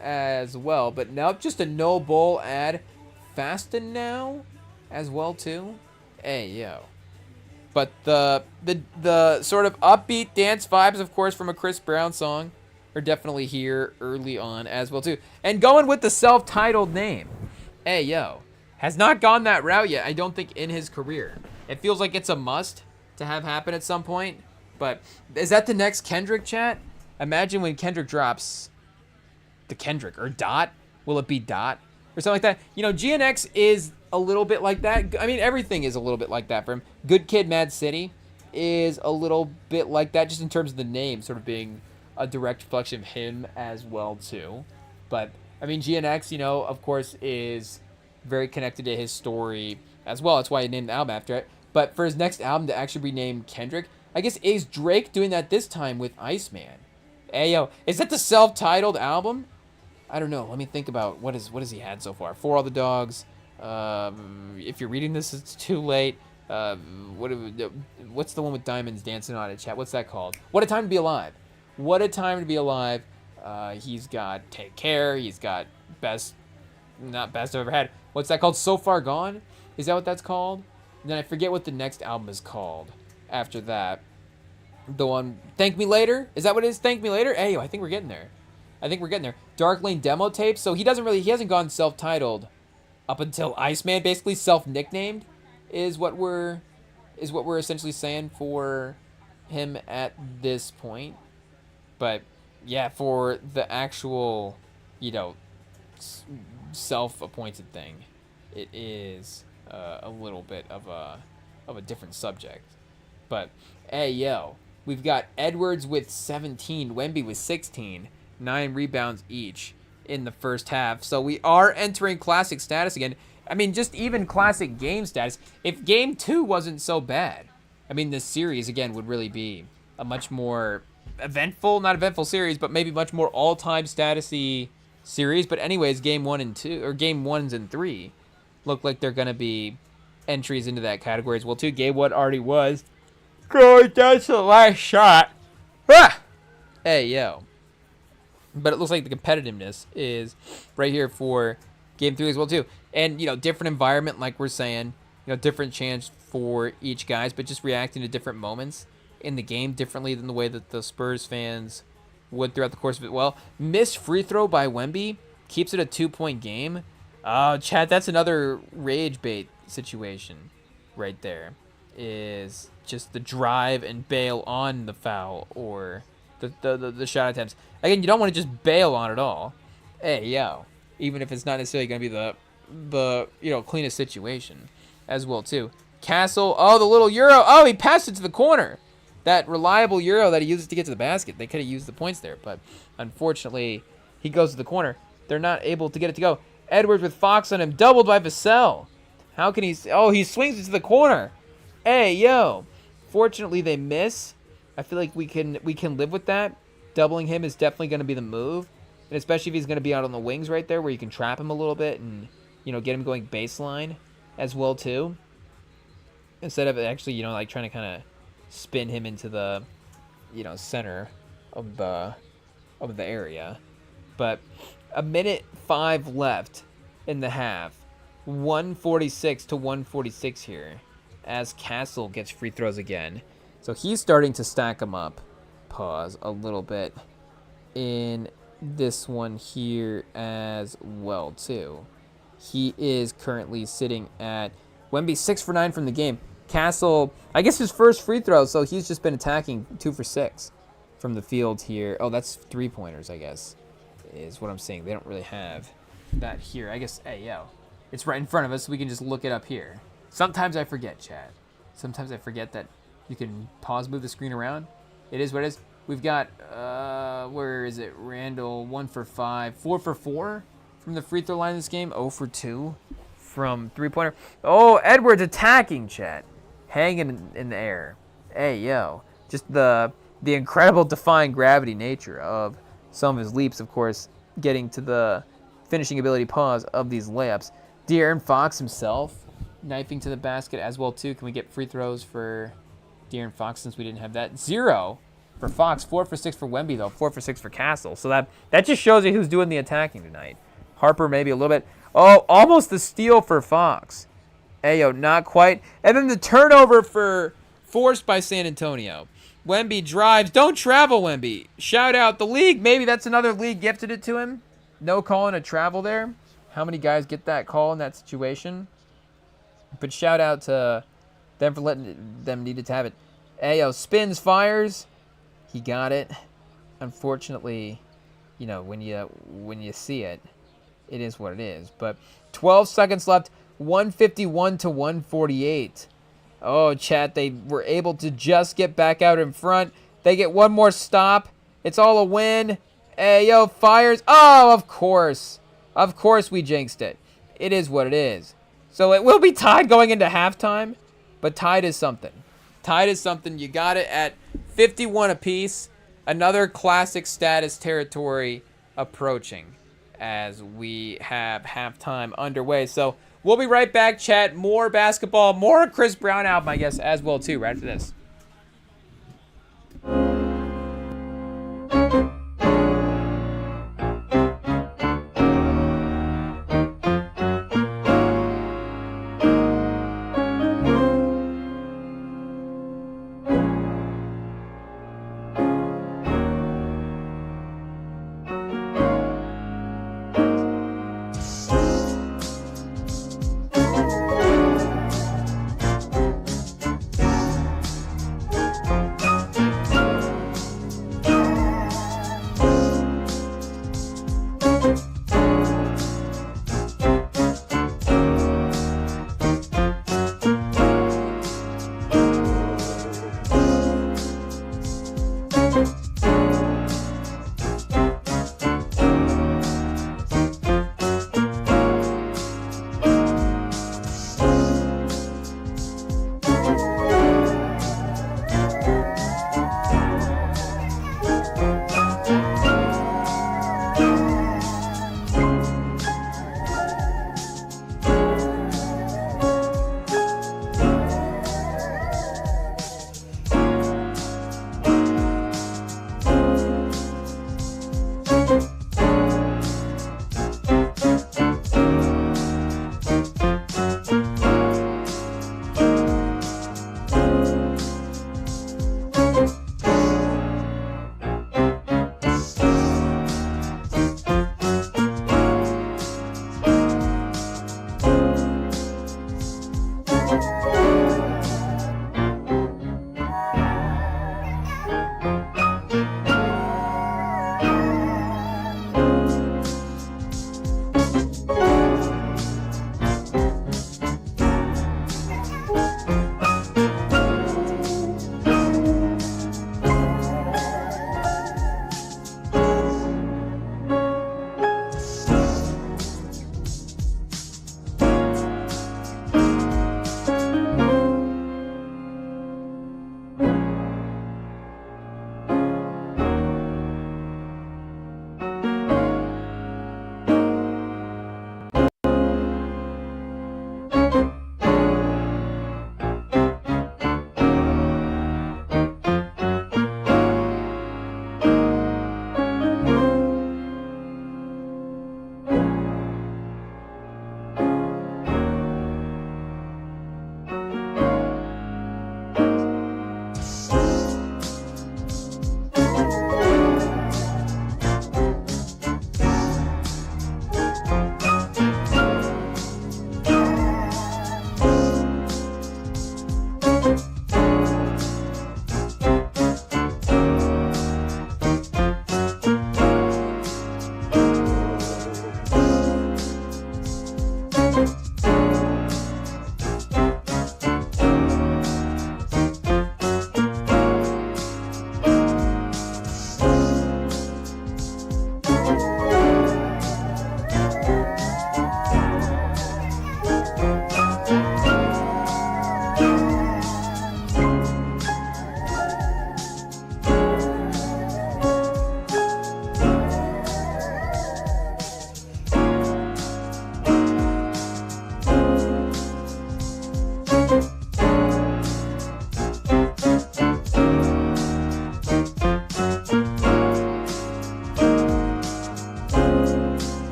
as well, but nope, just a no bowl ad Fasten now as well too. Hey yo. But the sort of upbeat dance vibes, of course, from a Chris Brown song are definitely here early on as well too. And going with the self-titled name. Hey yo. Has not gone that route yet, I don't think, in his career. It feels like it's a must to have happen at some point. But is that the next Kendrick, chat? Imagine when Kendrick drops the Kendrick, or Dot. Will it be Dot? Or something like that. You know, GNX is a little bit like that. I mean, everything is a little bit like that for him. Good Kid, Mad City is a little bit like that, just in terms of the name sort of being a direct reflection of him as well too. But, I mean, GNX, you know, of course, is very connected to his story as well. That's why he named the album after it. But for his next album to actually be named Kendrick, I guess, is Drake doing that this time with Iceman? Hey, yo, is that the self-titled album? I don't know. Let me think about what has he had so far. For All the Dogs. If you're reading this, it's too late. What's the one with diamonds dancing on it, chat? What's that called? What a Time to Be Alive. What a Time to Be Alive. He's got Take Care. He's got not Best I've Ever Had. What's that called? So Far Gone? Is that what that's called? And then I forget what the next album is called after that. The one, Thank Me Later? Is that what it is? Thank Me Later? Hey, I think we're getting there. Dark Lane demo tape. So he hasn't gone self-titled up until Iceman, basically self-nicknamed is what we're essentially saying for him at this point. But yeah, for the actual, self-appointed thing, it is a little bit of a different subject. But hey yo, we've got Edwards with 17, Wemby with 16, 9 rebounds each in the first half. So we are entering classic status again. I mean, just even classic game status. If game 2 wasn't so bad, I mean, this series again would really be a much more not eventful series, but maybe much more all-time status-y series. But anyways, game 1 and 2, or game 1s and 3 look like they're gonna be entries into that category as well too. Game 1 already was going down to the last shot. Hey yo. But it looks like the competitiveness is right here for game 3 as well too. And different environment, like we're saying, different chance for each guys, but just reacting to different moments in the game differently than the way that the Spurs fans would throughout the course of it. Well, missed free throw by Wemby keeps it a 2-point game. Oh, Chad, that's another rage bait situation right there. Is just the drive and bail on the foul or the shot attempts. Again, you don't want to just bail on it all. Hey, yo. Even if it's not necessarily going to be the cleanest situation as well, too. Castle. Oh, the little Euro. Oh, he passed it to the corner. That reliable Euro that he uses to get to the basket. They could have used the points there, but unfortunately, he goes to the corner. They're not able to get it to go. Edwards with Fox on him. Doubled by Vassell. How can he... Oh, he swings it to the corner. Hey, yo. Fortunately, they miss. I feel like we can live with that. Doubling him is definitely going to be the move. And especially if he's going to be out on the wings right there where you can trap him a little bit and, get him going baseline as well, too. Instead of actually, trying to kind of spin him into the, center of the area. But a minute 5 left in the half. 146 to 146 here as Castle gets free throws again. So he's starting to stack them up. Pause a little bit in this one here as well too. He is currently sitting at Wemby 6 for 9 from the game. Castle, I guess his first free throw, so he's just been attacking 2 for 6 from the field here. Oh, that's 3-pointers, I guess, is what I'm saying. They don't really have that here. I guess, hey, yo, it's right in front of us, so we can just look it up here. Sometimes I forget, Chad. Sometimes I forget that you can pause, move the screen around. It is what it is. We've got, where is it? Randall, 1 for 5. 4 for 4 from the free throw line in this game. 0 for 2 from three-pointer. Oh, Edwards attacking, chat. Hanging in the air. Hey, yo. Just the incredible defying gravity nature of some of his leaps, of course, getting to the finishing ability pause of these layups. De'Aaron Fox himself knifing to the basket as well, too. Can we get free throws for De'Aaron Fox since we didn't have that? 0 for Fox. 4 for 6 for Wemby, though. 4 for 6 for Castle. So that just shows you who's doing the attacking tonight. Harper maybe a little bit. Oh, almost the steal for Fox. Ayo, not quite. And then the turnover forced by San Antonio. Wemby drives. Don't travel, Wemby. Shout out the league. Maybe that's another league gifted it to him. No calling a travel there. How many guys get that call in that situation? But shout out to them for letting them needed to have it. Ayo, spins, fires. He got it. Unfortunately, you know, when you see it, it is what it is. But 12 seconds left. 151 to 148. Oh, chat, they were able to just get back out in front. They get one more stop. It's all a win. Hey, yo, fires. Oh, of course. Of course we jinxed it. It is what it is. So it will be tied going into halftime, but tied is something. Tied is something. You got it at 51 apiece. Another classic status territory approaching as we have halftime underway. So we'll be right back, chat. More basketball, more Chris Brown album, I guess, as well, too, right after this.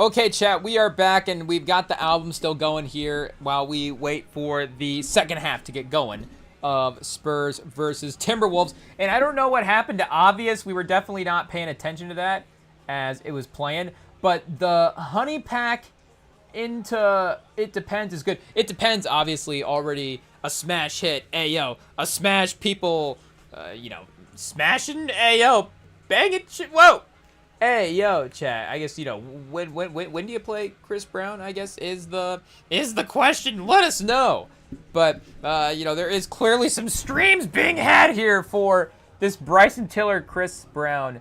Okay, chat, we are back, and we've got the album still going here while we wait for the second half to get going of Spurs versus Timberwolves. And I don't know what happened to Obvious. We were definitely not paying attention to that as it was playing. But the Honey Pack into It Depends is good. It Depends, obviously, already a smash hit. Hey, yo, a smash people, smashing. Hey, yo, bang it. Whoa. Hey, yo, chat. I guess, when do you play Chris Brown, I guess, is the question. Let us know. But, there is clearly some streams being had here for this Bryson Tiller, Chris Brown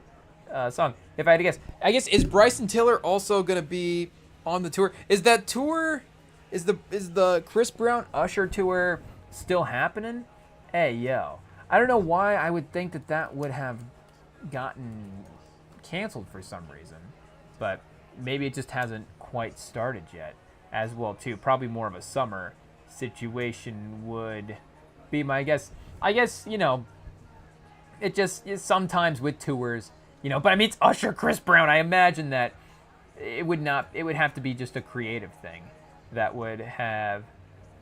song. If I had to guess. I guess, is Bryson Tiller also going to be on the tour? Is that tour, is the Chris Brown Usher tour still happening? Hey, yo. I don't know why I would think that would have gotten canceled for some reason, but maybe it just hasn't quite started yet as well too. Probably more of a summer situation would be my guess. I guess, it just is sometimes with tours, but I mean, it's Usher, Chris Brown. I imagine that it would have to be just a creative thing that would have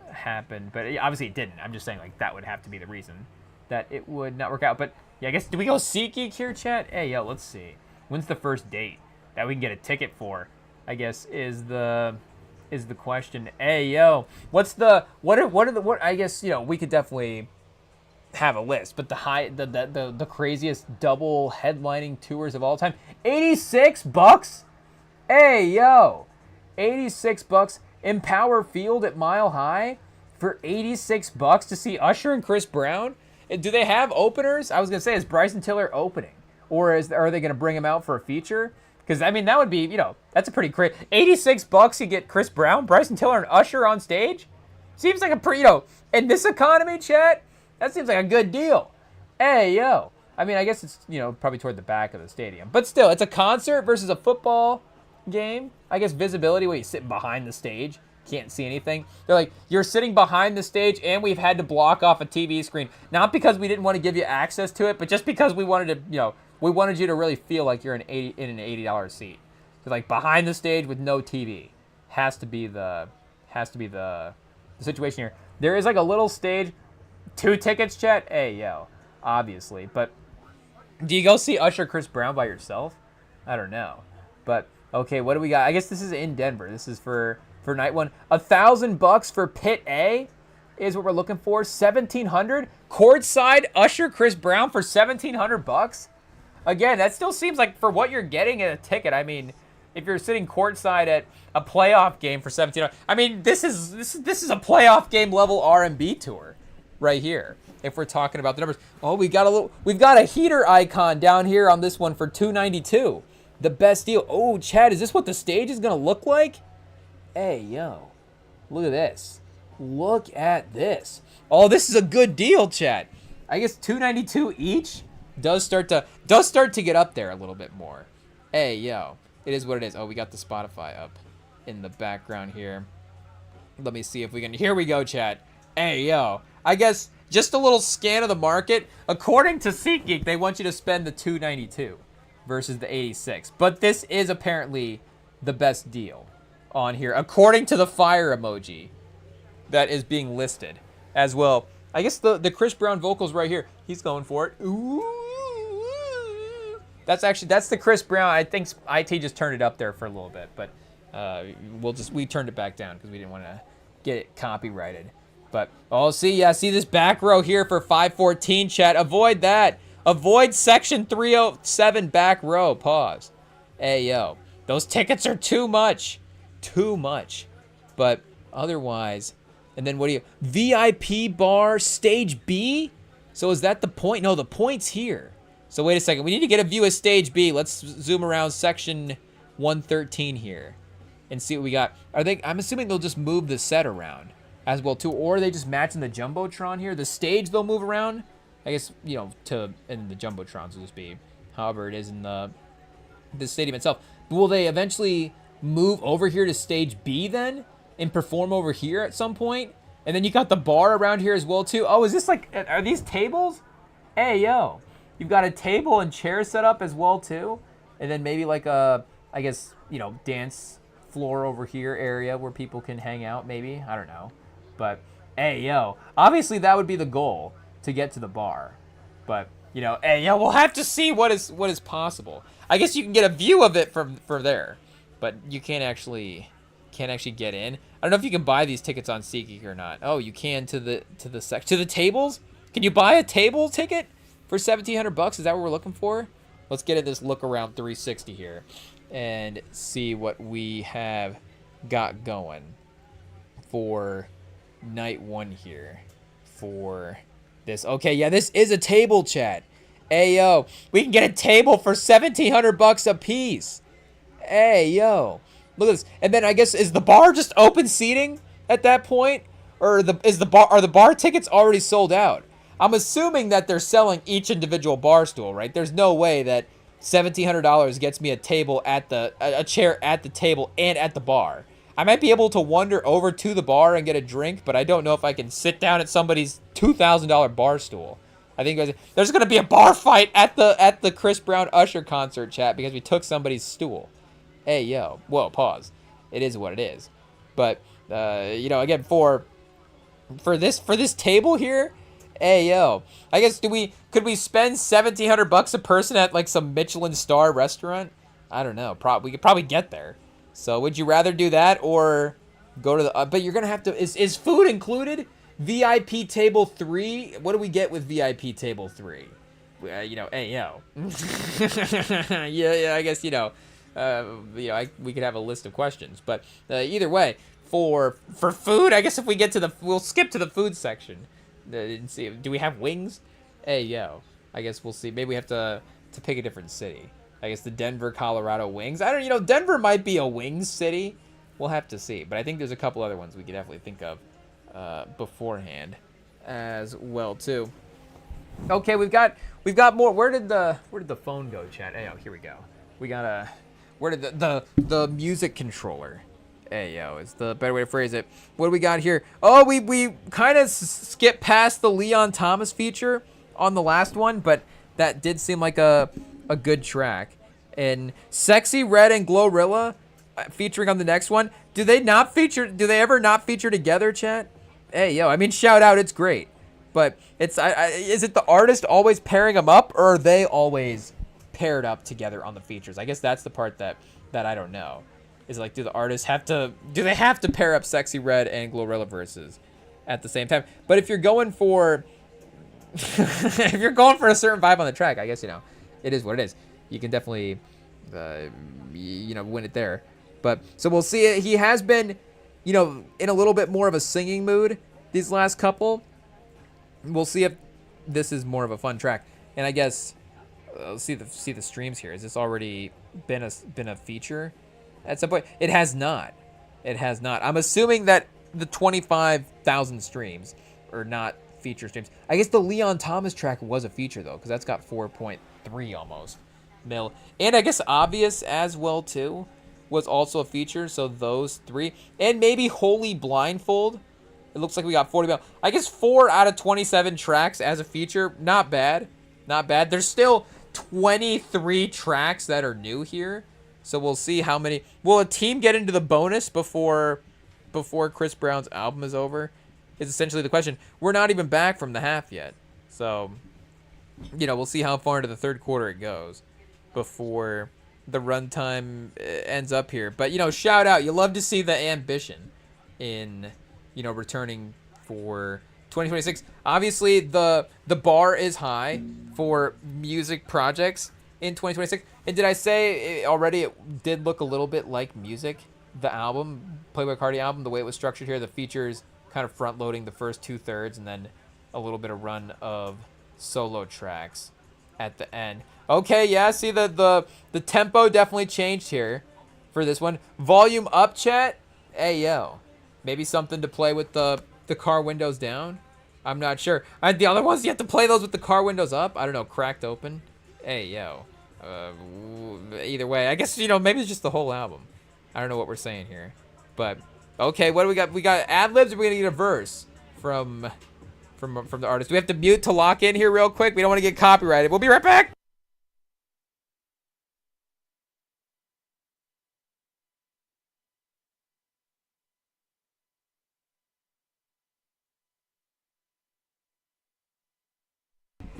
happened, but obviously it didn't. I'm just saying, like, that would have to be the reason that it would not work out. But yeah, I guess, do we go SeatGeek here, chat? Hey, yo, let's see. When's the first date that we can get a ticket for? I guess is the question. Hey, yo, what I guess, we could definitely have a list, but the craziest double headlining tours of all time. $86? Hey, yo. $86 Empower Field at Mile High for $86 to see Usher and Chris Brown? Do they have openers? I was going to say, is Bryson Tiller opening? Or are they going to bring him out for a feature? Because, I mean, that would be, that's a pretty great... $86 you get Chris Brown, Bryson Tiller, and Usher on stage? Seems like a pretty, in this economy, chat, that seems like a good deal. Hey, yo. I mean, I guess it's, probably toward the back of the stadium. But still, it's a concert versus a football game. I guess visibility, where you sit behind the stage, can't see anything. They're like, you're sitting behind the stage, and we've had to block off a TV screen. Not because we didn't want to give you access to it, but just because we wanted to, we wanted you to really feel like you're in an $80 seat. So, like, behind the stage with no TV has to be the situation here. There is like a little stage, 2 tickets, chat. Hey, yo, obviously. But do you go see Usher, Chris Brown by yourself? I don't know. But okay, what do we got? I guess this is in Denver. This is for night one. $1,000 for Pit A is what we're looking for. $1,700 courtside Usher, Chris Brown for $1,700. Again, that still seems like, for what you're getting at a ticket, I mean, if you're sitting courtside at a playoff game for $1,700, I mean, this is a playoff game level R&B tour right here. If we're talking about the numbers. Oh, we've got a heater icon down here on this one for $292. The best deal. Oh, Chad, is this what the stage is going to look like? Hey, yo. Look at this. Look at this. Oh, this is a good deal, Chad. I guess $292 each does start to get up there a little bit more. Hey, yo. It is what it is. Oh, we got the Spotify up in the background here. Let me see if we can... Here we go, Chad. Hey, yo. I guess just a little scan of the market. According to SeatGeek, they want you to spend the $292 versus the $86. But this is apparently the best deal on here, according to the fire emoji that is being listed as well. I guess the Chris Brown vocals right here. He's going for it. Ooh. That's the Chris Brown. I think IT just turned it up there for a little bit, but we turned it back down because we didn't want to get it copyrighted. But see this back row here for 514, chat. Avoid that. Avoid section 307 back row. Pause. Hey, yo. Those tickets are too much. Too much. But otherwise, and then what do you... VIP bar stage B? So is that the point? No, the point's here. So wait a second. We need to get a view of stage B. Let's zoom around section 113 here and see what we got. I'm assuming they'll just move the set around as well too, or are they just matching the Jumbotron here? The stage they'll move around, I guess, and the Jumbotrons will just be however it is in the stadium itself. But will they eventually move over here to stage B then and perform over here at some point? And then you got the bar around here as well too. Oh, is this like, are these tables? Hey, yo, you've got a table and chair set up as well too. And then maybe like a, I guess, dance floor over here area where people can hang out, maybe. I don't know. But, hey, yo, obviously that would be the goal, to get to the bar. But, you know, hey, yo, we'll have to see what is possible. I guess you can get a view of it from there, but you can't actually get in. I don't know if you can buy these tickets on SeatGeek or not. Oh, you can to the tables? Can you buy a table ticket for $1,700? Is that what we're looking for? Let's get at this look around 360 here and see what we have got going for night one here for this. Okay, yeah, this is a table, chat. Hey, yo, we can get a table for $1,700 a piece. Hey, yo, look at this. And then I guess, is the bar just open seating at that point? Or are the bar tickets already sold out? I'm assuming that they're selling each individual bar stool, right? There's no way that $1,700 gets me a chair at the table and at the bar. I might be able to wander over to the bar and get a drink, but I don't know if I can sit down at somebody's $2,000 bar stool. I think there's gonna be a bar fight at the Chris Brown Usher concert, chat, because we took somebody's stool. Hey, yo, whoa, pause. It is what it is. But you know, again, for this table here, hey, yo, I guess could we spend $1,700 a person at like some Michelin star restaurant? I don't know. We could probably get there. So would you rather do that or go to the? But you're gonna have to. Is food included? VIP table 3. What do we get with VIP table 3? You know, hey, yo. yeah. I guess you know. We could have a list of questions, but either way, for food, I guess if we get to we'll skip to the food section. And see, do we have wings? Hey, yo, I guess we'll see. Maybe we have to pick a different city. I guess the Denver, Colorado wings. Denver might be a wings city. We'll have to see. But I think there's a couple other ones we could definitely think of beforehand as well too. Okay, we've got more. Where did the phone go, chat? Hey, yo, here we go. We got where did the music controller? Hey, yo, is the better way to phrase it. What do we got here? Oh, we kind of skipped past the Leon Thomas feature on the last one, but that did seem like a good track. And Sexy Red and Glorilla featuring on the next one. Do they ever not feature together, chat? Hey, yo, I mean, shout out, it's great. But is it the artist always pairing them up, or are they always paired up together on the features? I guess that's the part that I don't know. Is like, do they have to pair up Sexy Red and Glorilla verses at the same time? But if you're going for a certain vibe on the track, I guess, you know, it is what it is. You can definitely win it there. But so we'll see it. He has been, you know, in a little bit more of a singing mood these last couple. We'll see if this is more of a fun track. And I guess see the streams here. Has this already been a feature at some point? It has not. It has not. I'm assuming that the 25,000 streams are not feature streams. I guess the Leon Thomas track was a feature though, because that's got 4.3 almost mil. And I guess Obvious as well too was also a feature. So those 3, and maybe Holy Blindfold. It looks like we got 40 mil. I guess 4 out of 27 tracks as a feature. Not bad. Not bad. There's still 23 tracks that are new here. So we'll see how many. Will a team get into the bonus before Chris Brown's album is over? Is essentially the question. We're not even back from the half yet. So, you know, we'll see how far into the third quarter it goes before the runtime ends up here. But, you know, shout out. You love to see the ambition in, you know, returning for 2026. Obviously, the bar is high for music projects in 2026. And did I say already it did look a little bit like Music, the album, Playboi Carti album, the way it was structured here, the features kind of front-loading the first 2/3 and then a little bit of run of solo tracks at the end. Okay, yeah, see the tempo definitely changed here for this one. Volume up, chat. Hey, yo. Maybe something to play with the car windows down? I'm not sure. The other ones, you have to play those with the car windows up? I don't know, cracked open? Hey, yo. Either way, I guess, you know, maybe it's just the whole album. I don't know what we're saying here. But, okay, what do we got? We got ad-libs, or we going to get a verse from the artist? Do we have to mute to lock in here real quick? We don't want to get copyrighted. We'll be right back.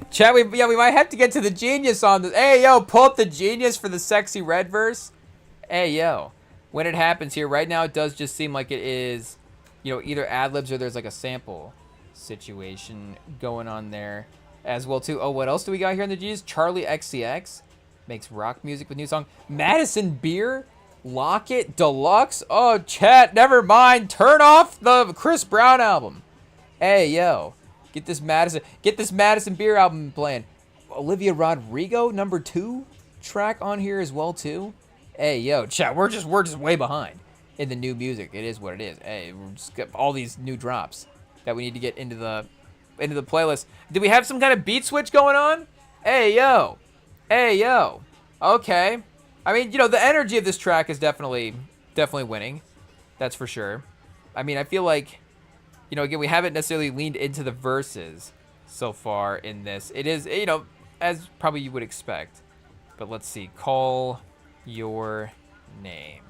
Chat, we might have to get to the genius on this. Hey, yo, pull up the genius for the sexy red verse. Hey, yo. When it happens here, right now it does just seem like it is, you know, either ad-libs or there's like a sample situation going on there as well, too. Oh, what else do we got here in the genius? Charlie XCX makes rock music with new song. Madison Beer, Locket, Deluxe. Oh, chat, never mind. Turn off the Chris Brown album. Hey, yo. Get this Madison Beer album playing. Olivia Rodrigo, #2 track on here as well too. Hey, yo, chat, we're just way behind in the new music. It is what it is. Hey, we're just got all these new drops that we need to get into the playlist. Do we have some kind of beat switch going on? Hey, yo. Hey, yo. Okay. I mean, you know, the energy of this track is definitely winning. That's for sure. I mean, I feel like, you know, again, we haven't necessarily leaned into the verses so far in this. It is, you know, as probably you would expect. But let's see. Call your name.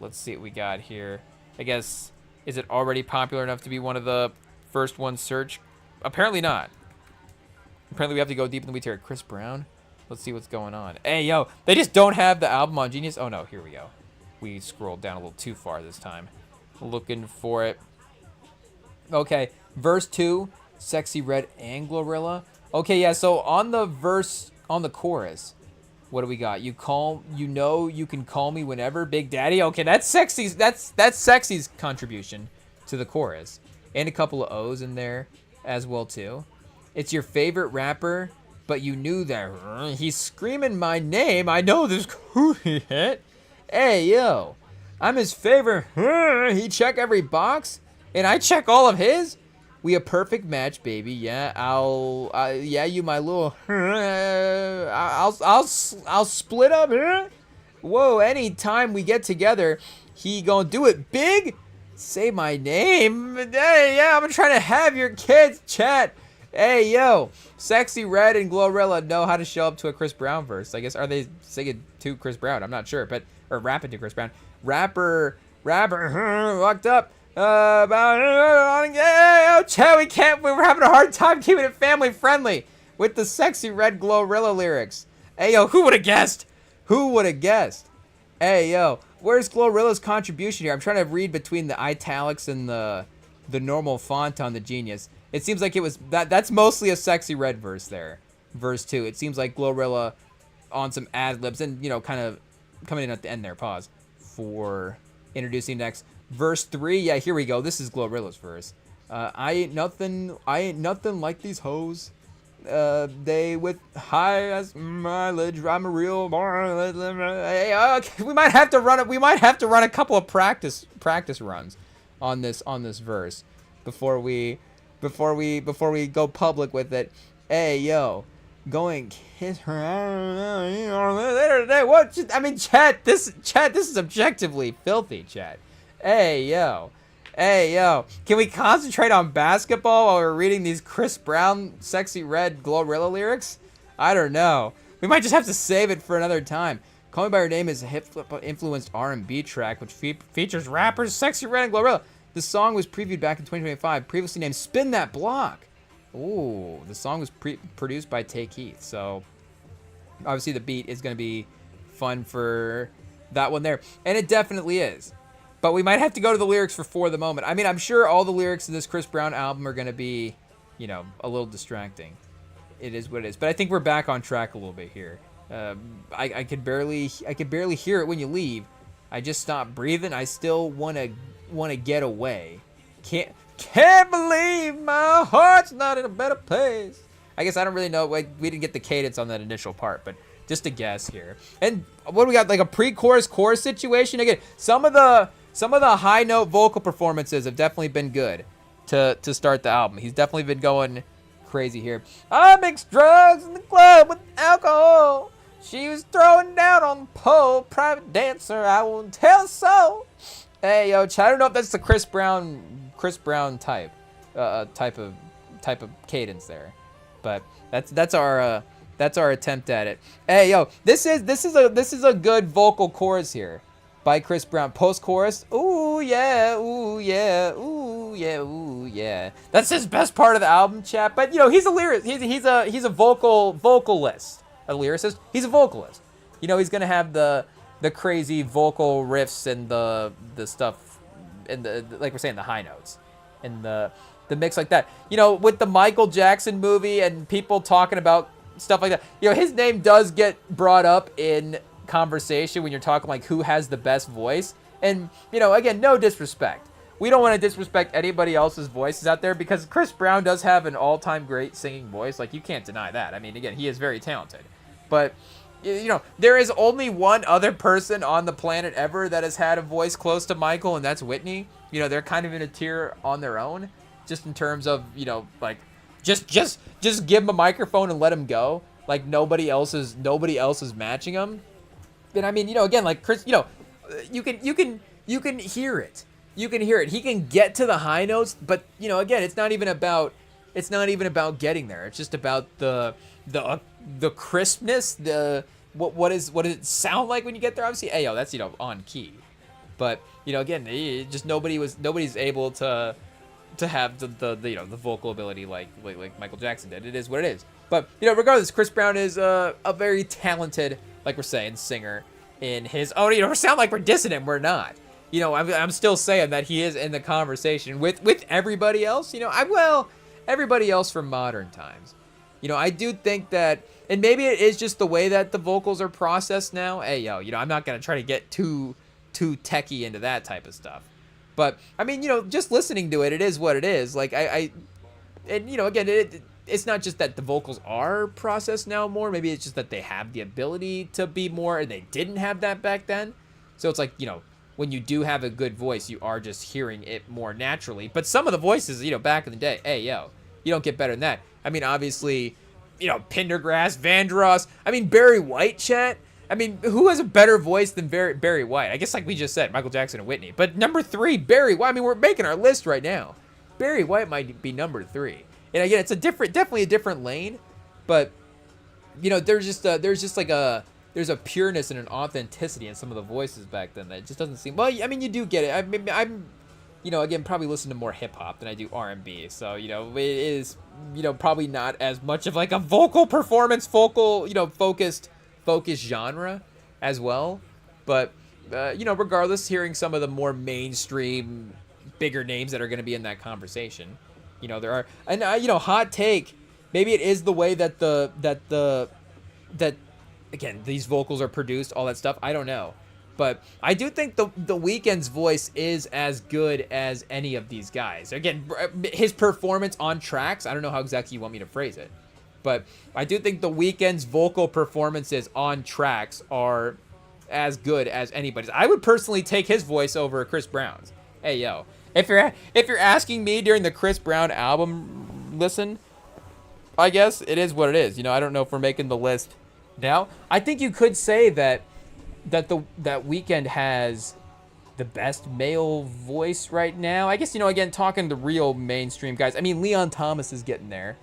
Let's see what we got here. I guess, is it already popular enough to be one of the first ones searched? Apparently not. Apparently we have to go deep in the weeds here. Chris Brown. Let's see what's going on. Hey, yo. They just don't have the album on Genius. Oh, no. Here we go. We scrolled down a little too far this time. Looking for it. Okay, verse 2, Sexy Red and Glorilla. Okay, yeah, so on the chorus, what do we got? You know you can call me whenever, Big Daddy. Okay, that's Sexy's contribution to the chorus. And a couple of O's in there as well too. It's your favorite rapper, but you knew that he's screaming my name. I know this cool hit. Hey, yo, I'm his favorite. He check every box. And I check all of his. We a perfect match, baby. Yeah, yeah, you my little. I'll split up. Whoa, anytime we get together, he gonna do it big. Say my name. Hey, yeah, I'm trying to have your kids. Chat. Hey, yo, Sexy Red and Glorilla know how to show up to a Chris Brown verse. I guess, are they singing to Chris Brown? I'm not sure, or rapping to Chris Brown. Rapper, locked up. Chat, we're having a hard time keeping it family friendly with the Sexy Red Glorilla lyrics. Hey, yo, who would have guessed? Hey, yo, where's Glorilla's contribution here? I'm trying to read between the italics and the normal font on the Genius. It seems like it was, that's mostly a Sexy Red verse there. Verse 2. It seems like Glorilla on some ad-libs and, you know, kind of coming in at the end there. Pause. For introducing next. Verse 3, yeah, here we go. This is Glorilla's verse. I ain't nothing like these hoes. They with high as mileage. I'm a real boy. Hey, okay, we might have to run a couple of practice runs on this verse before we go public with it. Hey, yo, going kiss her. What? I mean, chat. This is objectively filthy, chat. Hey, yo. Can we concentrate on basketball while we're reading these Chris Brown, Sexy Red, Glorilla lyrics? I don't know. We might just have to save it for another time. Call Me By Your Name is a hip-influenced R&B track which features rappers Sexy Red and Glorilla. The song was previewed back in 2025, previously named Spin That Block. Ooh, the song was produced by Take Heath. So, obviously the beat is going to be fun for that one there. And it definitely is. But we might have to go to the lyrics for the moment. I mean, I'm sure all the lyrics in this Chris Brown album are going to be, you know, a little distracting. It is what it is. But I think we're back on track a little bit here. I could barely hear it when you leave. I just stopped breathing. I still want to get away. Can't believe my heart's not in a better place. I guess I don't really know. We didn't get the cadence on that initial part, but just a guess here. And what do we got? Like a pre-chorus chorus situation again. Some of the high note vocal performances have definitely been good to start the album. He's definitely been going crazy here. I mixed drugs in the club with alcohol. She was throwing down on the pole. Private dancer, I won't tell so. Hey, yo, I don't know if that's the Chris Brown type of cadence there, but that's our attempt at it. Hey, yo, this is a good vocal chorus here by Chris Brown. Post chorus, ooh yeah, ooh yeah, ooh ooh yeah. That's his best part of the album, chat. But he's a lyricist. He's a vocalist, a lyricist. He's a vocalist. He's gonna have the crazy vocal riffs and the stuff, and the like we're saying, the high notes, and the mix like that. With the Michael Jackson movie and people talking about stuff like that. His name does get brought up in conversation when you're talking like who has the best voice. And, again, no disrespect. We don't want to disrespect anybody else's voices out there, because Chris Brown does have an all-time great singing voice. Like, you can't deny that. I mean, again, he is very talented. But, there is only one other person on the planet ever that has had a voice close to Michael, and that's Whitney. They're kind of in a tier on their own, just in terms of, like, just give him a microphone and let him go. Like, nobody else is matching him. And I mean, again, like Chris, you can hear it. You can hear it. He can get to the high notes, but again, it's not even about getting there. It's just about the crispness, what does it sound like when you get there? Obviously, ayo, that's on key. But again, just nobody's able to have the vocal ability like Michael Jackson did. It is what it is. But regardless, Chris Brown is a very talented, like we're saying, singer in his own. We sound like we're dissing him. We're not. I'm still saying that he is in the conversation with everybody else. Everybody else from modern times. I do think that, and maybe it is just the way that the vocals are processed now. Hey, I'm not gonna try to get too techie into that type of stuff. But I mean, just listening to it, it is what it is. Like again, it's not just that the vocals are processed now more. Maybe it's just that they have the ability to be more, and they didn't have that back then. So it's like, when you do have a good voice, you are just hearing it more naturally. But some of the voices, back in the day, you don't get better than that. I mean, obviously, Pendergrass, Vandross. I mean, Barry White, chat. I mean, who has a better voice than Barry White? I guess, like we just said, Michael Jackson and Whitney. But number 3, Barry White. I mean, we're making our list right now. Barry White might be number 3. And again, it's definitely a different lane, but there's a pureness and an authenticity in some of the voices back then that just doesn't seem. Well, I mean, you do get it. I'm again, probably listen to more hip hop than I do R&B, so it is probably not as much of like a vocal performance, focused genre as well. But regardless, hearing some of the more mainstream, bigger names that are going to be in that conversation. There are, and hot take, maybe it is the way that again, these vocals are produced, all that stuff. I don't know, but I do think the Weeknd's voice is as good as any of these guys. Again, his performance on tracks, I don't know how exactly you want me to phrase it, but I do think the Weeknd's vocal performances on tracks are as good as anybody's. I would personally take his voice over Chris Brown's. Hey, yo. If you're asking me during the Chris Brown album listen, I guess it is what it is. I don't know if we're making the list now. I think you could say that Weeknd has the best male voice right now. I guess, again, talking the real mainstream guys. I mean, Leon Thomas is getting there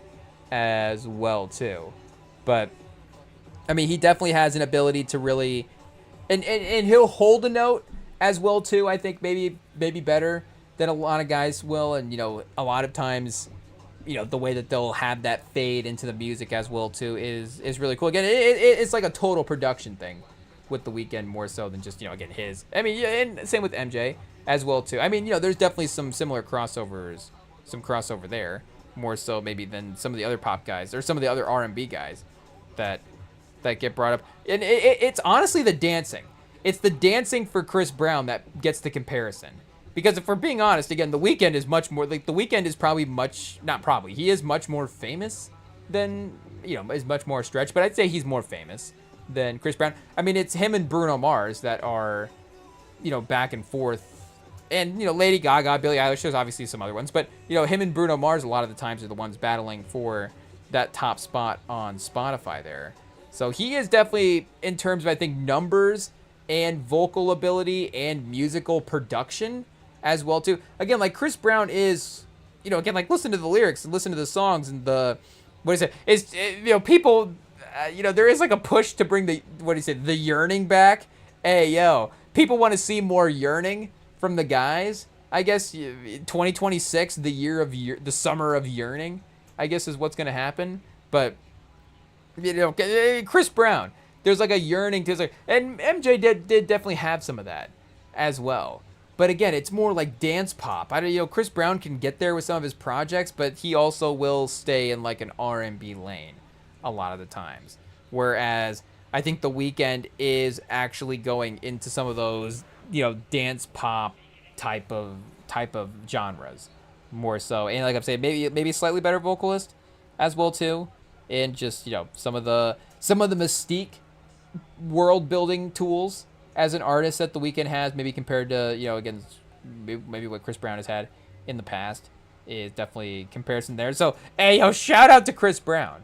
as well too. But I mean, he definitely has an ability to really, and he'll hold a note as well too. I think maybe better than a lot of guys will, and a lot of times, the way that they'll have that fade into the music as well too is really cool. Again, it's like a total production thing with the Weeknd, more so than just again his. I mean, and same with MJ as well too. I mean, there's definitely some similar crossovers, some crossover there, more so maybe than some of the other pop guys or some of the other R&B guys that get brought up. And it's honestly the dancing. It's the dancing for Chris Brown that gets the comparison. Because if we're being honest, again, The Weeknd is much more, like, The Weeknd is he is much more famous than, is much more stretched, but I'd say he's more famous than Chris Brown. I mean, it's him and Bruno Mars that are, back and forth. And, Lady Gaga, Billie Eilish, there's obviously some other ones, but, him and Bruno Mars a lot of the times are the ones battling for that top spot on Spotify there. So he is definitely, in terms of, I think, numbers and vocal ability and musical production as well too. Again, like Chris Brown is, again, like listen to the lyrics and listen to the songs and people, there is like a push to bring the yearning back. Hey, yo, people want to see more yearning from the guys. I guess 2026, the summer of yearning, I guess is what's going to happen. But Chris Brown, there's like a yearning to like, and MJ did definitely have some of that as well. But again, it's more like dance pop. I don't, Chris Brown can get there with some of his projects, but he also will stay in like an R&B lane a lot of the times. Whereas I think The Weeknd is actually going into some of those, dance pop type of genres more so. And like I'm saying, maybe slightly better vocalist as well too. And just, some of the mystique world building tools as an artist that The Weeknd has, maybe compared to, again, maybe what Chris Brown has had in the past, is definitely comparison there. So, hey, shout out to Chris Brown.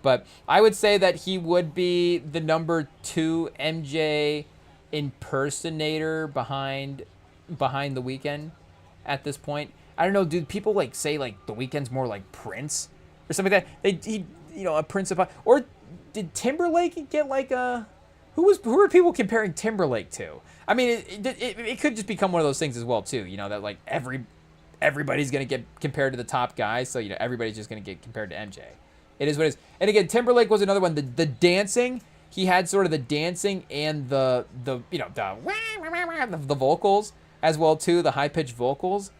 But I would say that he would be the number 2 MJ impersonator behind The Weeknd at this point. I don't know, dude. People like say like The Weeknd's more like Prince or something like that. A Prince of, or did Timberlake get like a? Who are people comparing Timberlake to? I mean, it could just become one of those things as well too. That like everybody's gonna get compared to the top guys, so everybody's just gonna get compared to MJ. It is what it is. And again, Timberlake was another one. The dancing, he had sort of the dancing and the vocals as well too, the high pitched vocals.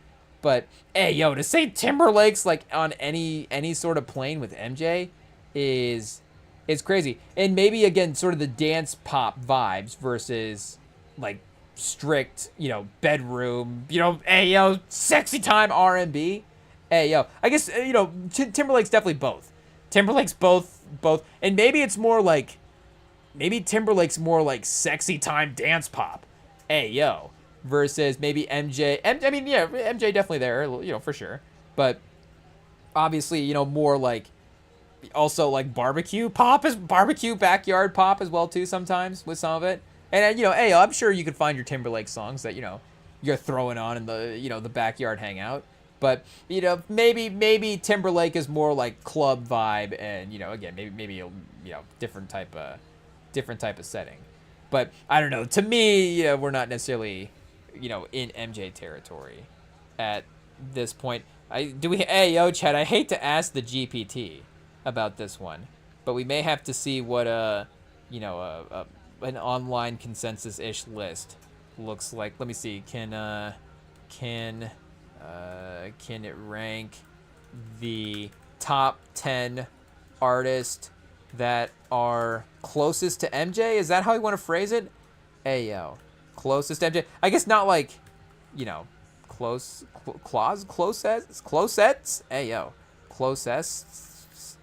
But hey, to say Timberlake's like on any sort of plane with MJ is crazy. And maybe again, sort of the dance pop vibes versus like strict, bedroom, sexy time R&B. Hey, I guess Timberlake's definitely both. Timberlake's both, and maybe it's more like, Timberlake's more like sexy time dance pop. Versus maybe MJ. I mean, yeah, MJ definitely there, for sure. But obviously, more like also like barbecue backyard pop as well too sometimes with some of it. And I'm sure you could find your Timberlake songs that you're throwing on in the the backyard hangout. But maybe Timberlake is more like club vibe, and again maybe different type of setting. But I don't know. To me, we're not necessarily in MJ territory at this point. Chad, I hate to ask the GPT about this one, but we may have to see what an online consensus-ish list looks like. Let me see. Can it rank the top 10 artists that are closest to MJ? Is that how you want to phrase it? Closest to MJ. I guess not like, closest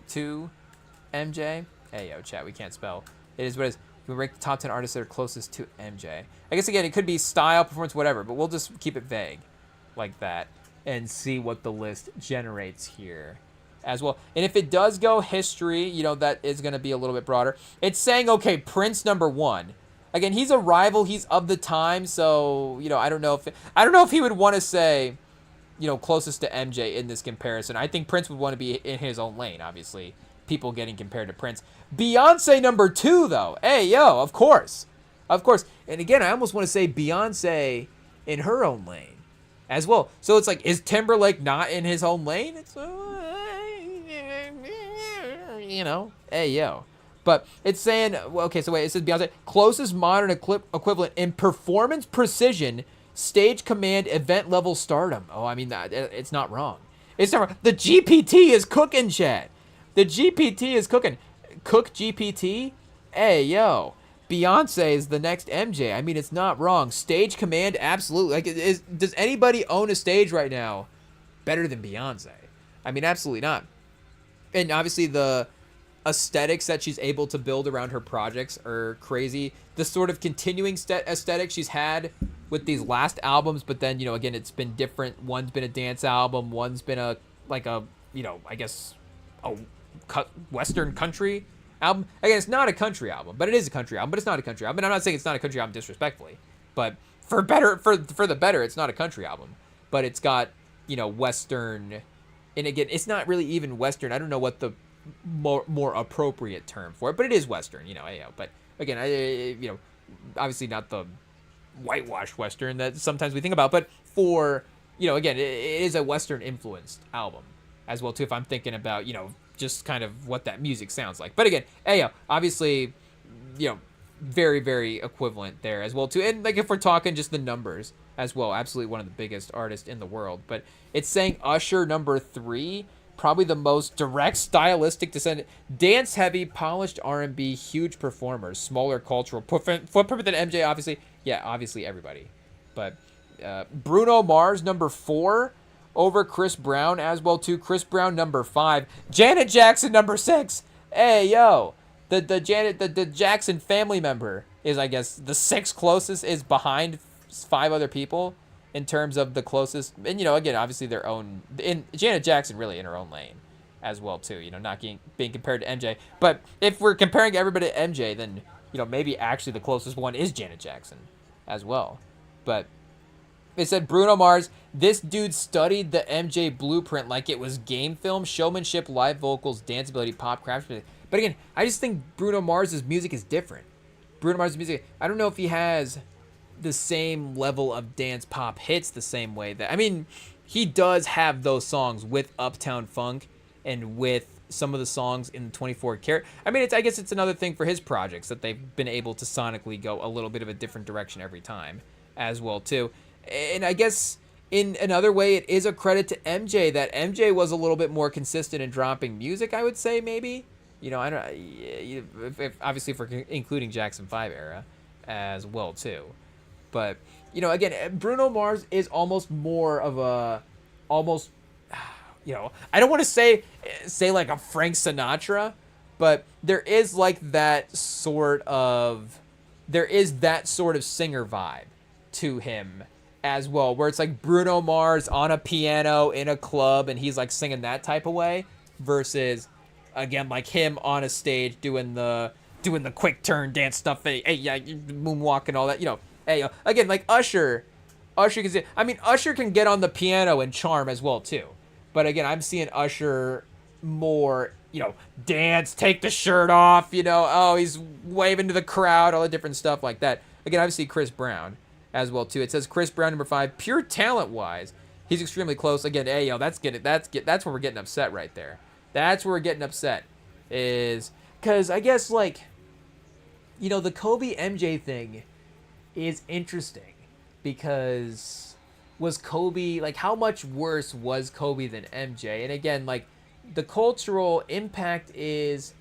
to MJ. Chat, we can't spell. It is what it is. We rank the top 10 artists that are closest to MJ. I guess again, it could be style, performance, whatever, but we'll just keep it vague like that and see what the list generates here as well. And if it does go history, that is going to be a little bit broader. It's saying, okay, Prince number 1. Again, he's a rival. He's of the time, so I don't know if he would want to say, closest to MJ in this comparison. I think Prince would want to be in his own lane. Obviously, people getting compared to Prince. Beyonce number 2, though. Of course. And again, I almost want to say Beyonce in her own lane as well. So it's like, is Timberlake not in his own lane? It's But it's saying, okay, so wait, it says Beyonce, closest modern equivalent in performance precision, stage command, event level stardom. Oh, I mean, it's not wrong. It's not wrong. The GPT is cooking, Chad. The GPT is cooking. Cook GPT? Beyonce is the next MJ. I mean, it's not wrong. Stage command, absolutely. Like, does anybody own a stage right now better than Beyonce? I mean, absolutely not. And obviously the aesthetics that she's able to build around her projects are crazy. The sort of continuing aesthetic she's had with these last albums, but then, again, it's been different. One's been a dance album. One's been a Western country album. Again, it's not a country album, but it is a country album, but it's not a country album. And I'm not saying it's not a country album disrespectfully, but for the better, it's not a country album, but it's got, Western, and again, it's not really even Western. I don't know what the more appropriate term for it, but it is Western, but again, obviously not the whitewashed Western that sometimes we think about, but for again, it is a Western influenced album as well too. If I'm thinking about, just kind of what that music sounds like. But again, obviously, very, very equivalent there as well too. And like if we're talking just the numbers as well, absolutely one of the biggest artists in the world. But it's saying Usher number 3, probably the most direct stylistic descendant, dance heavy, polished R&B, huge performers, smaller cultural footprint than MJ, obviously. Yeah, obviously everybody. But Bruno Mars number 4 over Chris Brown as well too. Chris Brown number 5, Janet Jackson number 6. Hey yo, the Jackson family member is, I guess, the 6th closest, is behind 5 other people in terms of the closest. And again, obviously their own, in Janet Jackson really in her own lane as well too, not being compared to MJ. But if we're comparing everybody to MJ, then maybe actually the closest one is Janet Jackson as well. But it said Bruno Mars, this dude studied the MJ blueprint like it was game film, showmanship, live vocals, danceability, pop, craftsmanship. But again, I just think Bruno Mars's music is different. Bruno Mars's music, I don't know if he has the same level of dance pop hits the same way that, he does have those songs with Uptown Funk and with some of the songs in the 24 Karat. I guess it's another thing for his projects that they've been able to sonically go a little bit of a different direction every time as well too. And I guess in another way, it is a credit to MJ that MJ was a little bit more consistent in dropping music, I would say, maybe. I don't, if obviously if we're including Jackson 5 era as well too. But, again, Bruno Mars is almost more of a, I don't want to say like a Frank Sinatra, but there is that sort of singer vibe to him as well, where it's like Bruno Mars on a piano in a club and he's like singing that type of way, versus again like him on a stage doing the quick turn dance stuff, moonwalk and all that. Again, like Usher can get on the piano and charm as well too. But again, I'm seeing Usher more, dance, take the shirt off, he's waving to the crowd, all the different stuff like that. Again, obviously Chris Brown as well too. It says Chris Brown number 5, pure talent wise, he's extremely close. Again, that's where we're getting upset right there. That's where we're getting upset, is because I guess the Kobe MJ thing is interesting, because was Kobe, how much worse was Kobe than MJ? And again, the cultural impact is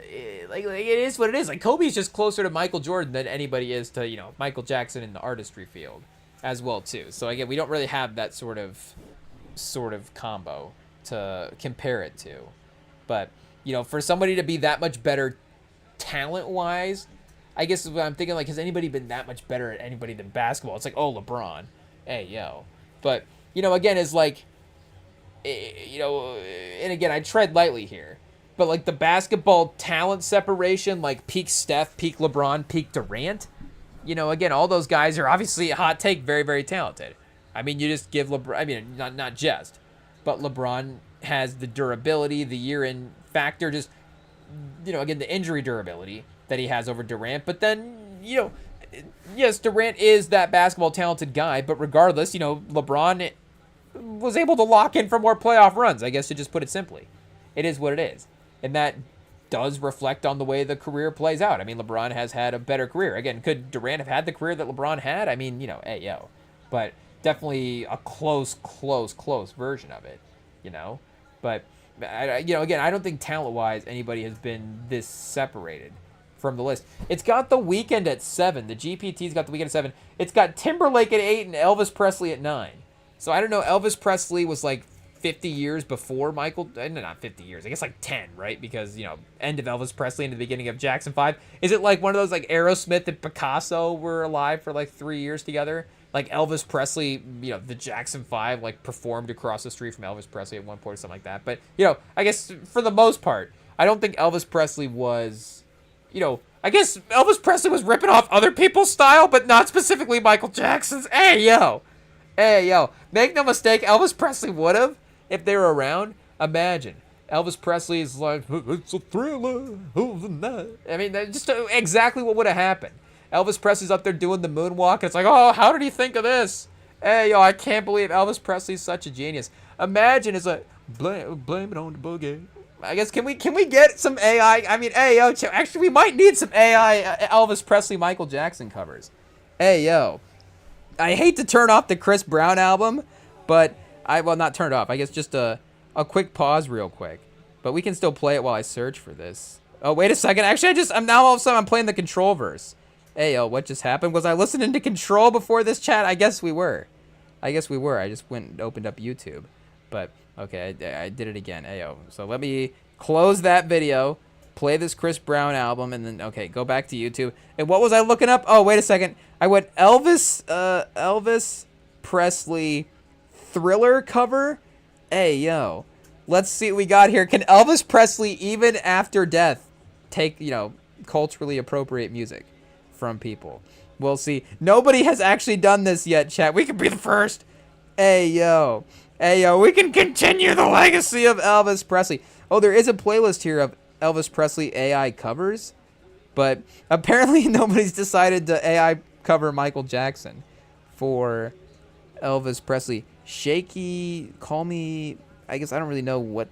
it is what it is. Kobe's just closer to Michael Jordan than anybody is to, Michael Jackson in the artistry field as well too. So again, we don't really have that sort of combo to compare it to. But, for somebody to be that much better talent-wise, I guess what I'm thinking, has anybody been that much better at anybody than basketball? It's LeBron. Hey, yo. But, again, it's and again, I tread lightly here, but the basketball talent separation, peak Steph, peak LeBron, peak Durant, again, all those guys are obviously, a hot take, very, very talented. You just give LeBron, not just, but LeBron has the durability, the year-in factor, just, again, the injury durability that he has over Durant. But then, yes, Durant is that basketball talented guy, but regardless, LeBron was able to lock in for more playoff runs, I guess, to just put it simply. It is what it is. And that does reflect on the way the career plays out. LeBron has had a better career. Again, could Durant have had the career that LeBron had? Hey, yo. But definitely a close version of it, But, again, I don't think talent-wise anybody has been this separated from the list. It's got The Weeknd at 7. The GPT's got The Weeknd at 7. It's got Timberlake at 8 and Elvis Presley at 9. So I don't know, Elvis Presley was 50 years before Michael, not 50 years, I guess 10, right? Because, end of Elvis Presley into the beginning of Jackson 5. Is it one of those Aerosmith and Picasso were alive for 3 years together? Elvis Presley, the Jackson 5 performed across the street from Elvis Presley at one point or something like that. But, I guess for the most part, I don't think Elvis Presley was, I guess Elvis Presley was ripping off other people's style, but not specifically Michael Jackson's. Hey, yo. Make no mistake, Elvis Presley would have, if they were around. Imagine. Elvis Presley's it's a thriller of the night. That's just exactly what would have happened. Elvis Presley's up there doing the moonwalk, and it's oh, how did he think of this? Hey, yo, I can't believe Elvis Presley's such a genius. Imagine it's like, blame it on the boogie. I guess, can we get some AI? I mean, hey, yo, actually, we might need some AI Elvis Presley, Michael Jackson covers. Hey, yo. I hate to turn off the Chris Brown album, but well, not turn it off. I guess just a quick pause real quick. But we can still play it while I search for this. Oh, wait a second. Actually, I'm now all of a sudden I'm playing the Control verse. Hey, yo, what just happened? Was I listening to Control before this chat? I guess we were. I just went and opened up YouTube. But, okay, I did it again. Hey, yo. So let me close that video, play this Chris Brown album, and then, okay, go back to YouTube. And what was I looking up? Oh, wait a second. I went Elvis Presley Thriller cover. Hey, yo. Let's see what we got here. Can Elvis Presley, even after death, take, culturally appropriate music from people? We'll see. Nobody has actually done this yet, chat. We could be the first. Hey, yo. Hey, yo. We can continue the legacy of Elvis Presley. Oh, there is a playlist here of Elvis Presley AI covers. But apparently nobody's decided to AI cover Michael Jackson for Elvis Presley. Shaky, Call Me... I guess I don't really know what...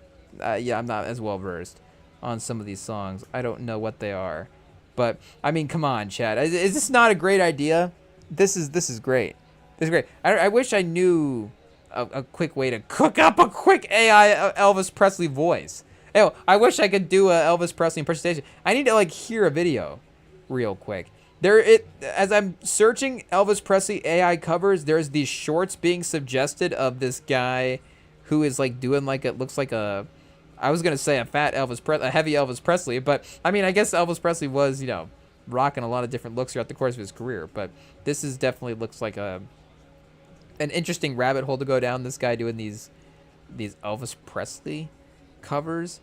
yeah, I'm not as well versed on some of these songs. I don't know what they are. But, I mean, come on, Chad. Is this not a great idea? This is great. This is great. I wish I knew a quick way to cook up a quick AI Elvis Presley voice. Ew, I wish I could do a Elvis Presley impersonation. I need to, hear a video real quick. As I'm searching Elvis Presley AI covers, there's these shorts being suggested of this guy who is doing it looks like I was gonna say a heavy Elvis Presley, but I mean I guess Elvis Presley was rocking a lot of different looks throughout the course of his career, but this is definitely looks like an interesting rabbit hole to go down. This guy doing these Elvis Presley covers.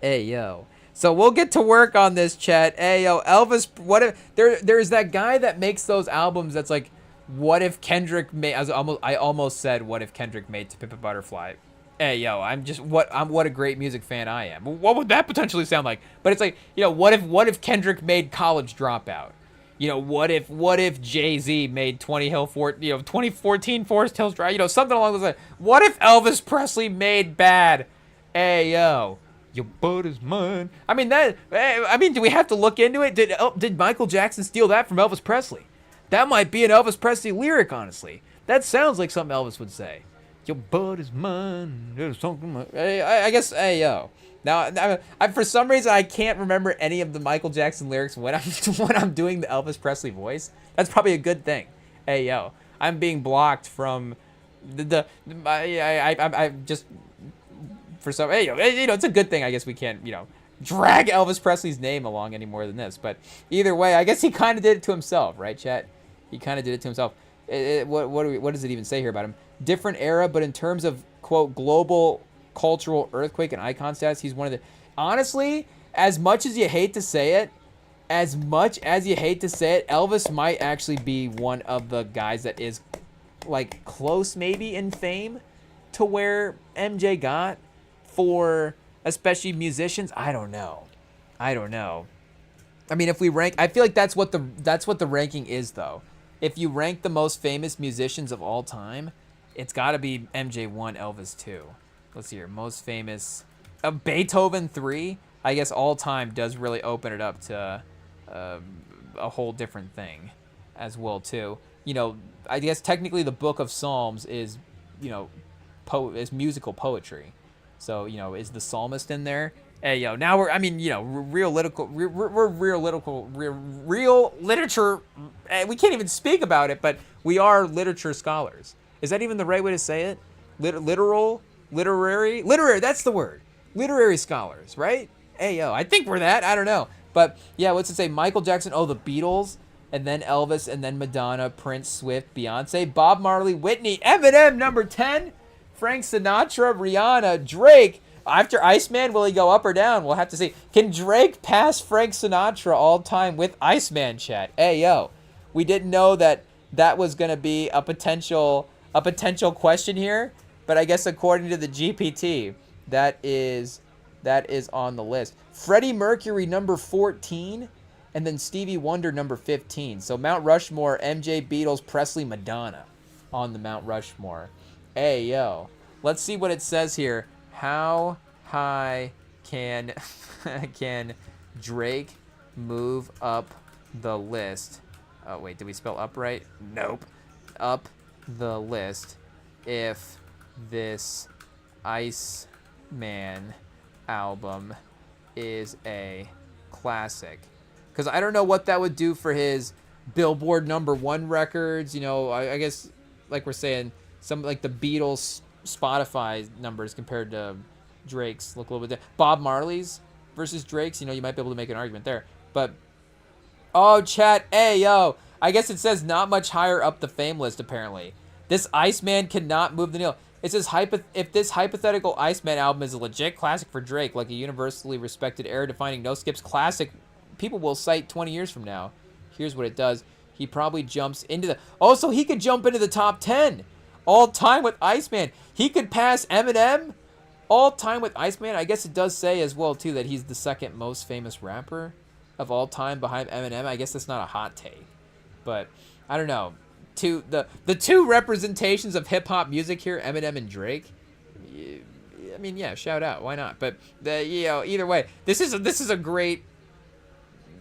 Hey yo, so we'll get to work on this, chat. Hey yo, Elvis, what if there's that guy that makes those albums that's like, what if Kendrick made? I almost said, what if Kendrick made To Pimp a Butterfly? Hey yo, what a great music fan I am. What would that potentially sound like? But it's like, what if Kendrick made College Dropout? What if Jay-Z made 2014 Forest Hills Drive? Something along those lines. What if Elvis Presley made Bad? Hey yo, your butt is mine. I mean, do we have to look into it? Did Michael Jackson steal that from Elvis Presley? That might be an Elvis Presley lyric, honestly. That sounds like something Elvis would say. Your butt is mine. I guess, hey, yo. Now, for some reason, I can't remember any of the Michael Jackson lyrics when I'm doing the Elvis Presley voice. That's probably a good thing. Hey, yo. I'm being blocked from I just, for some, hey, yo, it's a good thing, I guess we can't, drag Elvis Presley's name along any more than this. But either way, I guess he kind of did it to himself, right, chat? He kind of did it to himself. What does it even say here about him? Different era, but in terms of, quote, global cultural earthquake and icon status, he's one of the... Honestly, as much as you hate to say it, Elvis might actually be one of the guys that is, close maybe in fame to where MJ got for... especially musicians. I don't know. I mean, if we rank, I feel like that's what the ranking is, though. If you rank the most famous musicians of all time, it's got to be MJ 1, Elvis 2. Let's see here. Most famous, Beethoven 3. I guess all time does really open it up to a whole different thing as well too. I guess technically the Book of Psalms is, is musical poetry. So, is the psalmist in there? Hey, yo, now we're real literature. We can't even speak about it, but we are literature scholars. Is that even the right way to say it? Literary, that's the word. Literary scholars, right? Hey, yo, I think we're that. I don't know. But, yeah, what's it say? Michael Jackson, the Beatles, and then Elvis, and then Madonna, Prince, Swift, Beyonce, Bob Marley, Whitney, Eminem, number 10. Frank Sinatra, Rihanna, Drake. After Iceman, will he go up or down? We'll have to see. Can Drake pass Frank Sinatra all time with Iceman, chat? Hey, yo. We didn't know that was going to be a potential question here, but I guess according to the GPT, that is on the list. Freddie Mercury, number 14, and then Stevie Wonder, number 15. So Mount Rushmore, MJ, Beatles, Presley, Madonna. on the Mount Rushmore. Hey, yo. Let's see what it says here. How high can can Drake move up the list? Oh, wait, did we spell up right? Nope. Up the list if this Iceman album is a classic. Because I don't know what that would do for his Billboard #1 records. You know, I guess, like we're saying, some like the Beatles Spotify numbers compared to Drake's look a little bit different. Bob Marley's versus Drake's, you know, you might be able to make an argument there. But, oh, chat, hey, yo. I guess it says not much higher up the fame list, apparently. This Iceman cannot move the needle. It says, if this hypothetical Iceman album is a legit classic for Drake, like a universally respected era-defining no-skips classic, people will cite 20 years from now. Here's what it does. He probably jumps into the... Oh, so he could jump into the top 10 all time with Iceman. He could pass Eminem all time with Iceman. I guess it does say as well, too, that he's the second most famous rapper of all time behind Eminem. I guess that's not a hot take. But, I don't know. The two representations of hip-hop music here, Eminem and Drake, I mean, yeah, shout out. Why not? But, you know, either way, this is a great,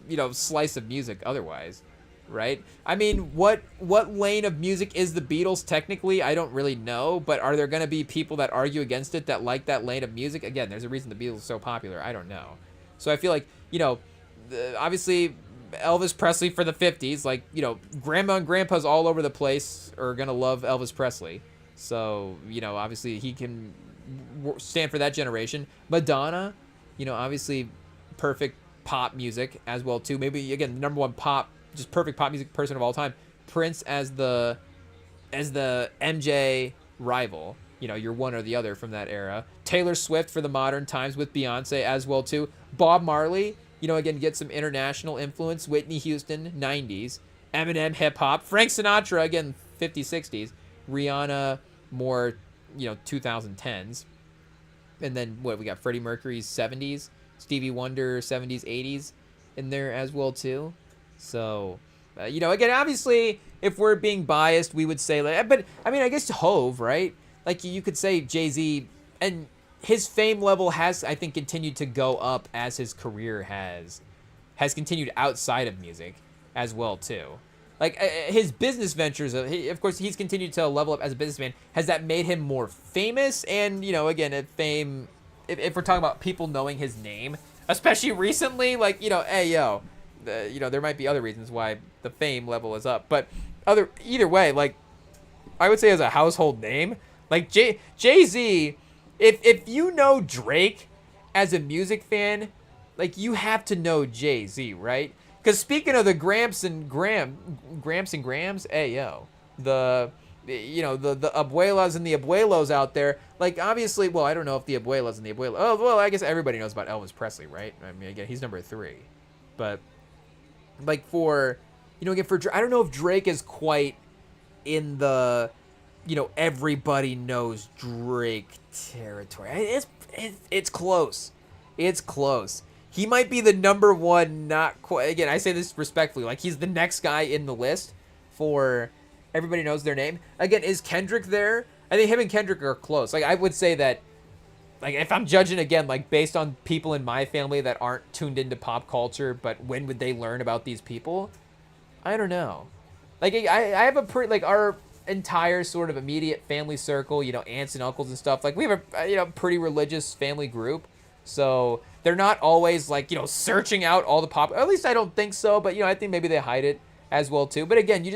you know, slice of music otherwise, right? I mean, what lane of music is the Beatles technically? I don't really know, but are there going to be people that argue against it that like that lane of music? Again, there's a reason the Beatles are so popular. I don't know. So I feel like, you know, obviously Elvis Presley for the 50s, like, you know, grandma and grandpas all over the place are going to love Elvis Presley. So, you know, obviously he can stand for that generation. Madonna, you know, obviously perfect pop music as well too. Maybe again, the #1 pop, just perfect pop music person of all time. Prince as the MJ rival. You know, you're one or the other from that era. Taylor Swift for the modern times with Beyonce as well too. Bob Marley, you know, again, get some international influence. Whitney Houston, 90s. Eminem, hip hop. Frank Sinatra, again, 50s, 60s. Rihanna, more, you know, 2010s. And then what we got? Freddie Mercury's 70s. Stevie Wonder, 70s, 80s in there as well too. So, you know, again, obviously, if we're being biased, we would say, like, but I mean, I guess Hove, right? Like, you could say Jay-Z, and his fame level has, I think, continued to go up as his career has continued outside of music as well too. Like, his business ventures, of course, he's continued to level up as a businessman. Has that made him more famous? And, you know, again, fame, if we're talking about people knowing his name, especially recently, like, you know, hey, yo, you know, there might be other reasons why the fame level is up. But either way, like, I would say as a household name, like Jay-Z, if you know Drake as a music fan, like, you have to know Jay-Z, right? Because speaking of the Gramps and Grams, hey, yo, you know, the abuelas and the abuelos out there, like, obviously, well, I don't know if the abuelas and the abuelos, oh, well, I guess everybody knows about Elvis Presley, right? I mean, again, he's #3. But, like, for, you know, again, I don't know if Drake is quite in the, you know, everybody knows Drake territory. It's close. It's close. He might be the #1, not quite, again, I say this respectfully, like, he's the next guy in the list for everybody knows their name. Again, is Kendrick there? I think him and Kendrick are close. Like, I would say that, like, if I'm judging, again, like, based on people in my family that aren't tuned into pop culture, but when would they learn about these people? I don't know. Like, I have a pretty, like, our entire sort of immediate family circle, you know, aunts and uncles and stuff, like, we have a, you know, pretty religious family group. So they're not always, like, you know, searching out all the pop, at least I don't think so, but, you know, I think maybe they hide it as well too. But again,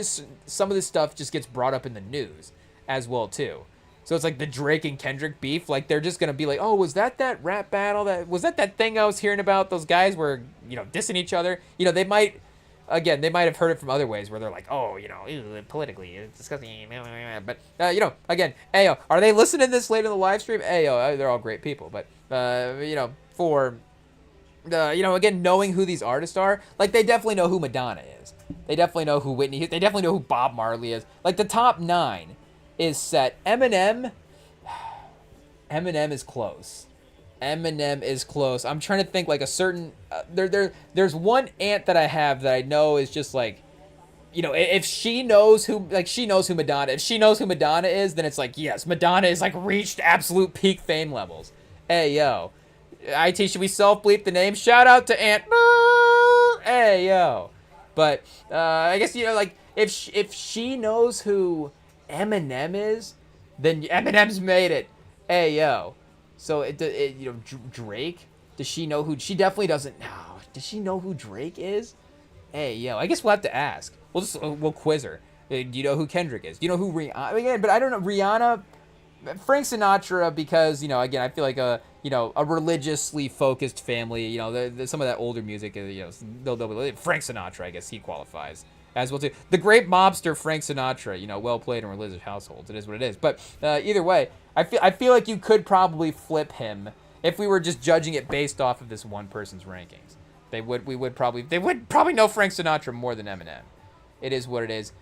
some of this stuff just gets brought up in the news as well too. So it's like the Drake and Kendrick beef, like, they're just gonna be like, oh, was that rap battle, was that thing I was hearing about, those guys were, you know, dissing each other? You know, they might have heard it from other ways where they're like, oh, you know, politically it's disgusting, but you know, again, ayo, are they listening to this late in the live stream? Ayo, they're all great people, but you know, for you know, again, knowing who these artists are, like, they definitely know who Madonna is. They definitely know who Whitney is. They definitely know who Bob Marley is. Like, the top 9 is set. Eminem is close. Eminem is close. I'm trying to think, like, a certain... there's one aunt that I have that I know is just, like... if she knows who, like, she knows who Madonna, if she knows who Madonna is, then it's like, yes, Madonna is, like, reached absolute peak fame levels. Hey, yo. IT, should we self-bleep the name? Shout out to Aunt. Hey, yo. But, I guess, like, if she knows who Eminem is, then Eminem's made it. Hey, yo. So, Drake, does she know who, she definitely doesn't, no. Does she know who Drake is? Hey, yo, I guess we'll have to ask. We'll quiz her. Do you know who Kendrick is? Do you know who Rihanna? Again, but I don't know. Rihanna, Frank Sinatra, because again, I feel like a religiously focused family. Some of that older music, they'll be Frank Sinatra. I guess he qualifies as well too. The great mobster Frank Sinatra. Well played in religious households. It is what it is. But either way, I feel like you could probably flip him if we were just judging it based off of this one person's rankings. They would probably know Frank Sinatra more than Eminem. It is what it is.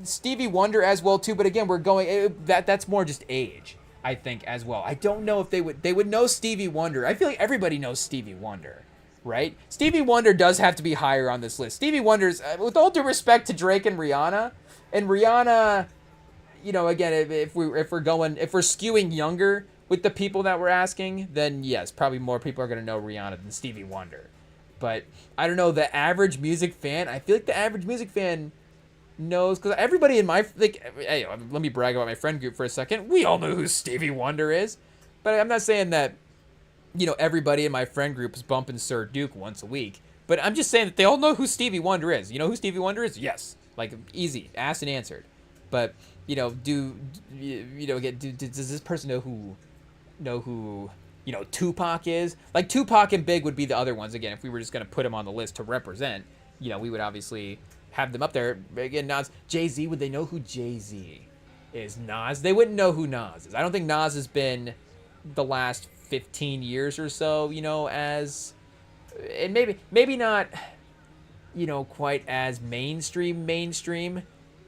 Stevie Wonder as well too, but again, we're going that's more just age, I think, as well. I don't know if they would know Stevie Wonder. I feel like everybody knows Stevie Wonder, right? Stevie Wonder does have to be higher on this list. Stevie Wonder's, with all due respect to Drake and Rihanna, again, if we're skewing younger with the people that we're asking, then yes, probably more people are going to know Rihanna than Stevie Wonder. But I don't know, the average music fan, I feel like the average music fan knows, because everybody in my, hey, let me brag about my friend group for a second. We all know who Stevie Wonder is. But I'm not saying that, everybody in my friend group is bumping Sir Duke once a week. But I'm just saying that they all know who Stevie Wonder is. You know who Stevie Wonder is? Yes. Like, easy. Asked and answered. But, does this person know who Tupac is? Like, Tupac and Big would be the other ones. Again, if we were just going to put them on the list to represent, we would obviously have them up there. Again, Nas. Jay-Z, would they know who Jay-Z is? Nas, they wouldn't know who Nas is. I don't think Nas has been the last 15 years or so, as, and maybe not, quite as mainstream,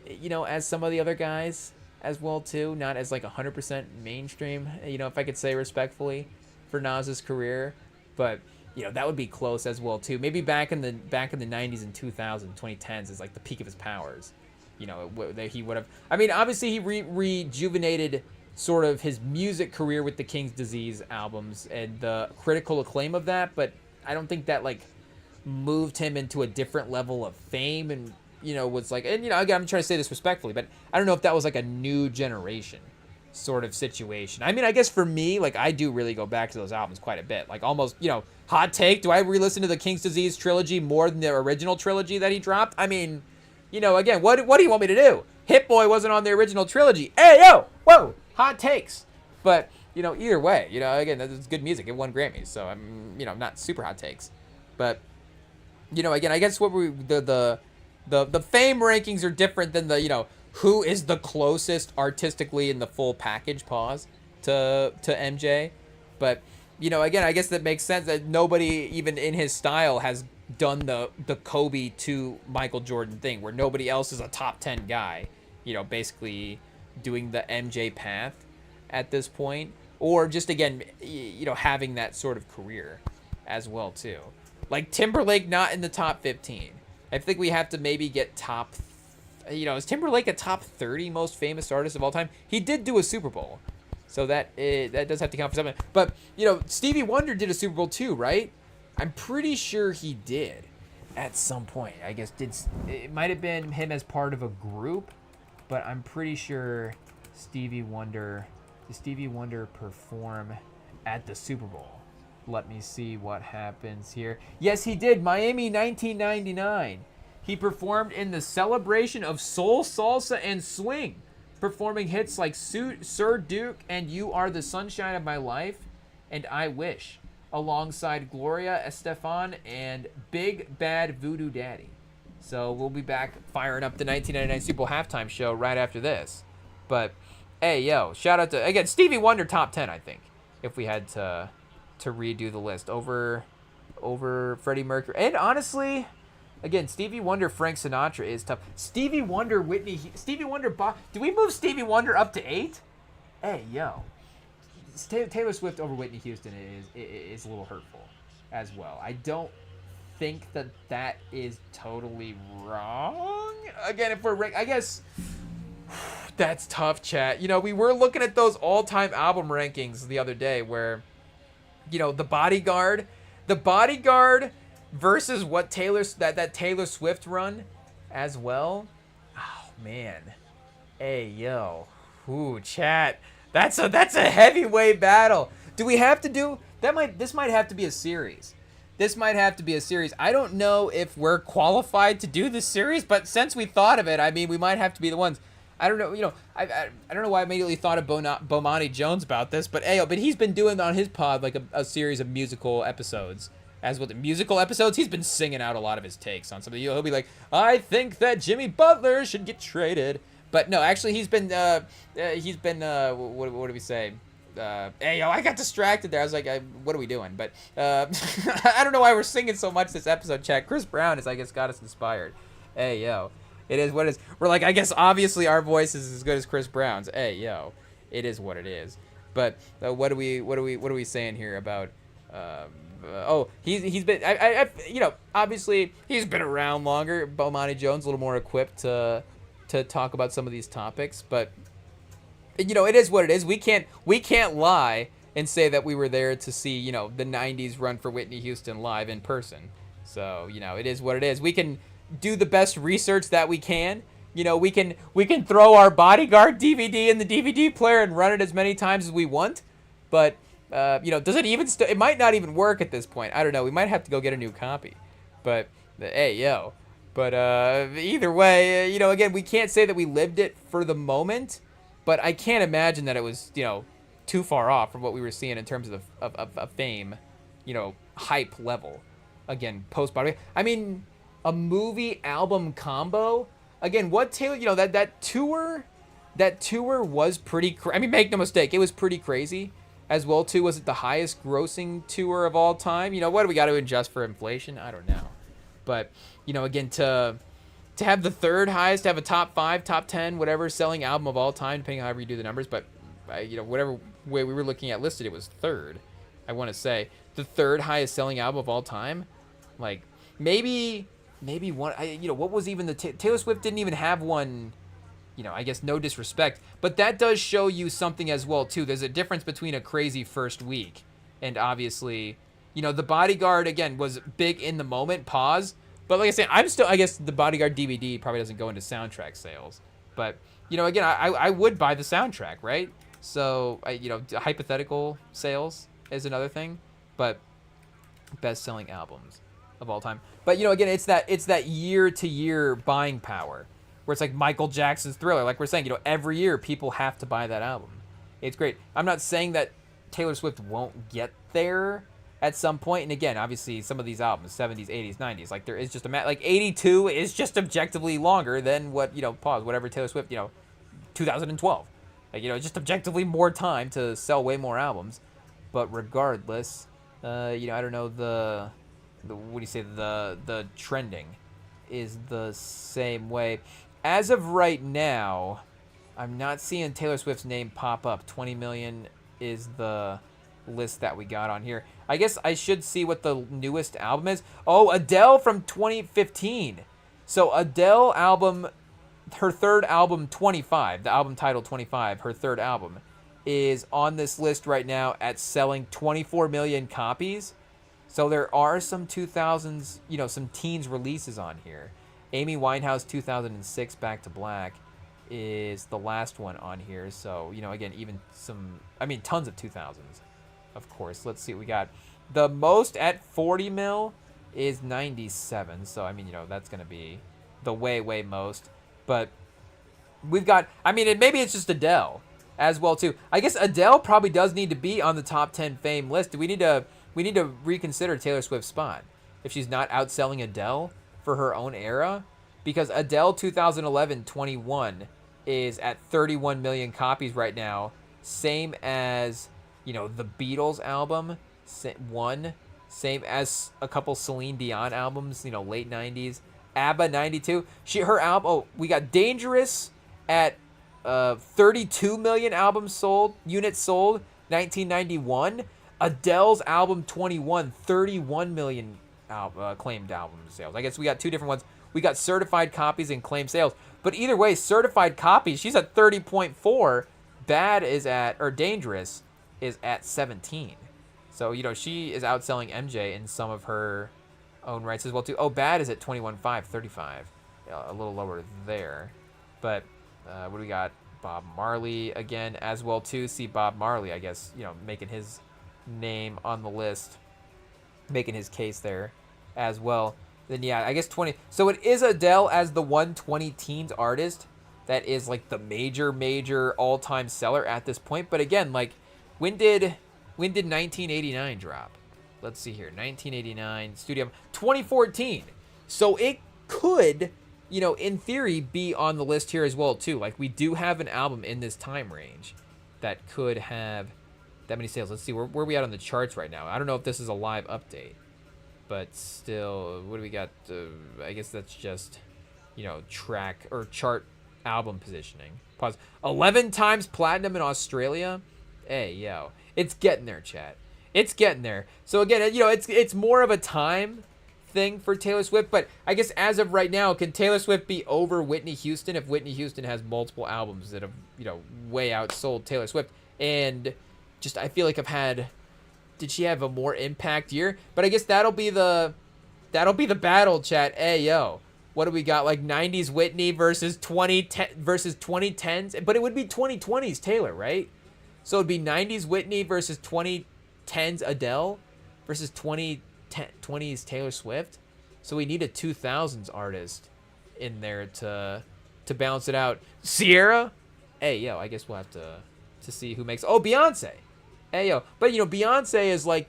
as some of the other guys as well too, not as like 100% mainstream, if I could say respectfully for Nas's career, but that would be close as well too. Maybe back in the 90s and 2010s is like the peak of his powers. He would have. I mean, obviously he rejuvenated sort of his music career with the King's Disease albums and the critical acclaim of that, but I don't think that like moved him into a different level of fame and was like, and again, I'm trying to say this respectfully, but I don't know if that was like a new generation sort of situation. I mean, I guess for me, like, I do really go back to those albums quite a bit. Like, almost, hot take, do I re-listen to the King's Disease trilogy more than the original trilogy that he dropped? I mean, again, what do you want me to do? Hit Boy wasn't on the original trilogy. Hey, yo, whoa, hot takes. But, either way, again, that's good music. It won Grammys, so I'm, not super hot takes. But, again, I guess what the fame rankings are different than the, who is the closest artistically in the full package, pause, to MJ. But, again, I guess that makes sense that nobody, even in his style, has done the Kobe to Michael Jordan thing, where nobody else is a top 10 guy, basically doing the MJ path at this point. Or just, again, having that sort of career as well, too. Like, Timberlake not in the top 15. I think we have to maybe get top, is Timberlake a top 30 most famous artist of all time? He did do a Super Bowl, so that does have to count for something. But, Stevie Wonder did a Super Bowl too, right? I'm pretty sure he did at some point. I guess it might have been him as part of a group, but I'm pretty sure did Stevie Wonder perform at the Super Bowl? Let me see what happens here. Yes, he did. Miami 1999. He performed in the celebration of soul, salsa, and swing, performing hits like Sir Duke and You Are the Sunshine of My Life and I Wish, alongside Gloria Estefan and Big Bad Voodoo Daddy. So we'll be back firing up the 1999 Super Bowl halftime show right after this. But, hey, yo, shout out to, again, Stevie Wonder top 10, I think, if we had to redo the list over Freddie Mercury. And honestly, again, Stevie Wonder, Frank Sinatra is tough. Stevie Wonder, do we move Stevie Wonder up to 8? Hey, yo. Taylor Swift over Whitney Houston is a little hurtful as well. I don't think that is totally wrong. Again, if we're, I guess that's tough, chat. You know, we were looking at those all-time album rankings the other day where, you know, the Bodyguard versus what that Taylor Swift run as well. Oh man. Hey yo. Ooh, chat. That's a heavyweight battle. Do we have to do that? This might have to be a series. I don't know if we're qualified to do this series, but since we thought of it, I mean, we might have to be the ones. I don't know, you know, I don't know why I immediately thought of Bomani Jones about this, but but he's been doing on his pod like a series of musical episodes. As with the musical episodes, he's been singing out a lot of his takes on something. He'll be like, I think that Jimmy Butler should get traded. But no, actually, he's been what do we say? Hey, yo, I got distracted there. I was like, what are we doing? But I don't know why we're singing so much this episode, chat. Chris Brown has, I guess, got us inspired. Hey, yo. It is what it is. We're like, I guess, obviously, our voice is as good as Chris Brown's. Hey, yo. It is what it is. But what are we saying here about... he's been, you know, obviously he's been around longer. Bomani Jones a little more equipped to talk about some of these topics, but you know, it is what it is. We can't lie and say that we were there to see, you know, the 90s run for Whitney Houston live in person. So, you know, it is what it is. We can do the best research that we can. You know, we can throw our Bodyguard DVD in the DVD player and run it as many times as we want, but you know, does it even it might not even work at this point. I don't know. We might have to go get a new copy. But hey, yo. But either way, you know, again, we can't say that we lived it for the moment, but I can't imagine that it was, you know, too far off from what we were seeing in terms of fame, you know, hype level. Again, post Body. I mean, a movie album combo. Again, what Taylor, you know, that tour was pretty. I mean, make no mistake, it was pretty crazy. As well, too, was it the highest grossing tour of all time? You know, what do we got to adjust for inflation? I don't know. But, you know, again, to have the third highest, to have a top 5, top 10, whatever selling album of all time, depending on however you do the numbers. But, you know, whatever way we were looking at listed, it was third. I want to say the third highest selling album of all time. Like, maybe one, you know, what was even the Taylor Swift didn't even have one. You know, I guess no disrespect, but that does show you something as well, too. There's a difference between a crazy first week and obviously, you know, the Bodyguard, again, was big in the moment, pause. But like I said, I guess the Bodyguard DVD probably doesn't go into soundtrack sales. But, you know, again, I would buy the soundtrack, right? So, you know, hypothetical sales is another thing, but best-selling albums of all time. But, you know, again, it's that year-to-year buying power. Where it's like Michael Jackson's Thriller. Like we're saying, you know, every year people have to buy that album. It's great. I'm not saying that Taylor Swift won't get there at some point. And again, obviously, some of these albums, 70s, 80s, 90s, like there is just like 82 is just objectively longer than what, you know, whatever Taylor Swift, you know, 2012. Like, you know, just objectively more time to sell way more albums. But regardless, you know, I don't know, the what do you say, the trending is the same way. As of right now, I'm not seeing Taylor Swift's name pop up. 20 million is the list that we got on here. I guess I should see what the newest album is. Oh, Adele from 2015. So Adele album, her third album, 25, the album title 25, her third album, is on this list right now at selling 24 million copies. So there are some 2000s, you know, some teens releases on here. Amy Winehouse 2006 Back to Black is the last one on here. So, you know, again, even tons of 2000s, of course. Let's see what we got. The most at 40 mil is 97. So, I mean, you know, that's going to be the way most. But we've got, I mean, maybe it's just Adele as well, too. I guess Adele probably does need to be on the top 10 fame list. Do we need to reconsider Taylor Swift's spot if she's not outselling Adele for her own era? Because Adele 2011-21 is at 31 million copies right now, same as, you know, the Beatles album, same as a couple Celine Dion albums, you know, late 90s. ABBA 92. Her album, we got Dangerous at 32 million units sold, 1991. Adele's album 21, 31 million claimed album sales. I guess we got two different ones. We got certified copies and claimed sales. But either way, certified copies, she's at 30.4. Bad is at, or Dangerous is at 17. So, she is outselling MJ in some of her own rights as well, too. Oh, Bad is at 21.5, 35. A little lower there. But what do we got? Bob Marley again as well, too. See, Bob Marley, I guess, making his name on the list, making his case there as well. Then, yeah, I guess 20. So it is Adele as the 120 teens artist that is, like, the major all-time seller at this point. But again, like, when did 1989 drop? Let's see here. 1989 studio 2014. So it could, in theory, be on the list here as well too. Like, we do have an album in this time range that could have that many sales. Let's see where are we at on the charts right now. I don't know if this is a live update, but still, what do we got? I guess that's just track or chart album positioning. Pause. 11 times platinum in Australia. Hey, yo. It's getting there, chat. It's getting there. So again, it's more of a time thing for Taylor Swift, but I guess as of right now, can Taylor Swift be over Whitney Houston if Whitney Houston has multiple albums that have, way outsold Taylor Swift? And just, I feel like did she have a more impact year? But I guess that'll be the battle, chat. Hey, yo. What do we got? Like 90s Whitney versus 2010s, but it would be 2020s Taylor, right? So it'd be 90s Whitney versus 2010s Adele versus 2020s Taylor Swift. So we need a 2000s artist in there to balance it out. Sierra? Hey, yo, I guess we'll have to see who makes... Oh, Beyonce. Hey, yo. But, Beyonce is, like,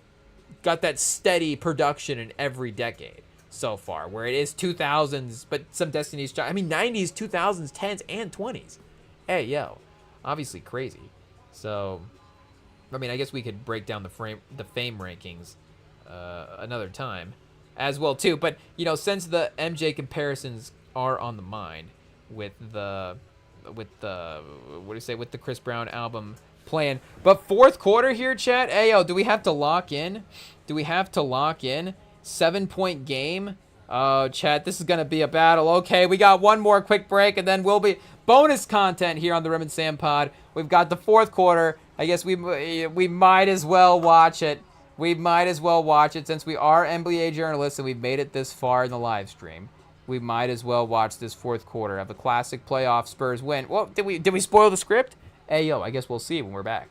got that steady production in every decade so far, where it is 2000s, but some Destiny's Child. I mean, 90s, 2000s, 10s, and 20s. Hey, yo. Obviously crazy. So, I mean, I guess we could break down the fame rankings another time as well too. But since the MJ comparisons are on the mind with the what do you say, with the Chris Brown album playing, but fourth quarter here, chat. Hey, yo, do we have to lock in? 7-point game. Oh, chat, this is gonna be a battle. Okay, we got one more quick break, and then we'll be bonus content here on the Rim and Sam Pod. We've got the fourth quarter. I guess we might as well watch it. Since we are NBA journalists and we've made it this far in the live stream. We might as well watch this fourth quarter of the classic playoff Spurs win. Well, did we spoil the script? Hey, yo, I guess we'll see when we're back.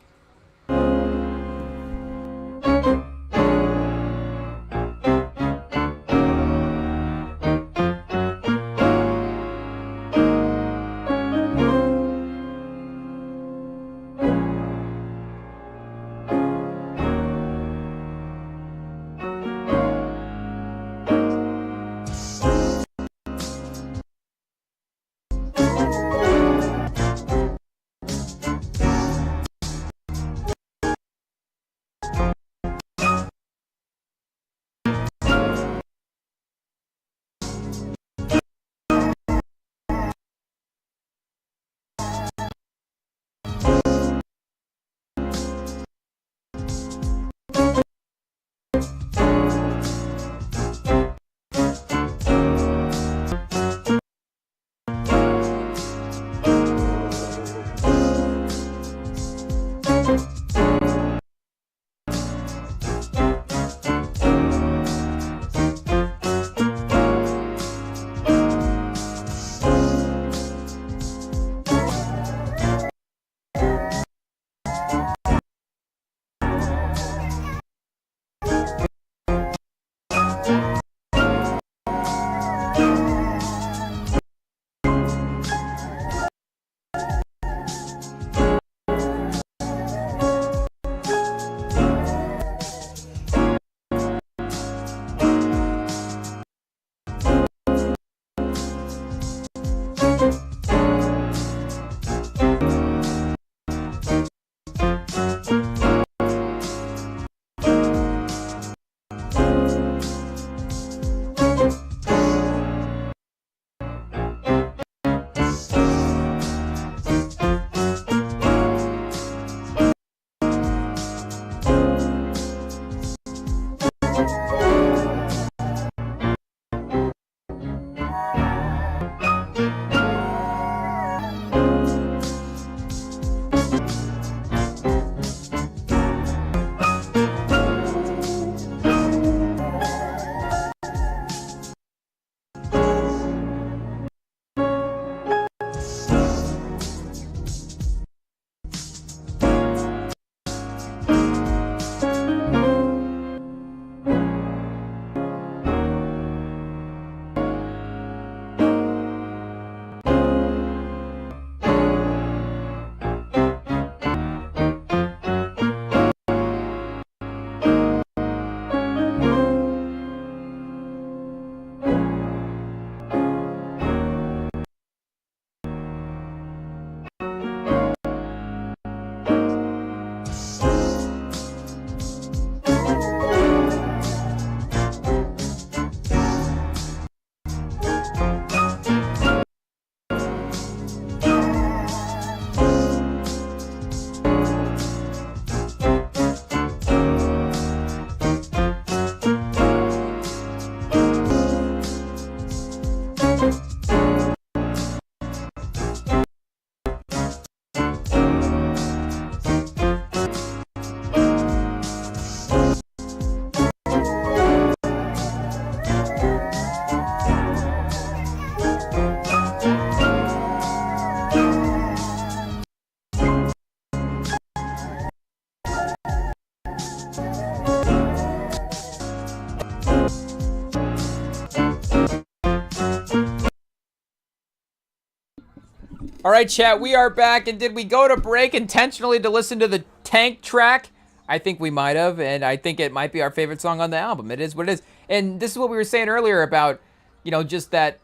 All right, chat, we are back, and did we go to break intentionally to listen to the Tank track? I think we might have, and I think it might be our favorite song on the album. It is what it is. And this is what we were saying earlier about, just that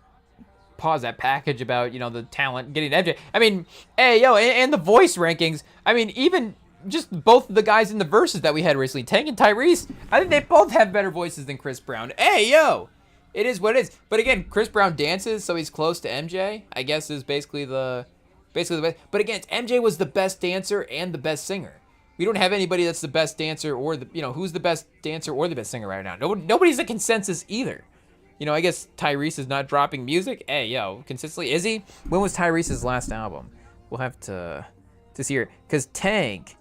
package about, the talent getting MJ. I mean, hey, and the voice rankings. I mean, even just both of the guys in the verses that we had recently, Tank and Tyrese, I think they both have better voices than Chris Brown. Hey, yo! It is what it is. But again, Chris Brown dances, so he's close to MJ, I guess is basically the best. But again, MJ was the best dancer and the best singer. We don't have anybody that's the best dancer or who's the best dancer or the best singer right now. Nobody's a consensus either. I guess Tyrese is not dropping music. Hey, yo, consistently. Is he? When was Tyrese's last album? We'll have to see here. Because Tank,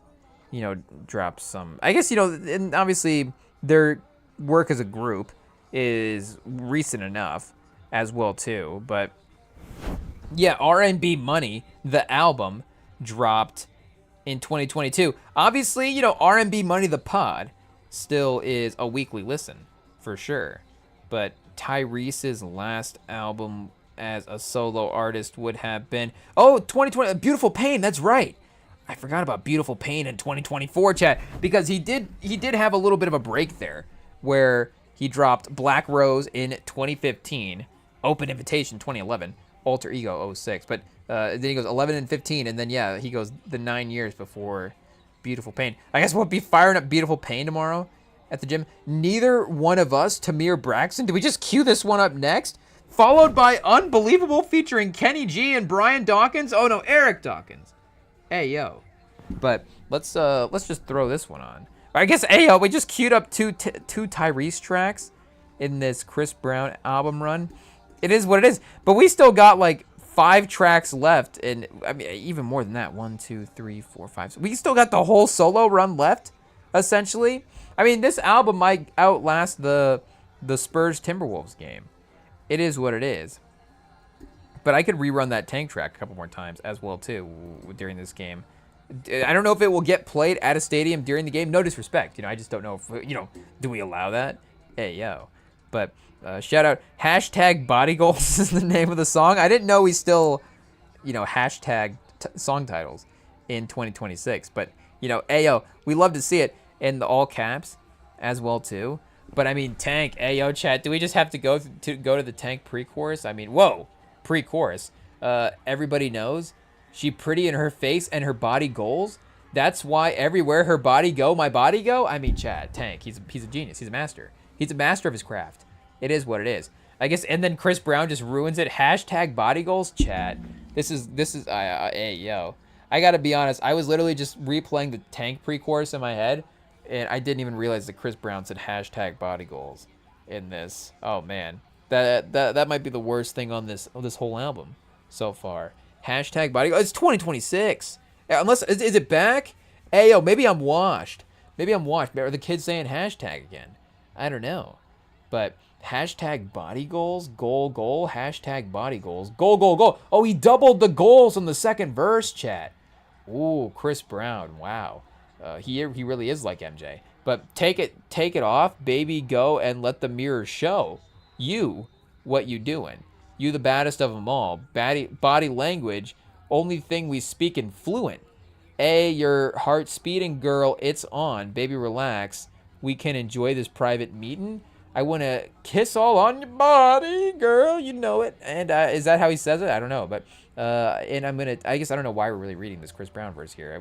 dropped some. I guess, and obviously their work as a group is recent enough as well, too. But, yeah, R&B Money, the album, dropped in 2022. Obviously, R&B Money, the pod, still is a weekly listen, for sure. But Tyrese's last album as a solo artist would have been 2020 Beautiful Pain. That's right. I forgot about Beautiful Pain in 2024, chat, because he did have a little bit of a break there where he dropped Black Rose in 2015, Open Invitation 2011, Alter Ego 06, but then he goes 11 and 15, and then he goes the 9 years before Beautiful Pain. I guess we'll be firing up Beautiful Pain tomorrow at the gym. Neither one of us, Tamir Braxton. Did we just cue this one up next? Followed by Unbelievable featuring Kenny G and Brian Dawkins. Oh no, Eric Dawkins. Hey yo. But let's just throw this one on. I guess we just queued up two Tyrese tracks in this Chris Brown album run. It is what it is. But we still got like 5 tracks left, and I mean even more than that. 1, 2, 3, 4, 5. So we still got the whole solo run left, essentially. I mean, this album might outlast the Spurs Timberwolves game. It is what it is. But I could rerun that Tank track a couple more times as well, too, during this game. I don't know if it will get played at a stadium during the game. No disrespect. I just don't know if, do we allow that? Hey, yo. But shout out, hashtag Body Goals is the name of the song. I didn't know we still, hashtag song titles in 2026. But, ayo, we love to see it. In the all caps as well too. But I mean, Tank, ayo chat, do we just have to go to the Tank pre-chorus? I mean, whoa, pre-chorus. Everybody knows she pretty in her face and her body goals. That's why everywhere her body go, my body go. I mean, chat, Tank, he's a genius. He's a master. He's a master of his craft. It is what it is. I guess, and then Chris Brown just ruins it. Hashtag body goals, chat. This is hey yo. I gotta be honest. I was literally just replaying the Tank pre-chorus in my head. And I didn't even realize that Chris Brown said hashtag body goals in this. Oh man, that might be the worst thing on this whole album so far. Hashtag body goals. It's 2026. Unless is it back? Hey yo, maybe I'm washed. Are the kids saying hashtag again? I don't know. But hashtag body goals, goal. Hashtag body goals, goal. Oh, he doubled the goals on the second verse, chat. Ooh, Chris Brown. Wow. He really is like MJ. But take it off, baby, go and let the mirror show you what you doing. You the baddest of them all. Body language, only thing we speak in fluent. Your heart speeding, girl, it's on. Baby, relax. We can enjoy this private meeting. I want to kiss all on your body, girl. You know it. And is that how he says it? I don't know. But and I guess I don't know why we're really reading this Chris Brown verse here.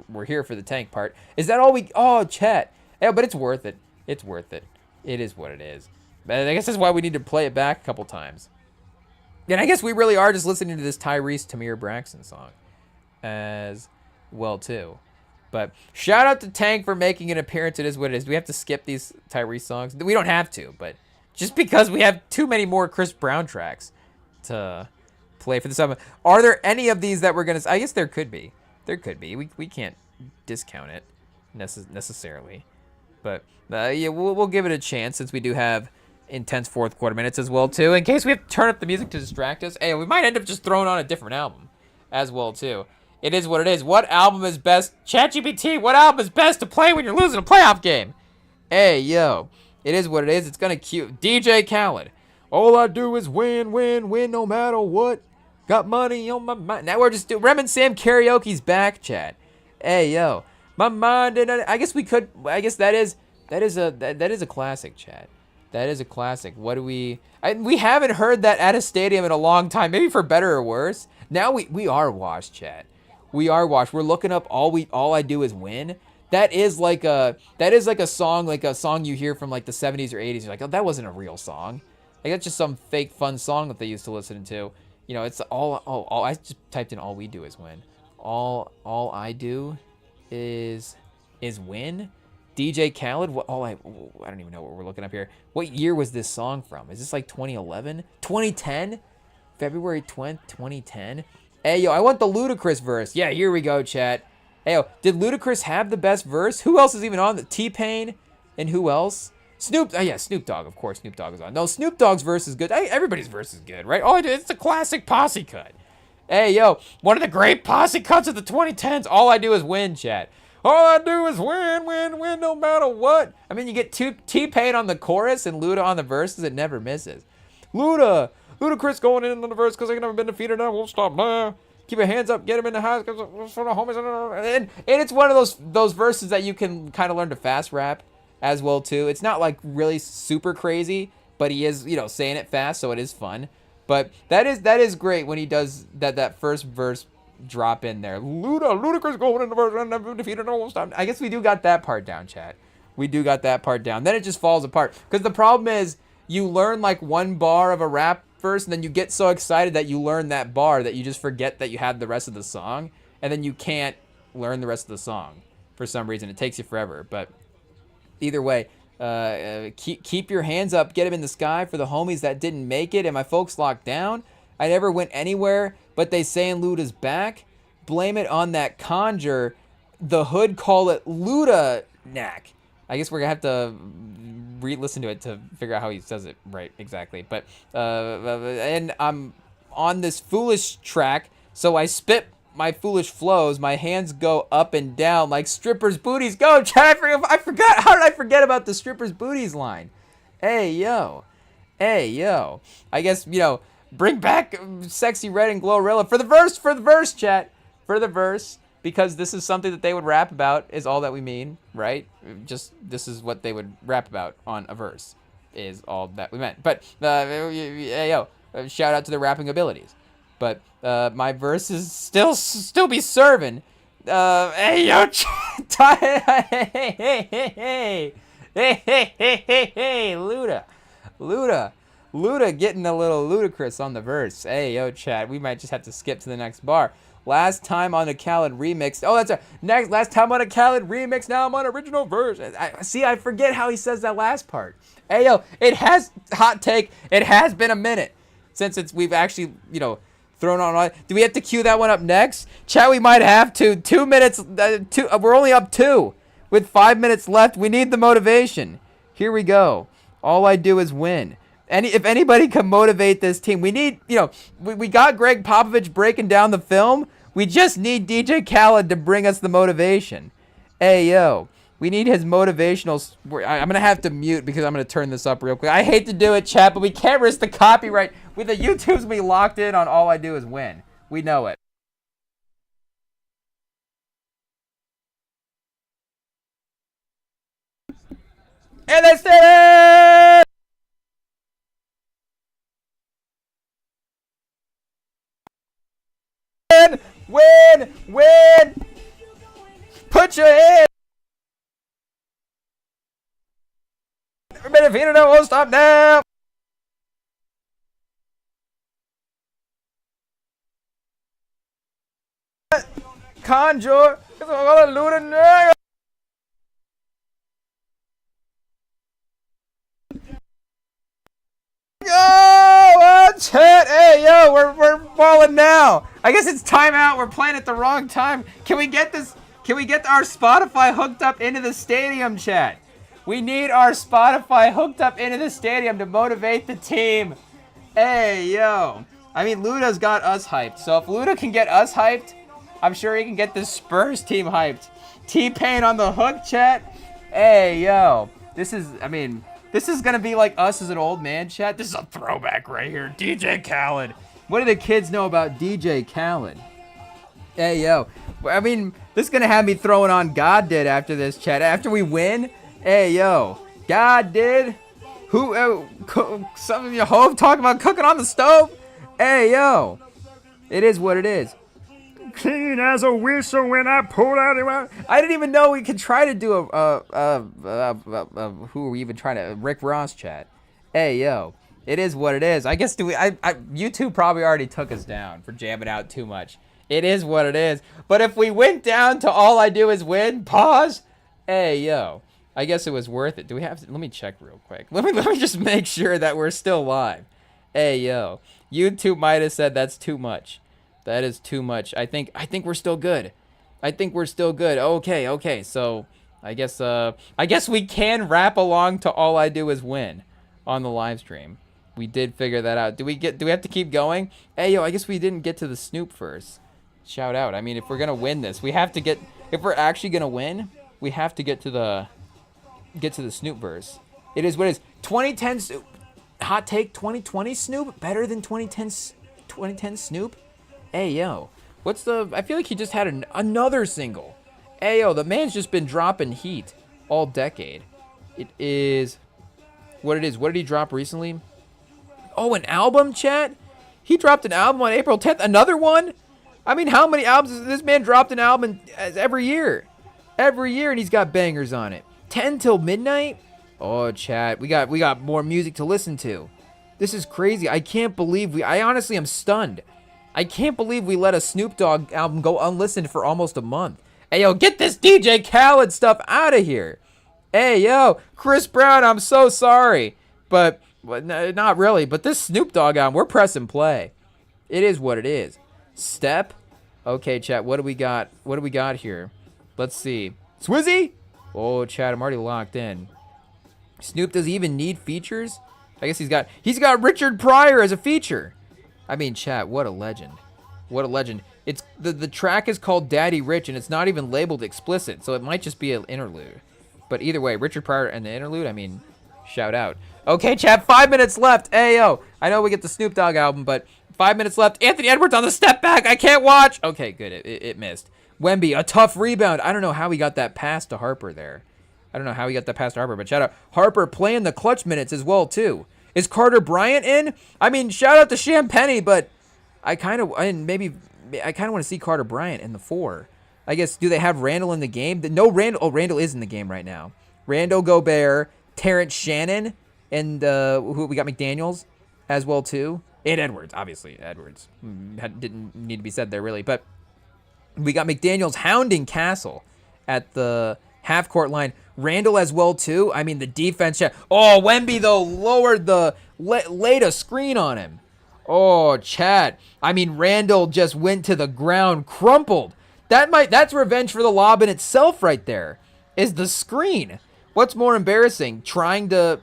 We're here for the Tank part. Is that all chat. Yeah, but it's worth it. It is what it is. But I guess that's why we need to play it back a couple times. And I guess we really are just listening to this Tyrese Tamir Braxton song as well, too. But shout out to Tank for making an appearance. It is what it is. Do we have to skip these Tyrese songs? We don't have to, but just because we have too many more Chris Brown tracks to play for this album. Are there any of these that we're going to... I guess there could be. We can't discount it necessarily. But yeah, we'll give it a chance since we do have intense fourth quarter minutes as well, too. In case we have to turn up the music to distract us. Hey, we might end up just throwing on a different album as well, too. It is what it is. What album is best? ChatGPT, what album is best to play when you're losing a playoff game? Hey, yo. It is what it is. It's going to cue DJ Khaled. All I do is win no matter what. Got money on my mind. Now we're just doing Rem and Sam karaoke's back, chat. Hey yo, my mind. I guess we could. I guess that is a classic, chat. That is a classic. What do we? We haven't heard that at a stadium in a long time. Maybe for better or worse. Now we are washed, chat. We are washed. We're looking up all I do is win. That is like a song you hear from like the 70s or 80s. You're like, oh, that wasn't a real song. Like that's just some fake fun song that they used to listen to. You know, it's all I just typed in all we do is win. All I do is win. DJ Khaled, I don't even know what we're looking up here. What year was this song from? Is this like 2011? 2010? February 20th, 2010? Hey, yo, I want the Ludacris verse. Yeah, here we go, chat. Hey, yo, did Ludacris have the best verse? Who else is even on? T-Pain and who else? Snoop Dogg. Of course, Snoop Dogg is on. No, Snoop Dogg's verse is good. Everybody's verse is good, right? It's a classic posse cut. Hey, yo, one of the great posse cuts of the 2010s. All I do is win, chat. All I do is win, no matter what. I mean, you get T-Pain on the chorus and Luda on the verses. It never misses. Ludacris going in on the verse because they've never been defeated. I won't stop now. Keep your hands up, get him in the house for the homies. And it's one of those verses that you can kind of learn to fast rap as well too. It's not like really super crazy, but he is, saying it fast, so it is fun. But that is great when he does that first verse drop in there. Ludacris going in the verse and never defeated, no one stop. I guess we do got that part down, chat. We do got that part down. Then it just falls apart because the problem is you learn like one bar of a rap verse and then you get so excited that you learn that bar that you just forget that you had the rest of the song, and then you can't learn the rest of the song for some reason. It takes you forever. But either way, keep your hands up, get them in the sky for the homies that didn't make it, and my folks locked down. I never went anywhere, but they saying Luda's back. Blame it on that conjure. The hood call it Luda knack. I guess we're gonna have to re-listen to it to figure out how he says it right exactly. But and I'm on this foolish track, so I spit my foolish flows. My hands go up and down like strippers' booties go. Chat, I forgot. How did I forget about the strippers' booties line? Hey yo. I guess bring back Sexy Red and Glorilla for the verse, chat, for the verse. Because this is something that they would rap about is all that we mean, right? Just this is what they would rap about on a verse is all that we meant. But shout out to their rapping abilities. But my verses still be serving. Hey Luda getting a little ludicrous on the verse. Hey yo, chat, we might just have to skip to the next bar. Last time on a Khaled remix. Oh, that's right. Last time on a Khaled remix. Now I'm on original verse. I forget how he says that last part. Hey, yo, hot take. It has been a minute since we've actually, thrown on. Do we have to cue that one up next? Chat, we might have to. 2 minutes. We're only up 2 with 5 minutes left. We need the motivation. Here we go. All I do is win. If anybody can motivate this team, we need, we got Greg Popovich breaking down the film. We just need DJ Khaled to bring us the motivation. Hey, yo, we need his motivational. I'm going to have to mute because I'm going to turn this up real quick. I hate to do it, chat, but we can't risk the copyright. With the YouTube's be locked in on all I do is win. We know it. And that's it! Win! Put your hand. If you don't know, won't stop now. Conjure. Watch it. Hey, yo, we're falling now. I guess it's timeout. We're playing at the wrong time. Can we get our Spotify hooked up into the stadium, chat? We need our Spotify hooked up into the stadium to motivate the team. Hey, yo. I mean, Luda's got us hyped. So if Luda can get us hyped, I'm sure he can get the Spurs team hyped. T-Pain on the hook, chat. Hey, yo. This is going to be like us as an old man, chat. This is a throwback right here. DJ Khaled. What do the kids know about DJ Khaled? Hey, yo. I mean, this is going to have me throwing on God Did after this, chat. After we win, hey, yo. God Did? Who? Some of you hove talking about cooking on the stove? Hey, yo. It is what it is. Clean as a whistle when I pulled out it. I didn't even know we could try to do who are we even trying to? Rick Ross, chat. Hey, yo. It is what it is. I guess YouTube probably already took us down for jamming out too much. It is what it is. But if we went down to all I do is win, pause. Hey, yo. I guess it was worth it. Do we have to? Let me check real quick. Let me just make sure that we're still live. Hey, yo. YouTube might have said that's too much. That is too much. I think we're still good. I think we're still good. Okay. So I guess we can rap along to all I do is win on the live stream. We did figure that out. Do we have to keep going? Hey, yo, I guess we didn't get to the Snoop first. Shout out. I mean, if we're going to win this, if we're actually going to win, we have to get to the Snoop verse. It is what it is. 2010 Snoop. Hot take, 2020 Snoop better than 2010 Snoop? Hey, yo. I feel like he just had another single. Hey, yo, the man's just been dropping heat all decade. It is what it is. What did he drop recently? Oh, an album, chat? He dropped an album on April 10th. Another one? I mean, how many albums? This man dropped an album every year. Every year, and he's got bangers on it. 10 till midnight? Oh, chat. We got more music to listen to. This is crazy. I can't believe I honestly am stunned. I can't believe we let a Snoop Dogg album go unlistened for almost a month. Hey, yo, get this DJ Khaled stuff out of here. Hey, yo, Chris Brown, I'm so sorry. But not really. But this Snoop Dogg album, we're pressing play. It is what it is. Step. Okay, chat, what do we got? What do we got here? Let's see. Swizzy? Oh, chat, I'm already locked in. Snoop, does he even need features? I guess he's got Richard Pryor as a feature. I mean, chat, what a legend. What a legend. It's the track is called Daddy Rich, and it's not even labeled explicit, so it might just be an interlude. But either way, Richard Pryor and the interlude, I mean, shout out. Okay, chat, 5 minutes left. Hey, yo. I know we get the Snoop Dogg album, but 5 minutes left. Anthony Edwards on the step back. I can't watch. Okay, good. It missed. Wemby, a tough rebound. I don't know how he got that pass to Harper there. But shout out. Harper playing the clutch minutes as well, too. Is Carter Bryant in? I mean, shout out to Champagne, but I kind of want to see Carter Bryant in the 4. I guess, do they have Randall in the game? No, Randall. Oh, Randall is in the game right now. Randall Gobert, Terrence Shannon, and who we got McDaniels as well, too. And Edwards, obviously. Edwards. Didn't need to be said there, really. But we got McDaniels hounding Castle at the half-court line. Randall as well, too. I mean, the defense. Oh, Wemby, though, laid a screen on him. Oh, chat. I mean, Randall just went to the ground, crumpled. That's revenge for the lob in itself right there, is the screen. What's more embarrassing, trying to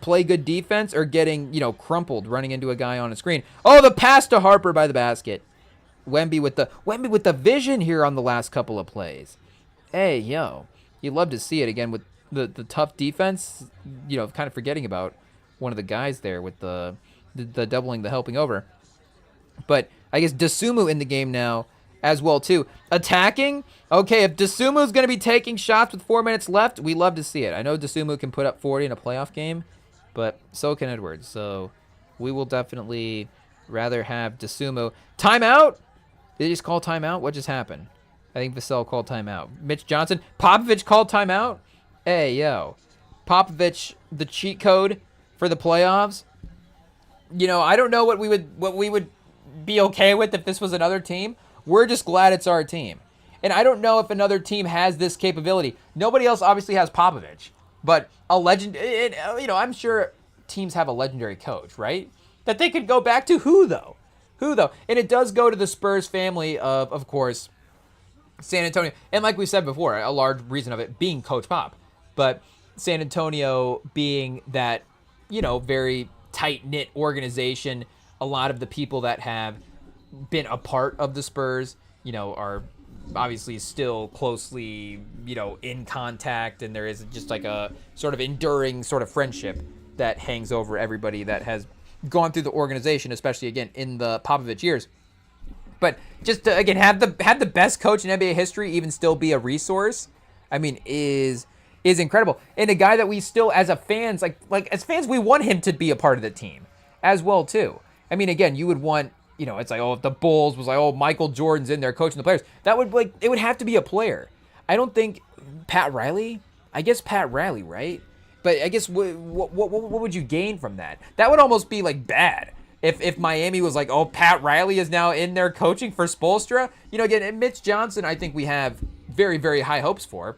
play good defense or getting, crumpled, running into a guy on a screen? Oh, the pass to Harper by the basket. Wemby with the vision here on the last couple of plays. Hey, yo. You love to see it again with the tough defense, kind of forgetting about one of the guys there with the doubling, the helping over. But I guess Dosunmu in the game now as well, too. Attacking? Okay, if Dosunmu's going to be taking shots with 4 minutes left, we love to see it. I know Dosunmu can put up 40 in a playoff game, but so can Edwards. So we will definitely rather have Dosunmu. Timeout? Did they just call timeout? What just happened? I think Vassell called timeout. Mitch Johnson. Popovich called timeout? Hey, yo. Popovich, the cheat code for the playoffs. I don't know what we would be okay with if this was another team. We're just glad it's our team. And I don't know if another team has this capability. Nobody else obviously has Popovich. But a legend, I'm sure teams have a legendary coach, right? That they could go back to. Who, though? And it does go to the Spurs family of course, San Antonio, and like we said before, a large reason of it being Coach Pop, but San Antonio being that, very tight-knit organization. A lot of the people that have been a part of the Spurs, are obviously still closely, in contact, and there is just like a sort of enduring sort of friendship that hangs over everybody that has gone through the organization, especially, again, in the Popovich years. But just to, again, have the best coach in NBA history even still be a resource, I mean, is incredible. And a guy that we still, as a fans, like as fans, we want him to be a part of the team as well, too. I mean, again, you would want, it's like, if the Bulls was like, Michael Jordan's in there coaching the players, that would, it would have to be a player. I don't think Pat Riley, right? But I guess what would you gain from that? That would almost be, bad. If Miami was like, Pat Riley is now in there coaching for Spoelstra. Again, Mitch Johnson, I think we have very, very high hopes for.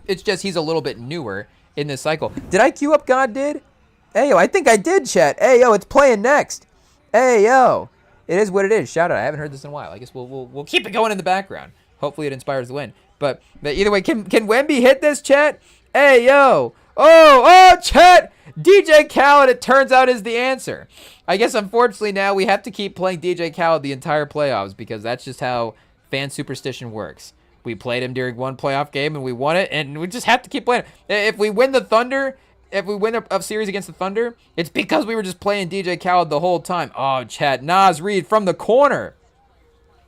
It's just he's a little bit newer in this cycle. Did I queue up God Did? Hey, yo, I think I did, chat. Hey, yo, it's playing next. Hey, yo. It is what it is. Shout out. I haven't heard this in a while. I guess we'll keep it going in the background. Hopefully it inspires the win. But either way, can Wemby hit this, chat? Hey, yo. Oh, chat. DJ Khaled, it turns out, is the answer. I guess, unfortunately, now we have to keep playing DJ Khaled the entire playoffs because that's just how fan superstition works. We played him during one playoff game and we won it, and we just have to keep playing. If we win a series against the Thunder, it's because we were just playing DJ Khaled the whole time. Oh, chat. Naz Reid from the corner.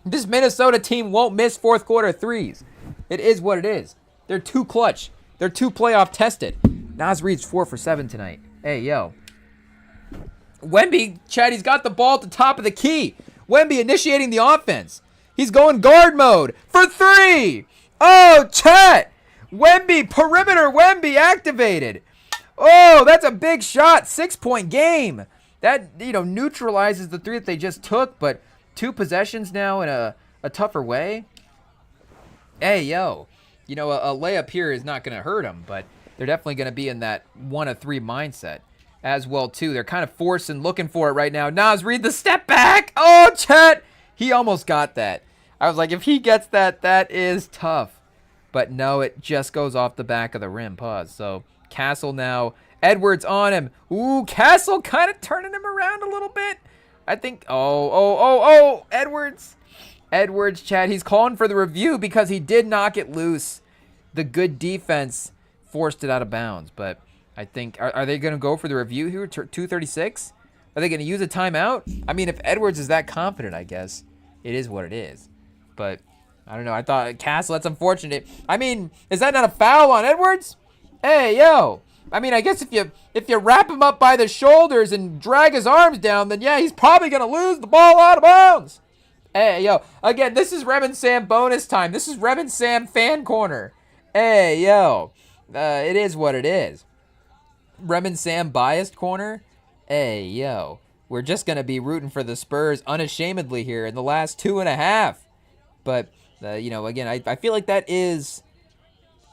This Minnesota team won't miss fourth quarter threes. It is what it is. They're too clutch. They're too playoff tested. Naz Reid's 4 for 7 tonight. Hey, yo. Wemby, Chad, he's got the ball at the top of the key. Wemby initiating the offense. He's going guard mode for 3. Oh, Chet. Wemby, perimeter Wemby activated. Oh, that's a big shot. 6-point game. That, neutralizes the 3 that they just took, but 2 possessions now in a tougher way. Hey, yo. A layup here is not going to hurt him, but they're definitely going to be in that 1 of 3 mindset as well, too. They're kind of forcing, looking for it right now. Naz Reid, the step back. Oh, Chet. He almost got that. I was like, if he gets that, that is tough. But no, it just goes off the back of the rim. Pause. So Castle now. Edwards on him. Ooh, Castle kind of turning him around a little bit. I think. Oh. Edwards. Edwards, Chad. He's calling for the review because he did knock it loose. The good defense forced it out of bounds. But I think, are they going to go for the review here? 2:36? Are they going to use a timeout? I mean, if Edwards is that confident, I guess it is what it is. But I don't know. I thought Castle, that's unfortunate. I mean, is that not a foul on Edwards? Hey, yo. I mean, I guess if you wrap him up by the shoulders and drag his arms down, then yeah, he's probably going to lose the ball out of bounds. Hey, yo. Again, this is Rem and Sam bonus time. This is Rem and Sam fan corner. Hey, yo. It is what it is. Rem and Sam biased corner. Hey, yo. We're just going to be rooting for the Spurs unashamedly here in the last 2.5. But, again, I feel like that is,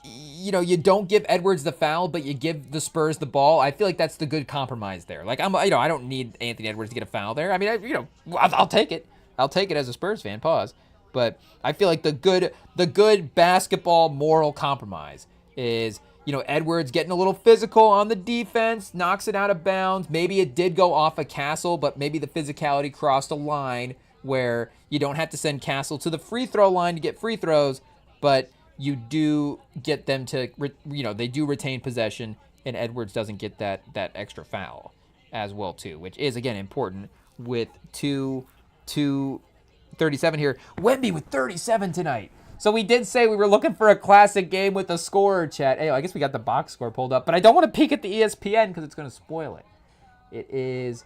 you don't give Edwards the foul, but you give the Spurs the ball. I feel like that's the good compromise there. Like, I don't need Anthony Edwards to get a foul there. I mean, I'll take it. I'll take it as a Spurs fan. Pause. But I feel like the good basketball moral compromise is, Edwards getting a little physical on the defense, knocks it out of bounds. Maybe it did go off a Castle, but maybe the physicality crossed a line where you don't have to send Castle to the free throw line to get free throws, but you do get them to, they do retain possession, and Edwards doesn't get that extra foul as well, too, which is, again, important with 2:37 here. Wemby with 37 tonight. So we did say we were looking for a classic game with a scorer, chat. Hey, I guess we got the box score pulled up, but I don't want to peek at the ESPN because it's going to spoil it. It is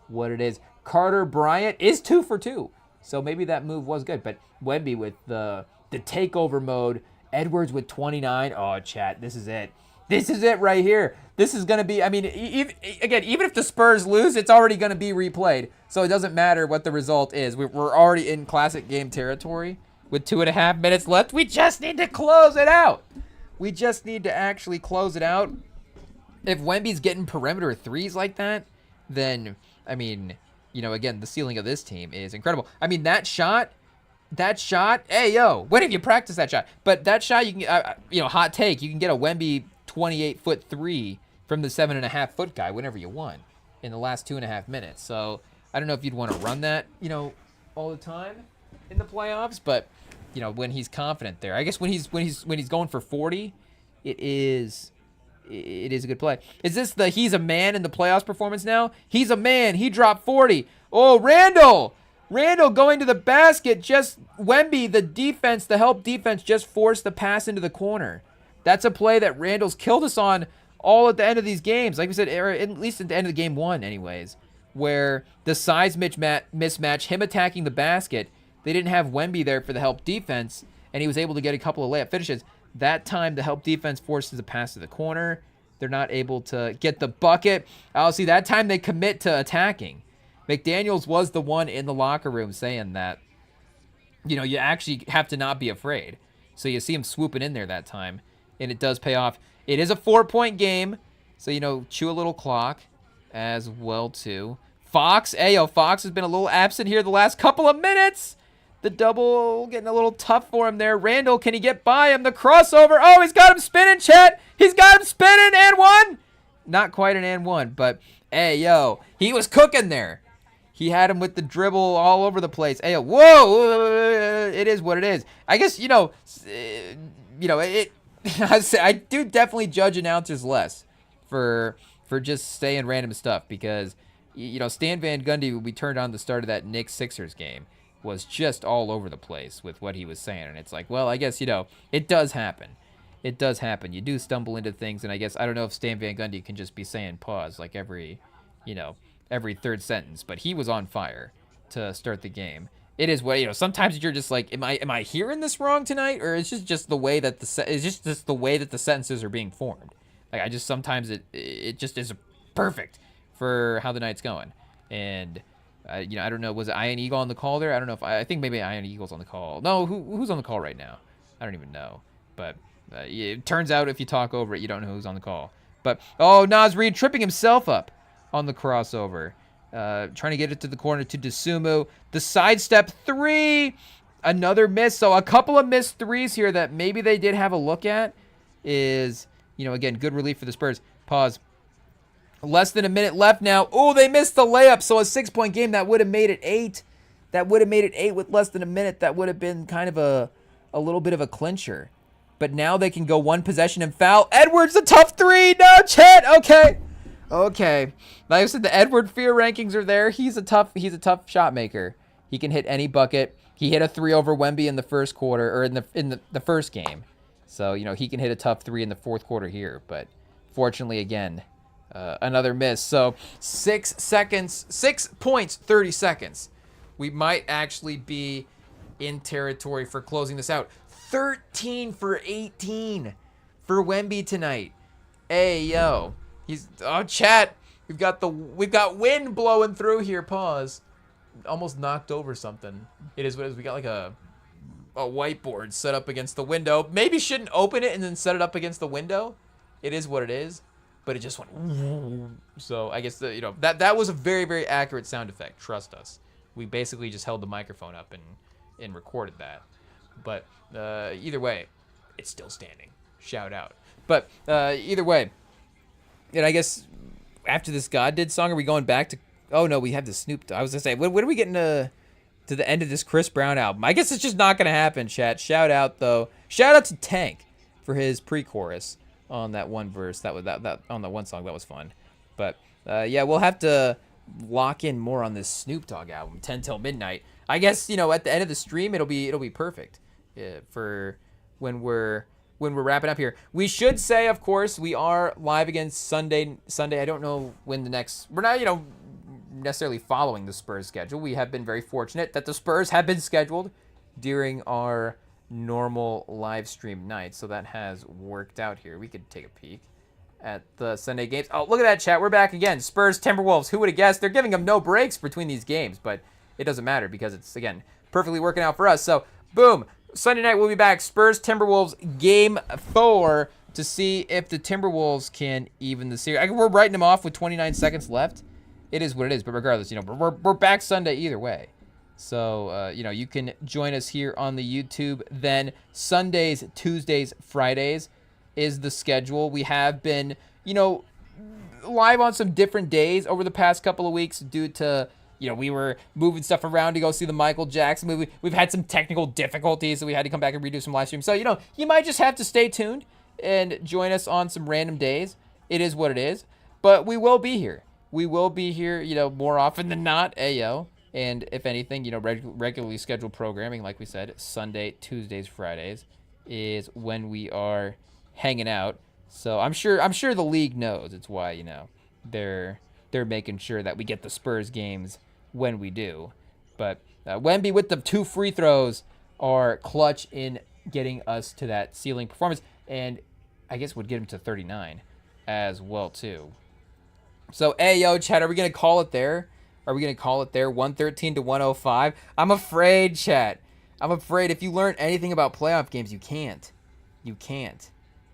what it is. Carter Bryant is 2 for 2. So maybe that move was good. But Wemby with the takeover mode. Edwards with 29. Oh, chat, this is it. This is it right here. This is going to be, I mean, even if the Spurs lose, it's already going to be replayed. So it doesn't matter what the result is. We're already in classic game territory with 2.5 minutes left. We just need to close it out. We just need to actually close it out. If Wemby's getting perimeter threes like that, then, I mean, again, the ceiling of this team is incredible. I mean, that shot, hey, yo, when have you practiced that shot? But that shot, you can, hot take, you can get a Wemby 28-foot 3 from the 7.5-foot guy whenever you want in the last 2.5 minutes. So I don't know if you'd want to run that, all the time in the playoffs, but when he's confident there, I guess when he's going for 40, it is it is a good play. Is this the he's a man in the playoffs performance now? He's a man. He dropped 40. Oh, Randall going to the basket. Just Wemby, the defense, the help defense, just forced the pass into the corner. That's a play that Randall's killed us on all at the end of these games. Like we said, or at least at the end of game 1 anyways, where the size mismatch, him attacking the basket, they didn't have Wemby there for the help defense, and he was able to get a couple of layup finishes. That time, the help defense forces a pass to the corner. They're not able to get the bucket. See, that time they commit to attacking. McDaniels was the one in the locker room saying that, you actually have to not be afraid. So you see him swooping in there that time, and it does pay off. It is a 4-point game, so, chew a little clock as well, too. Fox has been a little absent here the last couple of minutes. The double getting a little tough for him there. Randall, can he get by him? The crossover. Oh, he's got him spinning, Chet. He's got him spinning, and one. Not quite an and one, but, he was cooking there. He had him with the dribble all over the place. Whoa, it is what it is. I guess, I do definitely judge announcers less for just saying random stuff because, Stan Van Gundy, when we turned on the start of that Knicks-Sixers game, was just all over the place with what he was saying. And it's like, well, I guess, it does happen. It does happen. You do stumble into things, and I guess, I don't know if Stan Van Gundy can just be saying pause like every third sentence, but he was on fire to start the game. It is what, sometimes you're just like, am I hearing this wrong tonight? Or it's just the way that the way that the sentences are being formed. Like, sometimes it just is perfect for how the night's going. And, I don't know, was it Ian Eagle on the call there? I don't know I think maybe Ian Eagle's on the call. No, who's on the call right now? I don't even know. But it turns out if you talk over it, you don't know who's on the call. But, Naz Reid tripping himself up on the crossover. Trying to get it to the corner to Dosunmu. The sidestep 3. Another miss. So a couple of missed threes here that maybe they did have a look at is, again, good relief for the Spurs. Pause. Less than a minute left now. Oh, they missed the layup. So a 6-point game, that would have made it 8. That would have made it 8 with less than a minute. That would have been kind of a little bit of a clincher. But now they can go one possession and foul. Edwards, a tough 3. No, Chet. Okay. Like I said, the Edward Fear rankings are there. He's a tough shot maker. He can hit any bucket. He hit a 3 over Wemby in the first quarter, or in the first game. So, he can hit a tough 3 in the fourth quarter here. But fortunately, again, another miss. So 6 points, 30 seconds. We might actually be in territory for closing this out. 13 for 18 for Wemby tonight. Chat. We've got wind blowing through here. Pause. Almost knocked over something. It is what it is. We got like a whiteboard set up against the window. Maybe shouldn't open it and then set it up against the window. It is what it is. But it just went. So I guess that was a very, very accurate sound effect. Trust us. We basically just held the microphone up and recorded that. But either way, it's still standing. Shout out. But either way. And I guess after this God Did song, are we going back to... Oh, no, we have the Snoop Dogg. I was going to say, when are we getting to the end of this Chris Brown album? I guess it's just not going to happen, chat. Shout out, though. Shout out to Tank for his pre-chorus on that one verse. That on the one song. That was fun. But, we'll have to lock in more on this Snoop Dogg album, 10 Till Midnight. I guess, at the end of the stream, it'll be perfect for when we're wrapping up here. We should say, of course, we are live again Sunday. I don't know when the next... We're not, necessarily following the Spurs schedule. We have been very fortunate that the Spurs have been scheduled during our normal live stream night. So that has worked out here. We could take a peek at the Sunday games. Oh, look at that, chat. We're back again. Spurs, Timberwolves. Who would have guessed? They're giving them no breaks between these games, but it doesn't matter because it's, again, perfectly working out for us. So, boom. Sunday night, we'll be back. Spurs, Timberwolves, Game 4 to see if the Timberwolves can even the series. We're writing them off with 29 seconds left. It is what it is, but regardless, we're back Sunday either way. So, you can join us here on the YouTube. Then Sundays, Tuesdays, Fridays is the schedule. We have been, live on some different days over the past couple of weeks due to... we were moving stuff around to go see the Michael Jackson movie. We've had some technical difficulties, so we had to come back and redo some live streams. So, you might just have to stay tuned and join us on some random days. It is what it is. But we will be here. We will be here, more often than not. Ayo. And if anything, regularly scheduled programming, like we said, Sunday, Tuesdays, Fridays is when we are hanging out. So I'm sure the league knows. It's why, they're making sure that we get the Spurs games when we do. But Wemby with the 2 free throws are clutch in getting us to that ceiling performance, and I guess would get him to 39 as well too. So, hey, yo, Chad, are we going to call it there? 113 to 105? I'm afraid, Chad. I'm afraid if you learn anything about playoff games, you can't.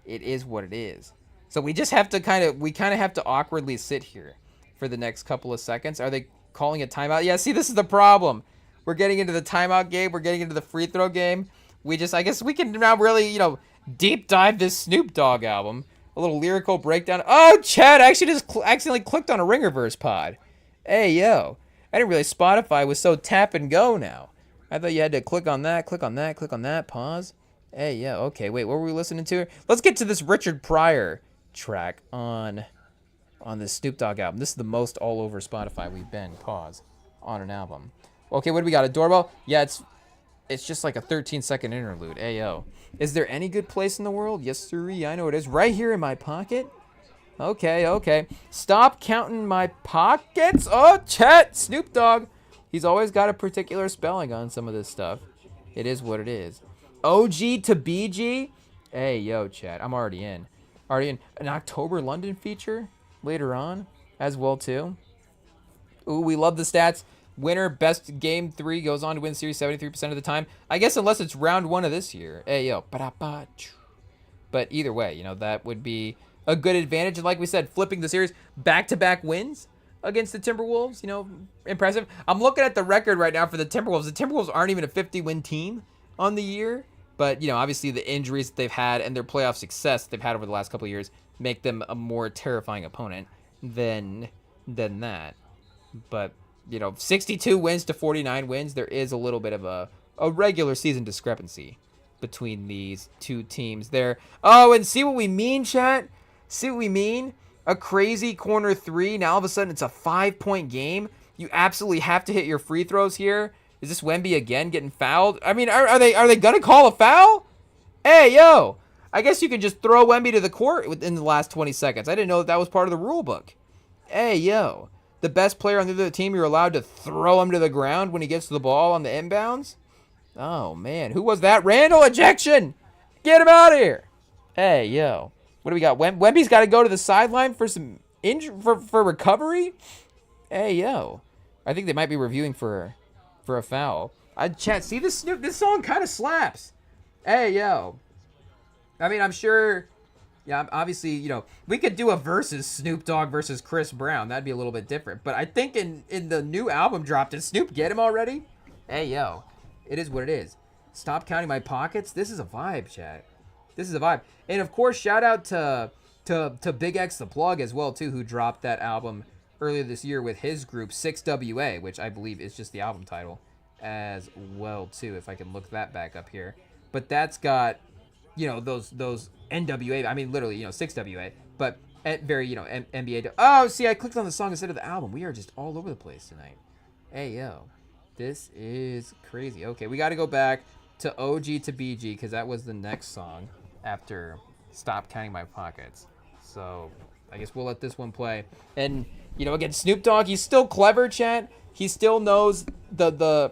It is what it is. So we just have to kind of have to awkwardly sit here for the next couple of seconds. Are they calling a timeout? Yeah, see, this is the problem. We're getting into the timeout game. We're getting into the free throw game. I guess we can now really, deep dive this Snoop Dogg album. A little lyrical breakdown. Oh, Chad, I actually just accidentally clicked on a Ringerverse pod. Hey, yo. I didn't realize Spotify was so tap and go now. I thought you had to click on that, pause. Hey, yeah, okay. Wait, what were we listening to? Let's get to this Richard Pryor track on this Snoop Dogg album. This is the most all over Spotify we've been, pause, on an album. Okay, what do we got? A doorbell? Yeah, it's just like a 13-second interlude. Ayo. Is there any good place in the world? Yes, sirree. I know it is. Right here in my pocket. Okay. Stop counting my pockets. Oh, Chet. Snoop Dogg. He's always got a particular spelling on some of this stuff. It is what it is. OG to BG. Hey, yo, Chet. I'm already in. An October London feature later on as well, too. Ooh, we love the stats. Winner, best game 3, goes on to win series 73% of the time. I guess unless it's round 1 of this year. Hey, yo. But either way, that would be a good advantage. And like we said, flipping the series, back-to-back wins against the Timberwolves, impressive. I'm looking at the record right now for the Timberwolves. The Timberwolves aren't even a 50-win team on the year. But, obviously the injuries that they've had and their playoff success they've had over the last couple of years make them a more terrifying opponent than that. But 62 wins to 49 wins, there is a little bit of a regular season discrepancy between these two teams there. Oh, and see what we mean, chat? See what we mean? A crazy corner 3. Now all of a sudden it's a 5-point game. You absolutely have to hit your free throws here. Is this Wemby again getting fouled? I mean, are they going to call a foul? Hey, yo. I guess you can just throw Wemby to the court within the last 20 seconds. I didn't know that was part of the rule book. Hey, yo. The best player on the other team, you're allowed to throw him to the ground when he gets to the ball on the inbounds? Oh, man. Who was that? Randall, ejection! Get him out of here! Hey, yo. What do we got? Wemby's got to go to the sideline for some for recovery? Hey, yo. I think they might be reviewing for a foul. Chat, see this song kind of slaps. Hey, yo. I mean, I'm sure... Yeah, obviously, we could do a versus Snoop Dogg versus Chris Brown. That'd be a little bit different. But I think in the new album drop, did Snoop get him already? Hey, yo. It is what it is. Stop counting my pockets. This is a vibe, chat. This is a vibe. And, of course, shout out to Big X The Plug as well, too, who dropped that album earlier this year with his group, 6WA, which I believe is just the album title as well, too, if I can look that back up here. But that's got, those NWA, I mean, literally, 6WA, but at very, NBA. Oh, see, I clicked on the song instead of the album. We are just all over the place tonight. Hey, yo. This is crazy. Okay, we got to go back to OG to BG because that was the next song after Stop Counting My Pockets. So I guess we'll let this one play. And, again, Snoop Dogg, he's still clever, chat. He still knows the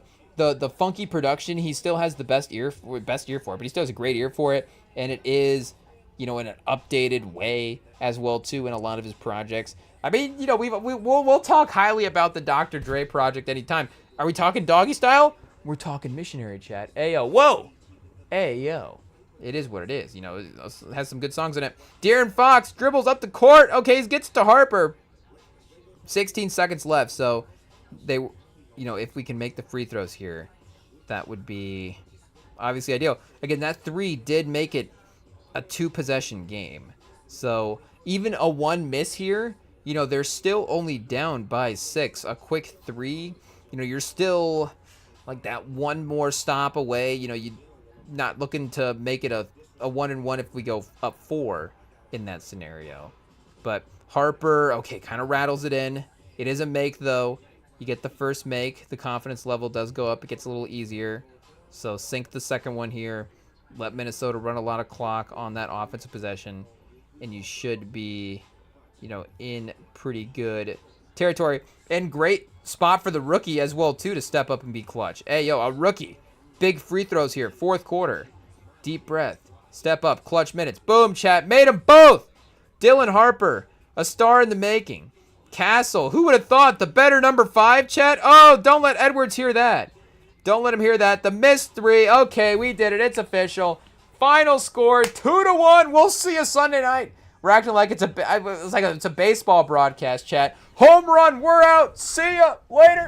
funky production. He still has the best ear for it, but he still has a great ear for it. And it is, in an updated way as well, too, in a lot of his projects. I mean, we'll talk highly about the Dr. Dre project anytime. Are we talking doggy style? We're talking missionary, chat. Hey, yo. Whoa. Hey, yo. It is what it is. It has some good songs in it. De'Aaron Fox dribbles up the court. Okay, he gets to Harper. 16 seconds left. So, if we can make the free throws here, that would be obviously ideal. Again, that 3 did make it a 2-possession game. So, even a 1 miss here, they're still only down by 6. A quick 3, you're still like that 1 more stop away. You're not looking to make it a a 1-1 if we go up 4 in that scenario. But Harper, okay, kind of rattles it in. It is a make, though. You get the first make. The confidence level does go up. It gets a little easier. So sink the second one here. Let Minnesota run a lot of clock on that offensive possession. And you should be, in pretty good territory. And great spot for the rookie as well, too, to step up and be clutch. Hey, a rookie. Big free throws here. Fourth quarter. Deep breath. Step up. Clutch minutes. Boom, chat. Made them both. Dylan Harper. A star in the making. Castle. Who would have thought? The better number 5, chat? Oh, don't let Edwards hear that. Don't let him hear that. The missed 3. Okay, we did it. It's official. Final score, 2-1. We'll see you Sunday night. We're acting like it's a baseball broadcast, chat. Home run. We're out. See ya later.